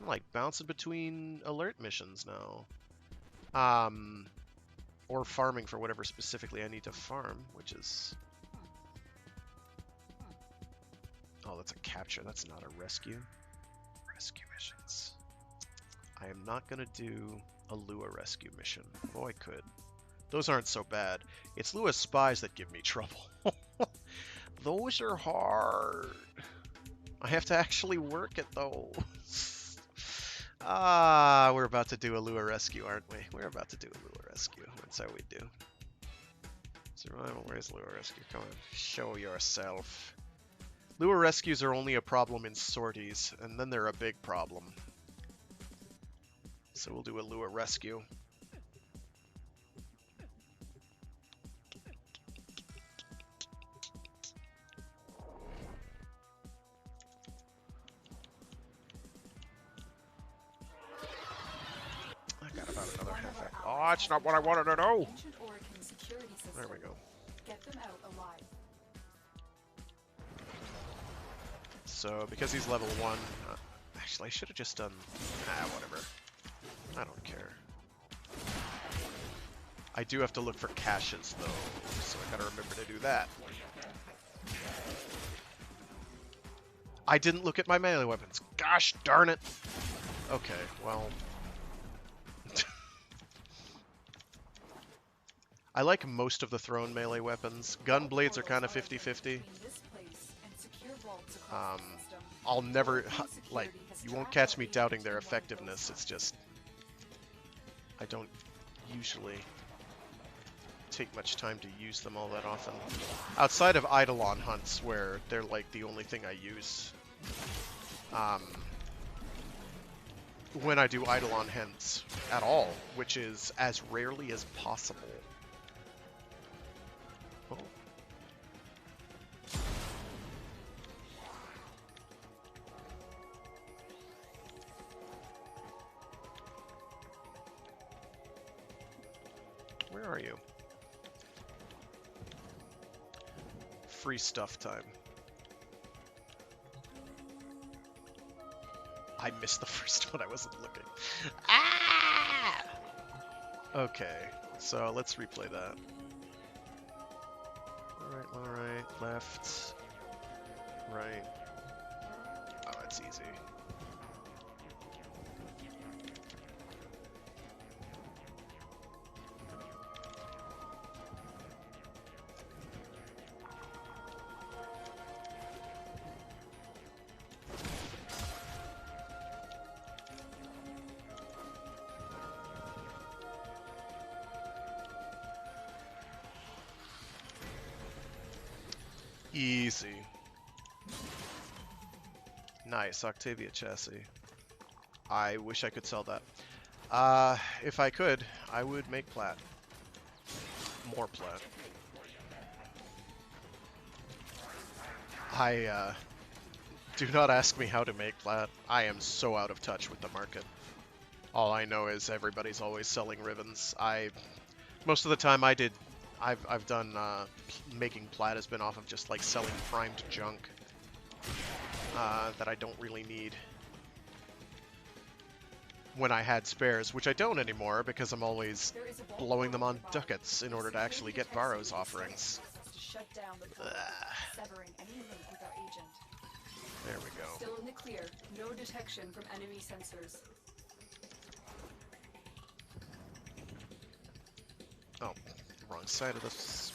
I'm like bouncing between alert missions now. Or farming for whatever specifically I need to farm, which is... Oh, that's a capture. That's not a rescue. Rescue missions. I am not going to do a Lua rescue mission. Oh, I could. Those aren't so bad. It's Lua's spies that give me trouble. Those are hard. I have to actually work at those. Ah, we're about to do a Lua rescue, aren't we? We're about to do a Lua rescue. That's how we do. Survival, where's Lua rescue? Come on, show yourself. Lua rescues are only a problem in sorties, and then they're a big problem. So we'll do a Lua rescue. I got about another half. Oh, it's not what I wanted to know. There we go.
Get them out alive.
So because he's level 1, actually I should have just done, whatever. I don't care. I do have to look for caches though, so I gotta remember to do that. I didn't look at my melee weapons. Gosh darn it. Okay, well. I like most of the thrown melee weapons. Gun blades are kind of 50-50. I'll never, like, you won't catch me doubting their effectiveness. It's just, I don't usually take much time to use them all that often. Outside of Eidolon hunts, where they're like the only thing I use. When I do Eidolon hunts at all, which is as rarely as possible. Oh. Where are you? Free stuff time. I missed the first one, I wasn't looking. Ah! Okay, so let's replay that. Alright, left, right. Oh, that's easy. Easy. Nice, Octavia chassis. I wish I could sell that. If I could, I would make plat. More plat. Do not ask me how to make plat. I am so out of touch with the market. All I know is everybody's always selling ribbons. Most of the time I've done making plat has been off of just like selling primed junk that I don't really need when I had spares, which I don't anymore because I'm always blowing them on ducats in order to actually get Varro's offerings. There we go.
Still in the clear. No detection from enemy sensors.
Oh, wrong side of this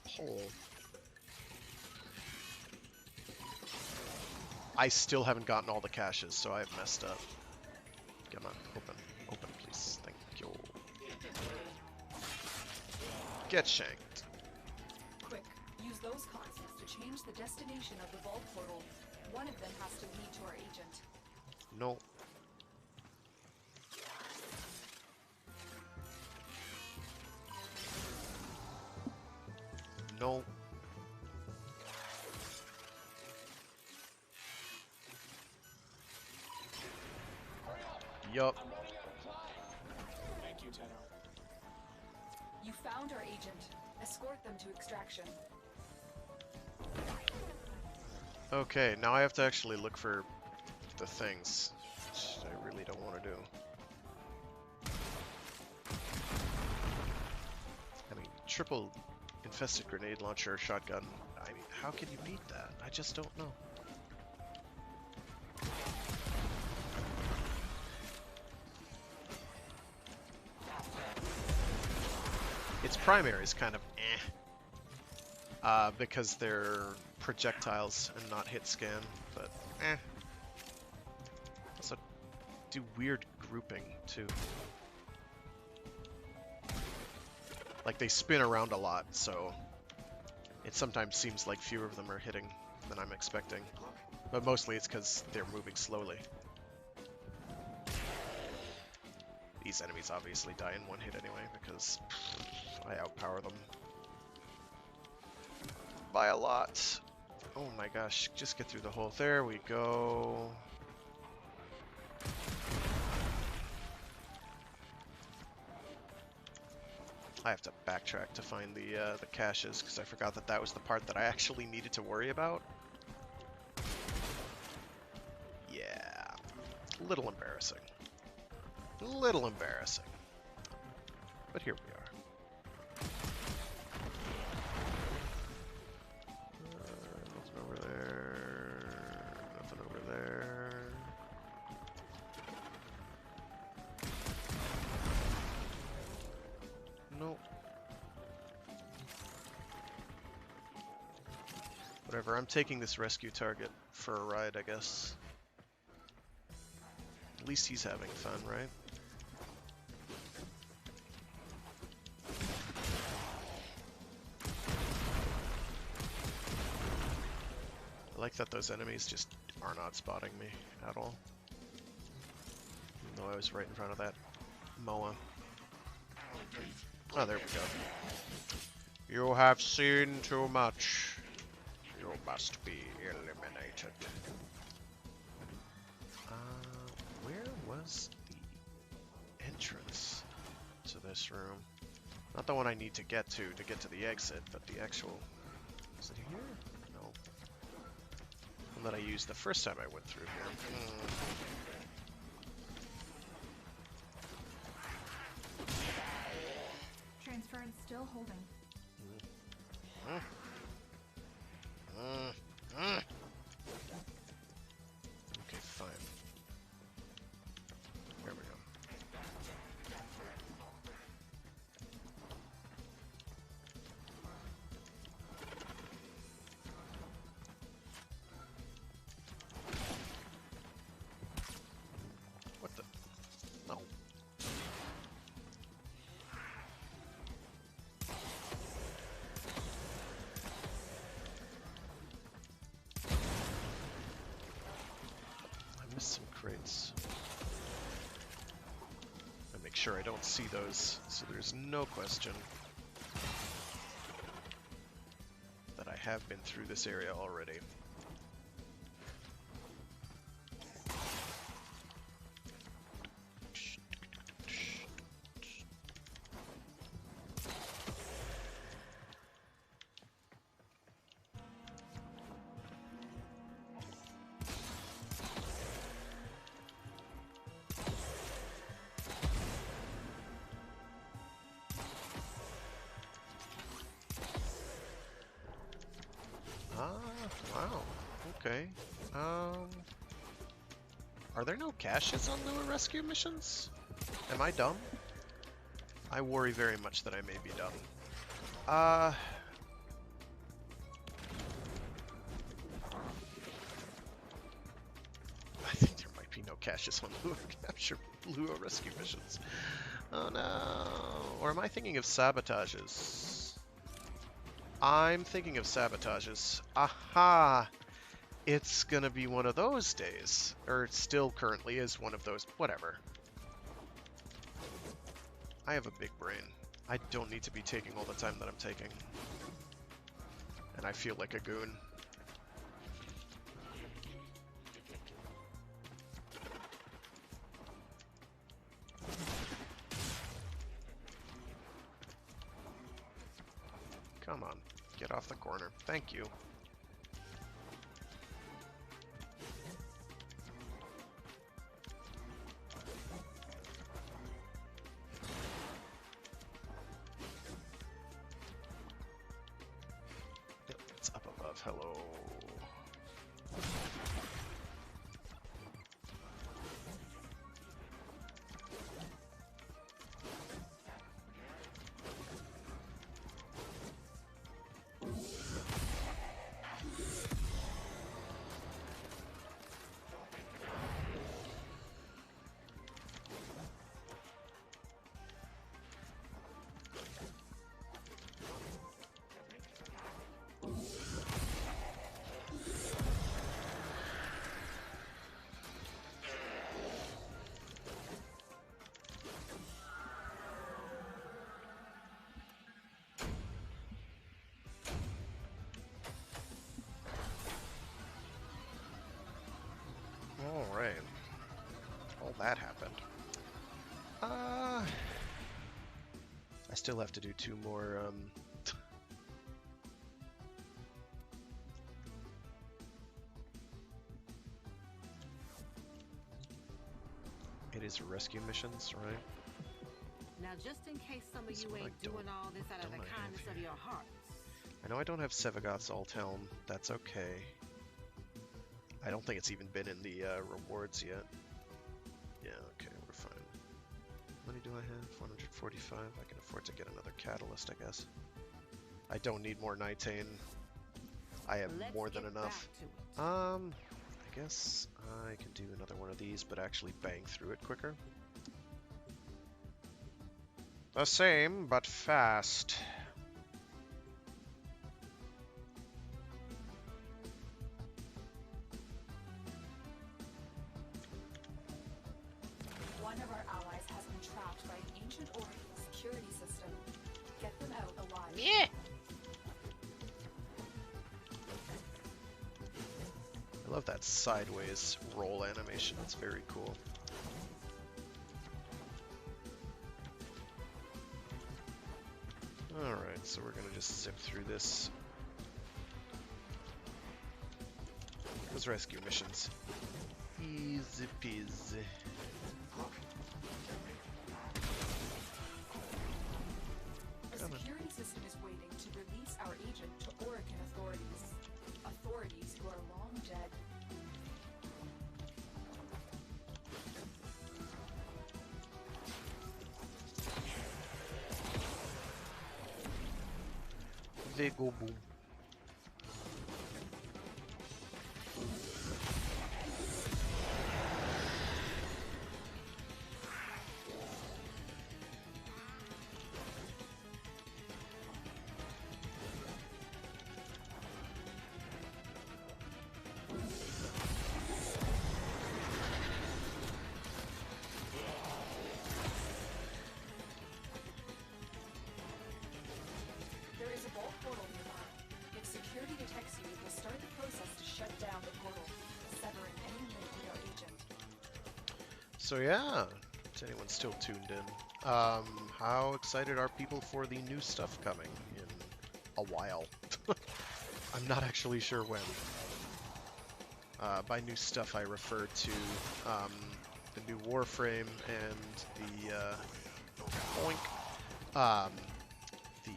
hole. I still haven't gotten all the caches, so I've messed up. Come on, open, please. Thank you. Get shanked.
Quick, use those concepts to change the destination of the vault portal. One of them has to lead to our agent.
No. No. Yup.
Thank you, Tenno.
You found our agent. Escort them to extraction.
Okay, now I have to actually look for the things, which I really don't want to do. I mean, triple infested grenade launcher, shotgun. I mean, how can you beat that? I just don't know. Its primary is kind of because they're projectiles and not hit scan, but Also do weird grouping too. Like they spin around a lot, so it sometimes seems like fewer of them are hitting than I'm expecting. But mostly it's because they're moving slowly. These enemies obviously die in one hit anyway, because I outpower them by a lot. Oh my gosh, just get through the hole. There we go. I have to backtrack to find the caches, because I forgot that that was the part that I actually needed to worry about. Yeah, a little embarrassing. A little embarrassing. But here we are. Nothing over there. Nothing over there. Nope. Whatever, I'm taking this rescue target for a ride, I guess. At least he's having fun, right? I like that those enemies just are not spotting me at all. Even though I was right in front of that Moa. Oh, there we go. You have seen too much. You must be eliminated. Where was the entrance to this room? Not the one I need to get to the exit, but the actual... Is it here? No. One that I used the first time I went through here.
Transference still holding.
Okay, fine. There we go. What the? No. I missed some crates. I make sure I don't see those, so there's no question that I have been through this area already. Wow. Okay. Are there no caches on Lua rescue missions? Am I dumb? I worry very much that I may be dumb. I think there might be no caches on Lua rescue missions. Oh no. Or am I thinking of sabotages? I'm thinking of sabotages. Aha! It's gonna be one of those days. Or it still currently is one of those. Whatever. I have a big brain. I don't need to be taking all the time that I'm taking. And I feel like a goon. Come on, get off the corner. Thank you. It's up above. Hello. I still have to do 2 more, It is rescue missions, right?
Now, just in case some of
This
you
one I
ain't doing all this out of the
don't I have
kindness of
here?
your hearts.
I know I don't have Sevagoth's Alt Helm. That's okay. I don't think it's even been in the rewards yet. Yeah, okay, we're fine. How many do I have? 145. I can afford to get another catalyst, I guess. I don't need more Nitane. I have
Let's
more than
get
enough.
back to it.
I guess I can do another one of these, but actually bang through it quicker. The same, but fast.
One of our allies has been trapped by an ancient Oracle security system. Get them out alive.
Yeah. I love that sideways roll animation. It's very cool. Alright, so we're gonna just zip through this. Those rescue missions. Easy peasy.
The security system is waiting to release our agent to Orican authorities. Authorities who are long dead.
They go boom.
There is a vault portal nearby. If security detects you, it will start the process to shut down the portal, severing any link with our agent.
So yeah, is anyone still tuned in? How excited are people for the new stuff coming in a while? I'm not actually sure when. By new stuff, I refer to the new Warframe and the the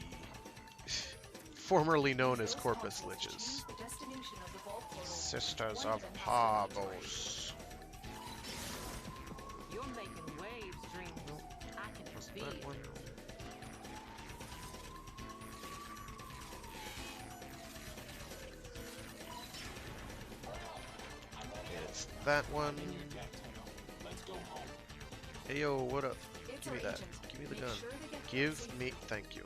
formerly known as Corpus Liches.
The destination of the vault portal.
Sisters
One
of
them has to be destroyed.
Pavos.
You're making waves, Dream. I can
Wasn't
feel
that
it.
one? It's that one. Hey yo, what up?
It's
Give me
our
that.
agent.
Give me the
Make
gun.
sure they get
Give
safe.
me. Thank you.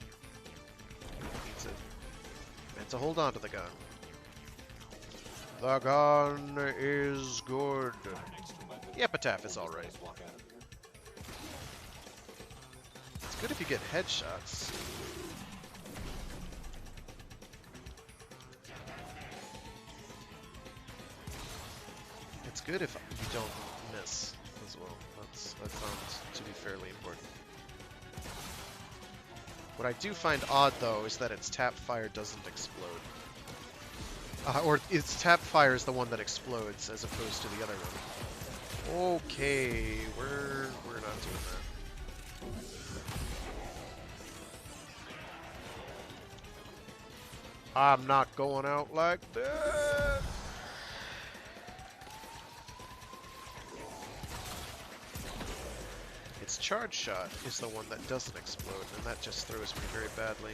Need to hold on to the gun. The gun is good. The epitaph is alright. It's good if you get headshots. It's good if you don't miss as well. That sounds to be fairly important. What I do find odd though is that its tap fire doesn't explode. Or its tap fire is the one that explodes as opposed to the other one. Okay, we're not doing that. I'm not going out like that. Its charge shot is the one that doesn't explode, and that just throws me very badly.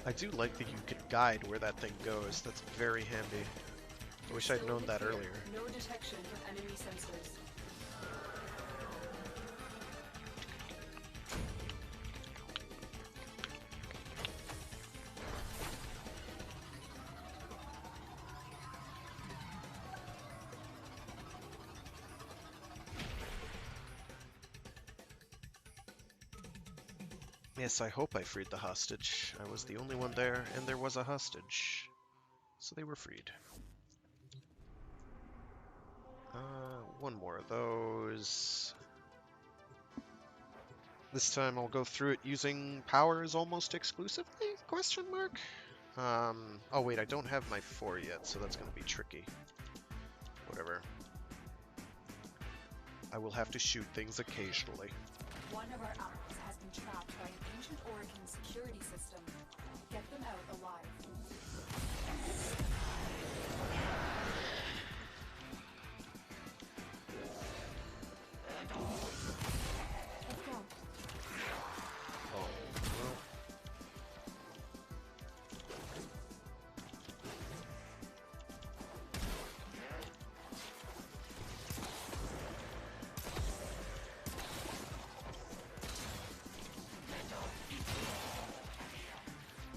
I do like that you can guide where that thing goes. That's very handy. I wish I'd known that earlier.
No detection of enemy sensors.
Yes, I hope I freed the hostage. I was the only one there, and there was a hostage. So they were freed. One more of those. This time I'll go through it using powers almost exclusively? Question mark? Oh wait, I don't have my 4 yet, so that's gonna be tricky. Whatever. I will have to shoot things occasionally.
One of our allies has been trapped by an ancient Orokin security system. Get them out alive. Let's go.
Oh, well.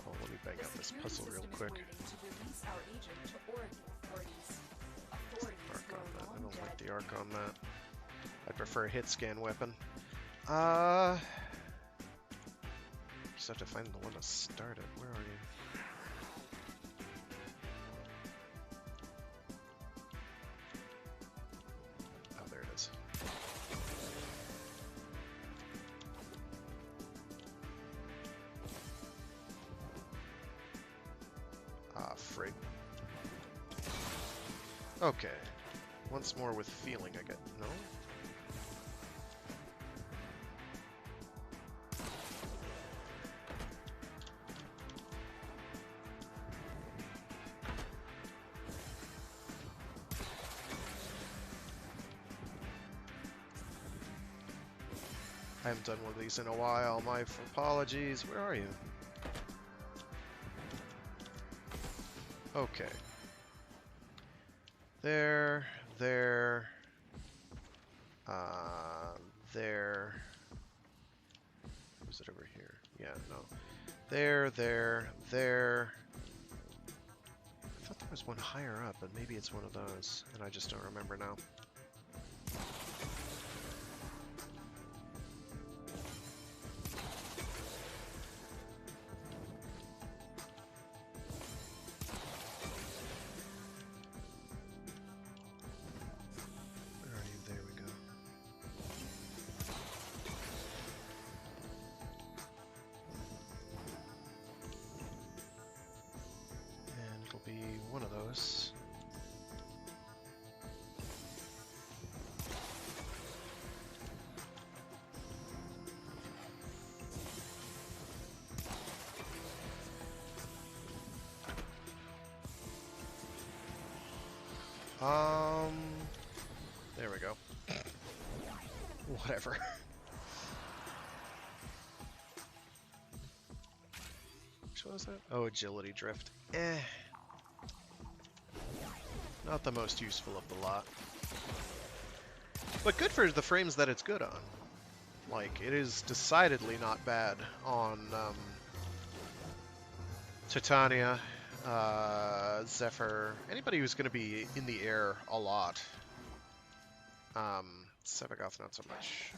Oh, let me bang out this puzzle real quick. Arc on that. I don't like the arc on that. I prefer a hit scan weapon. Just have to find the one to start it. Where are you? Oh, there it is. Ah, frig. Okay. Once more with feeling, I get. No? I haven't done one of these in a while. My apologies. Where are you? Okay. There. There. Was it over here? Yeah, no. There. I thought there was one higher up, but maybe it's one of those, and I just don't remember now. Be one of those. There we go. Whatever. Which one was that? Oh, agility drift. Not the most useful of the lot. But good for the frames that it's good on. Like, it is decidedly not bad on Titania, Zephyr, anybody who's going to be in the air a lot. Sevagoth, not so much.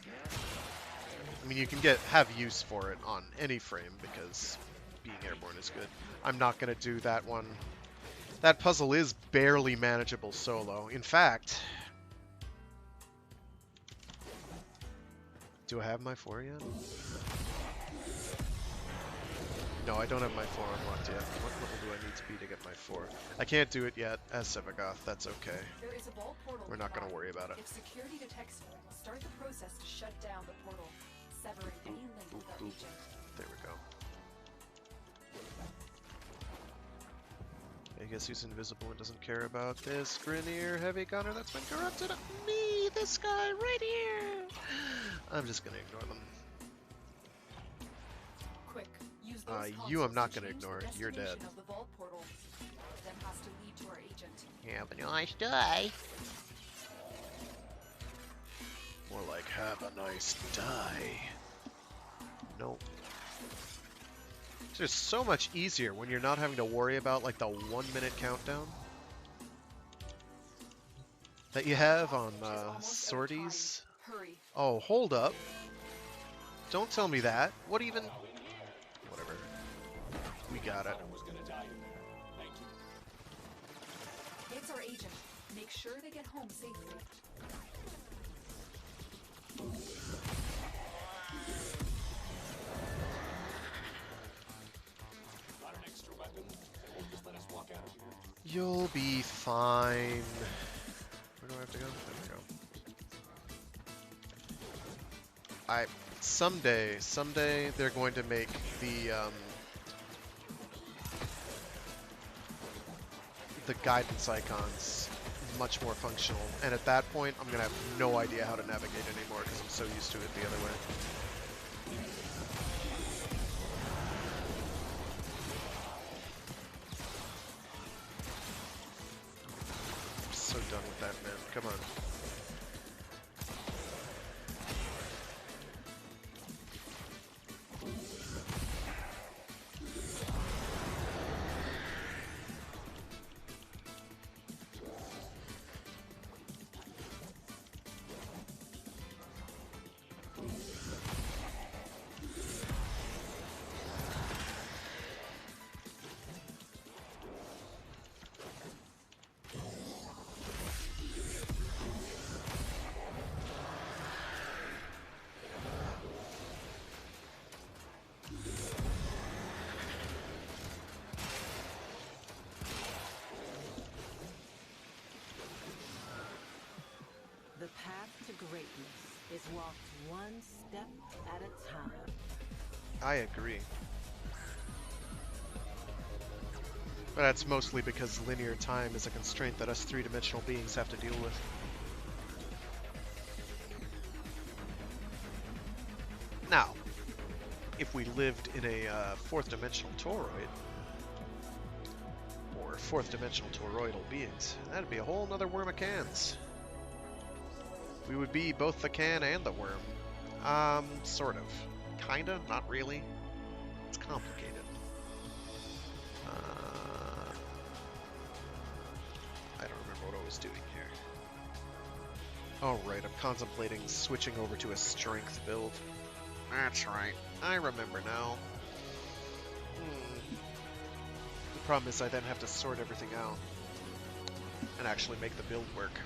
I mean, you can have use for it on any frame because being airborne is good. I'm not going to do that one. That puzzle is barely manageable solo. In fact, do I have my 4 yet? No, I don't have my 4 unlocked yet. What level do I need to be to get my 4? I can't do it yet as Sevagoth. That's okay.
There is a vault portal.
We're not going to worry about it.
If security detects you, start the process to shut down the portal, severing any link with our agent.
There we go. I guess he's invisible and doesn't care about this Grineer heavy gunner that's been corrupted. Me, this guy right here. I'm just gonna ignore them.
Quick, use those
you I'm not
consoles
gonna
change
ignore.
the
You're dead.
destination of the vault portal. Then has to lead to our agent.
Have a nice day. More like have a nice day. Nope. It's just so much easier when you're not having to worry about like the 1 minute countdown that you have on sorties.
Hurry.
Oh, hold up. Don't tell me that. What even? Got it.
I was gonna die in there. Thank you.
It's our agent. Make sure they get home safely.
Got an extra weapon? They won't just let us walk out of here.
You'll be fine. Where do I have to go? There we go. Someday they're going to make the guidance icons much more functional, and at that point I'm gonna have no idea how to navigate anymore because I'm so used to it the other way. I'm so done with that, man. Come on.
The path to greatness is walked one step at a time.
I agree. But that's mostly because linear time is a constraint that us three-dimensional beings have to deal with. Now, if we lived in a fourth-dimensional toroid, or fourth-dimensional toroidal beings, that'd be a whole nother worm of cans. We would be both the can and the worm. Sort of. Kinda, not really. It's complicated. I don't remember what I was doing here. Oh right, I'm contemplating switching over to a strength build. That's right, I remember now. The problem is I then have to sort everything out and actually make the build work.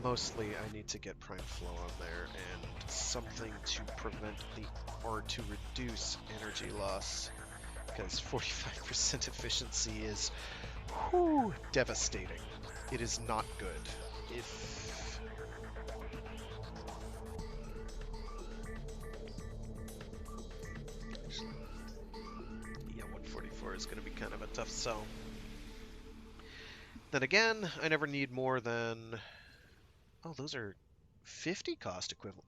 Mostly I need to get Prime Flow on there and something to prevent or to reduce energy loss, because 45% efficiency is devastating. It is not good. Yeah, 144 is going to be kind of a tough sell. Then again, I never need more than... Oh, those are 50 cost equivalent.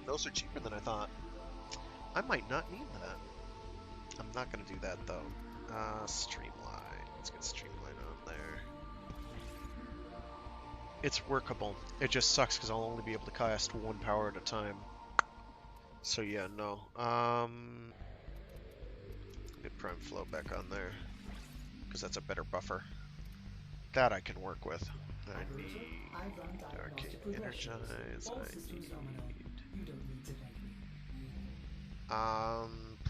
Those are cheaper than I thought. I might not need that. I'm not going to do that, though. Streamline. Let's get Streamline on there. It's workable. It just sucks because I'll only be able to cast one power at a time. So yeah, no. Get Prime Flow back on there, because that's a better buffer. That I can work with. I need Arcane Energize. I need...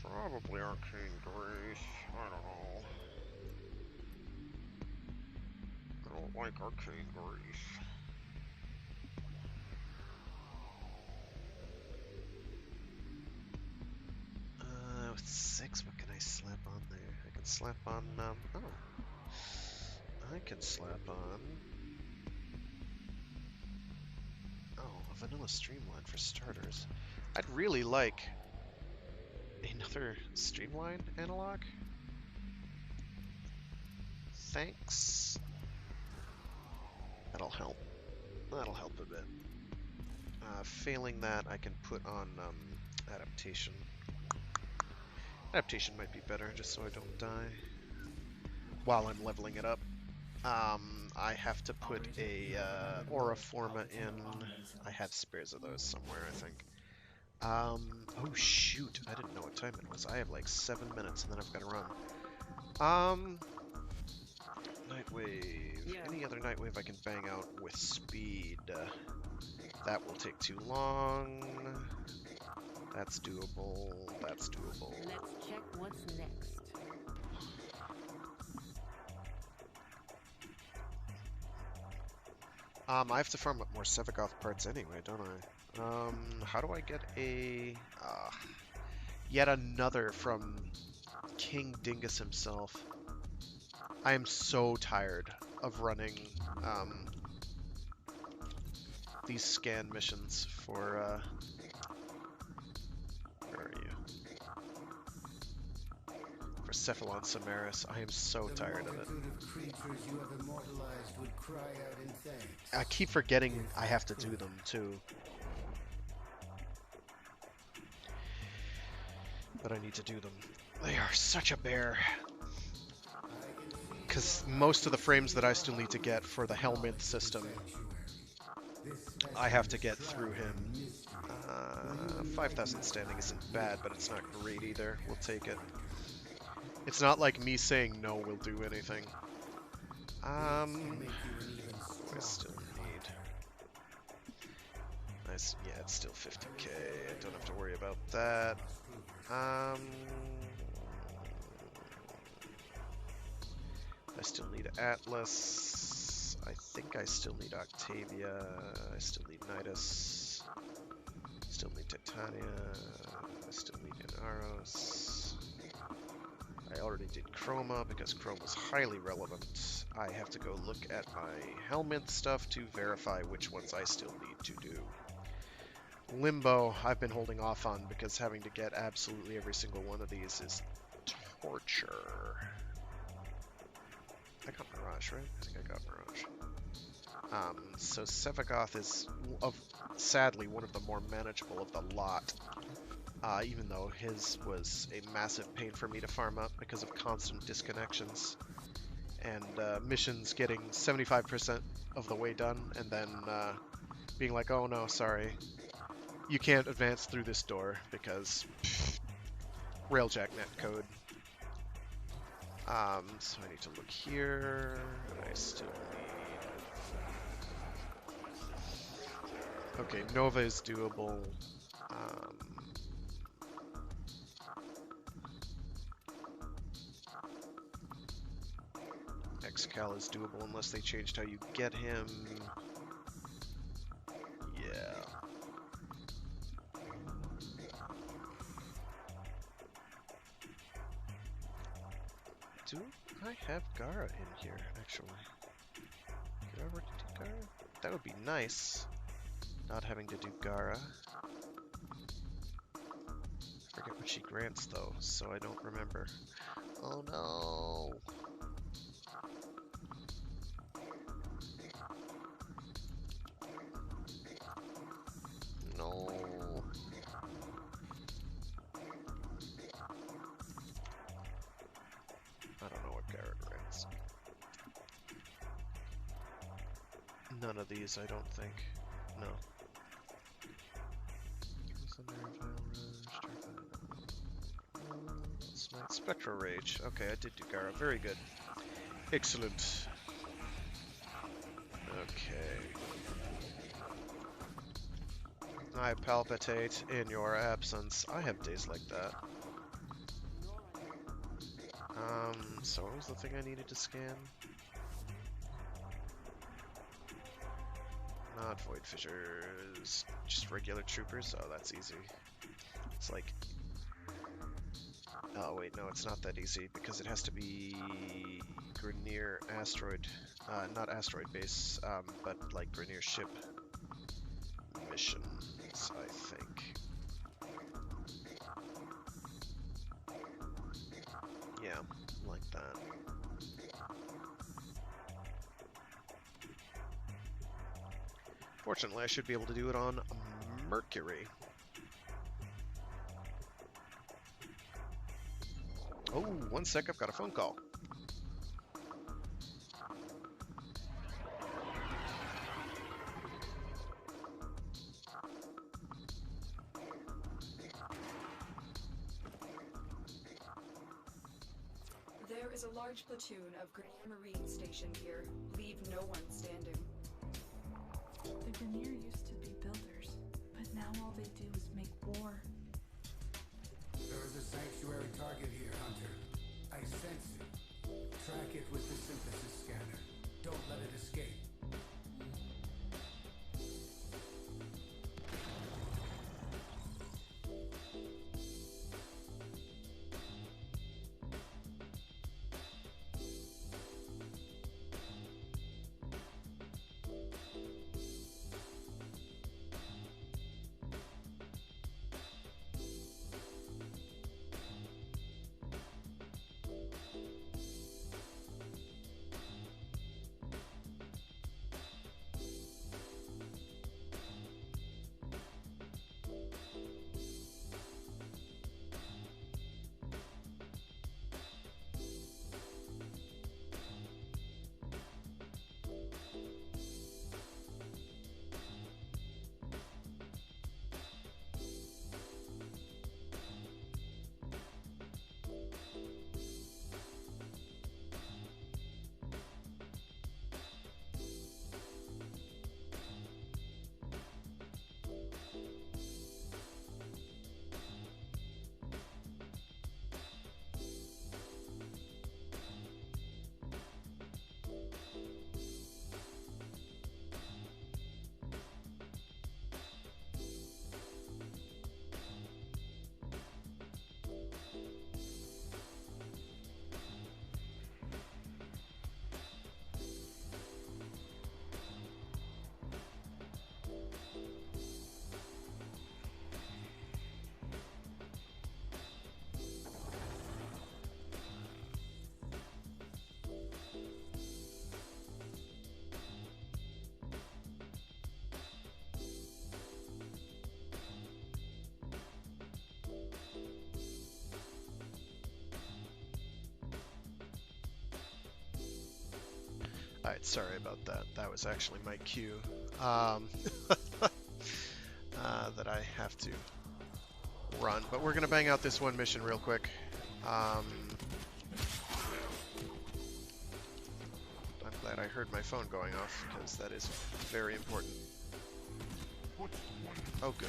probably Arcane Grace. I don't know. I don't like Arcane Grace. With 6, what can I slap on there? I can slap on, I can slap on... Oh, a vanilla Streamline for starters. I'd really like another Streamline analog. Thanks. That'll help. That'll help a bit. Failing that, I can put on, Adaptation. Adaptation might be better, just so I don't die while I'm leveling it up. I have to put a Aura Forma in. I have spares of those somewhere, I think. Oh shoot, I didn't know what time it was. I have like 7 minutes and then I've got to run. Nightwave.
Yeah.
Any other Nightwave I can bang out with speed. That will take too long. That's doable. That's doable.
Let's check what's next.
I have to farm up more Sevagoth parts anyway, don't I? How do I get a... yet another from King Dingus himself. I am so tired of running these scan missions for... where are you? For Cephalon Samaris. I am so tired of it. I keep forgetting I have to do them, too. But I need to do them. They are such a bear. Because most of the frames that I still need to get for the Helminth system, I have to get through him. 5,000 standing isn't bad, but it's not great either. We'll take it. It's not like me saying no will do anything. I still need... Nice. Yeah, it's still 50k. I don't have to worry about that. I still need Atlas. I think I still need Octavia. I still need Nidus. Still need Titania. I still need Inaros. I already did Chroma because Chroma is highly relevant. I have to go look at my Helminth stuff to verify which ones I still need to do. Limbo, I've been holding off on because having to get absolutely every single one of these is torture. I got Mirage, right? I think I got Mirage. So Sevagoth is, sadly, one of the more manageable of the lot. Even though his was a massive pain for me to farm up because of constant disconnections. And missions getting 75% of the way done, and then being like, oh no, sorry. You can't advance through this door because Railjack netcode. So I need to look here, and I still need... Okay, Nova is doable. Excal is doable unless they changed how you get him. Yeah. Do I have Gara in here, actually? Could I work to do Gara? That would be nice. Not having to do Gara. I forget what she grants, though, so I don't remember. Oh no! No. I don't know what Garrett grants. None of these, I don't think. No. Smite Spectral Rage. Okay, I did do Gara. Very good. Excellent. Okay. I palpitate in your absence. I have days like that. So what was the thing I needed to scan? Not Void Fissures, just regular troopers. Oh, that's easy. It's like... Oh wait, no, it's not that easy, because it has to be Grineer asteroid, not asteroid base, but like Grineer ship missions, I think. Yeah, like that. Fortunately, I should be able to do it on Mercury. Oh, 1 sec, I've got a phone call.
There is a large platoon of Grenier Marine stationed here. Leave no one standing.
The Grenier used to be builders, but now all they do is make war.
There is a sanctuary target here, Hunter. I sense it. Track it with the synthesis scanner. Don't let it escape.
Alright, sorry about that. That was actually my cue. That I have to run. But we're gonna bang out this one mission real quick. I'm glad I heard my phone going off, because that is very important. Oh, good.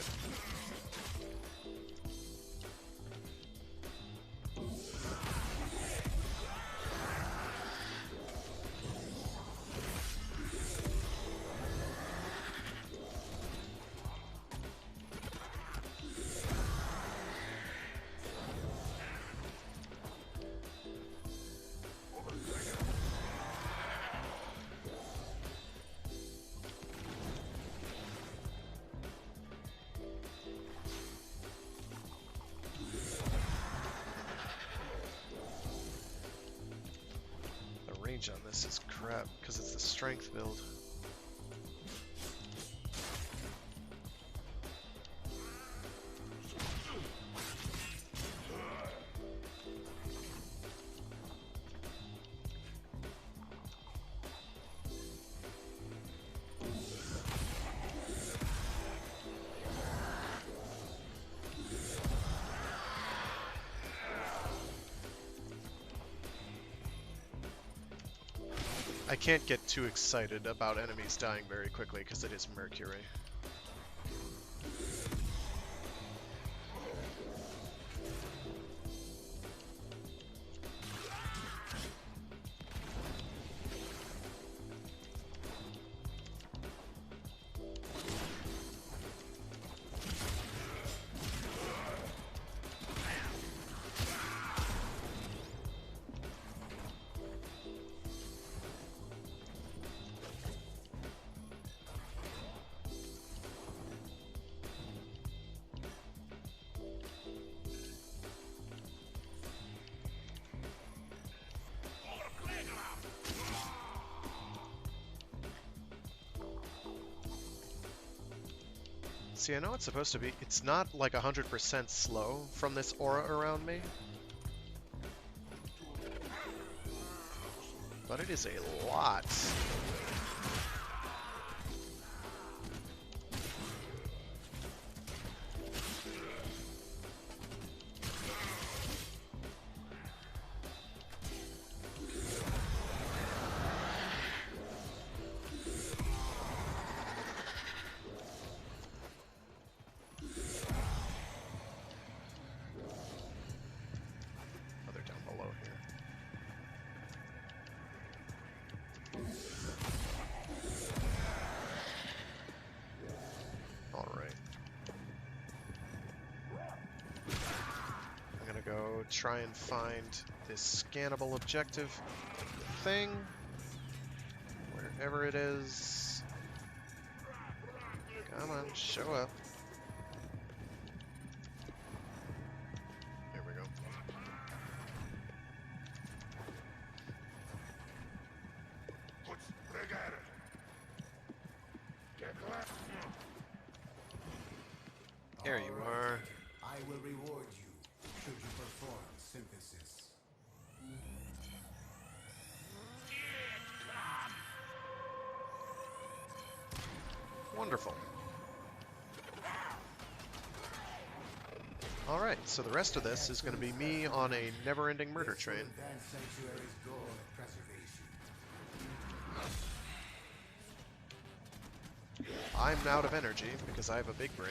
Range on this is crap because it's the strength build. I can't get too excited about enemies dying very quickly because it is Mercury. See, I know it's supposed to be. It's not like 100% slow from this aura around me. But it is a lot. try and find this scannable objective thing, wherever it is. Come on, show up. There we go. There you are.
I will reward you should you perform synthesis.
Wonderful. Alright, so the rest of this is going to be me on a never-ending murder train.
Advanced Sanctuary's goal of preservation.
I'm out of energy because I have a big brain.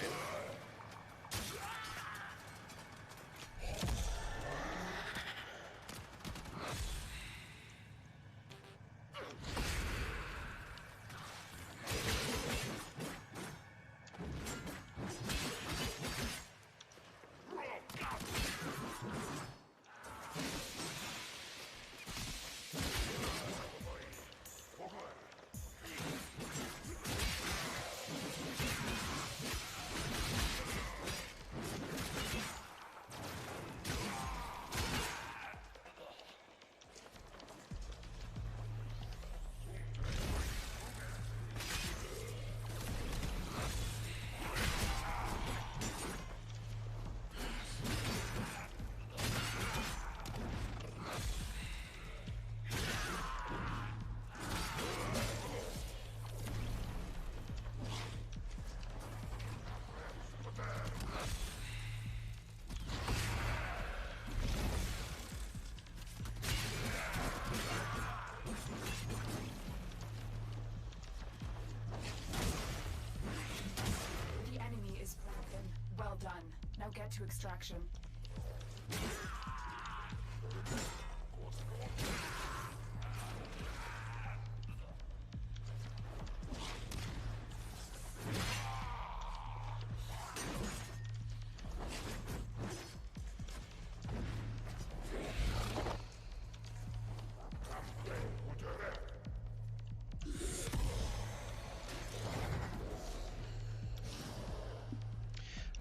Well done. Now get to extraction.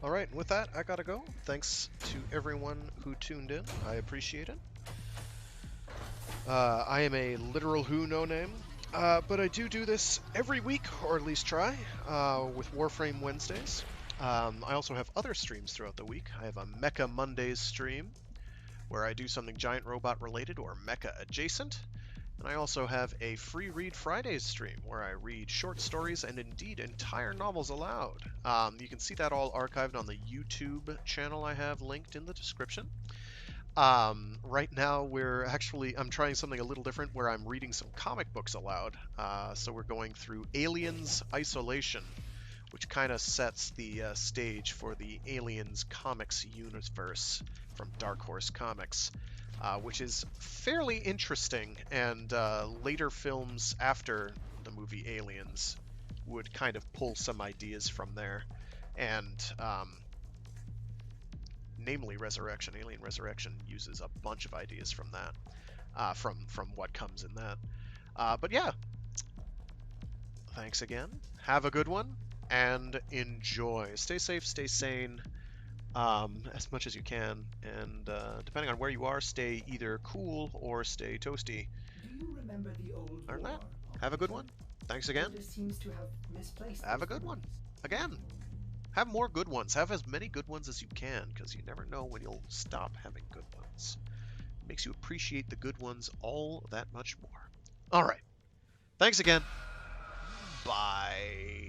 Alright, and with that, I gotta go. Thanks to everyone who tuned in. I appreciate it. I am a literal who no name, but I do this every week, or at least try, with Warframe Wednesdays. I also have other streams throughout the week. I have a Mecha Mondays stream, where I do something giant robot related or mecha adjacent. And I also have a Free Read Fridays stream where I read short stories and indeed entire novels aloud. You can see that all archived on the YouTube channel I have linked in the description. Right now I'm trying something a little different where I'm reading some comic books aloud. So we're going through Aliens Isolation, which kind of sets the stage for the Aliens comics universe from Dark Horse Comics. Which is fairly interesting, and later films after the movie Aliens would kind of pull some ideas from there, and namely Resurrection. Alien Resurrection uses a bunch of ideas from that, from what comes in that. But yeah, thanks again. Have a good one, and enjoy. Stay safe, stay sane. As much as you can, and depending on where you are, stay either cool or stay toasty.
Do you remember the old
Other than that,
war?
have a good one. Thanks again.
It seems to have misplaced
Have a
those
good one.
memories.
Again. Have more good ones. Have as many good ones as you can, because you never know when you'll stop having good ones. It makes you appreciate the good ones all that much more. Alright. Thanks again. Bye.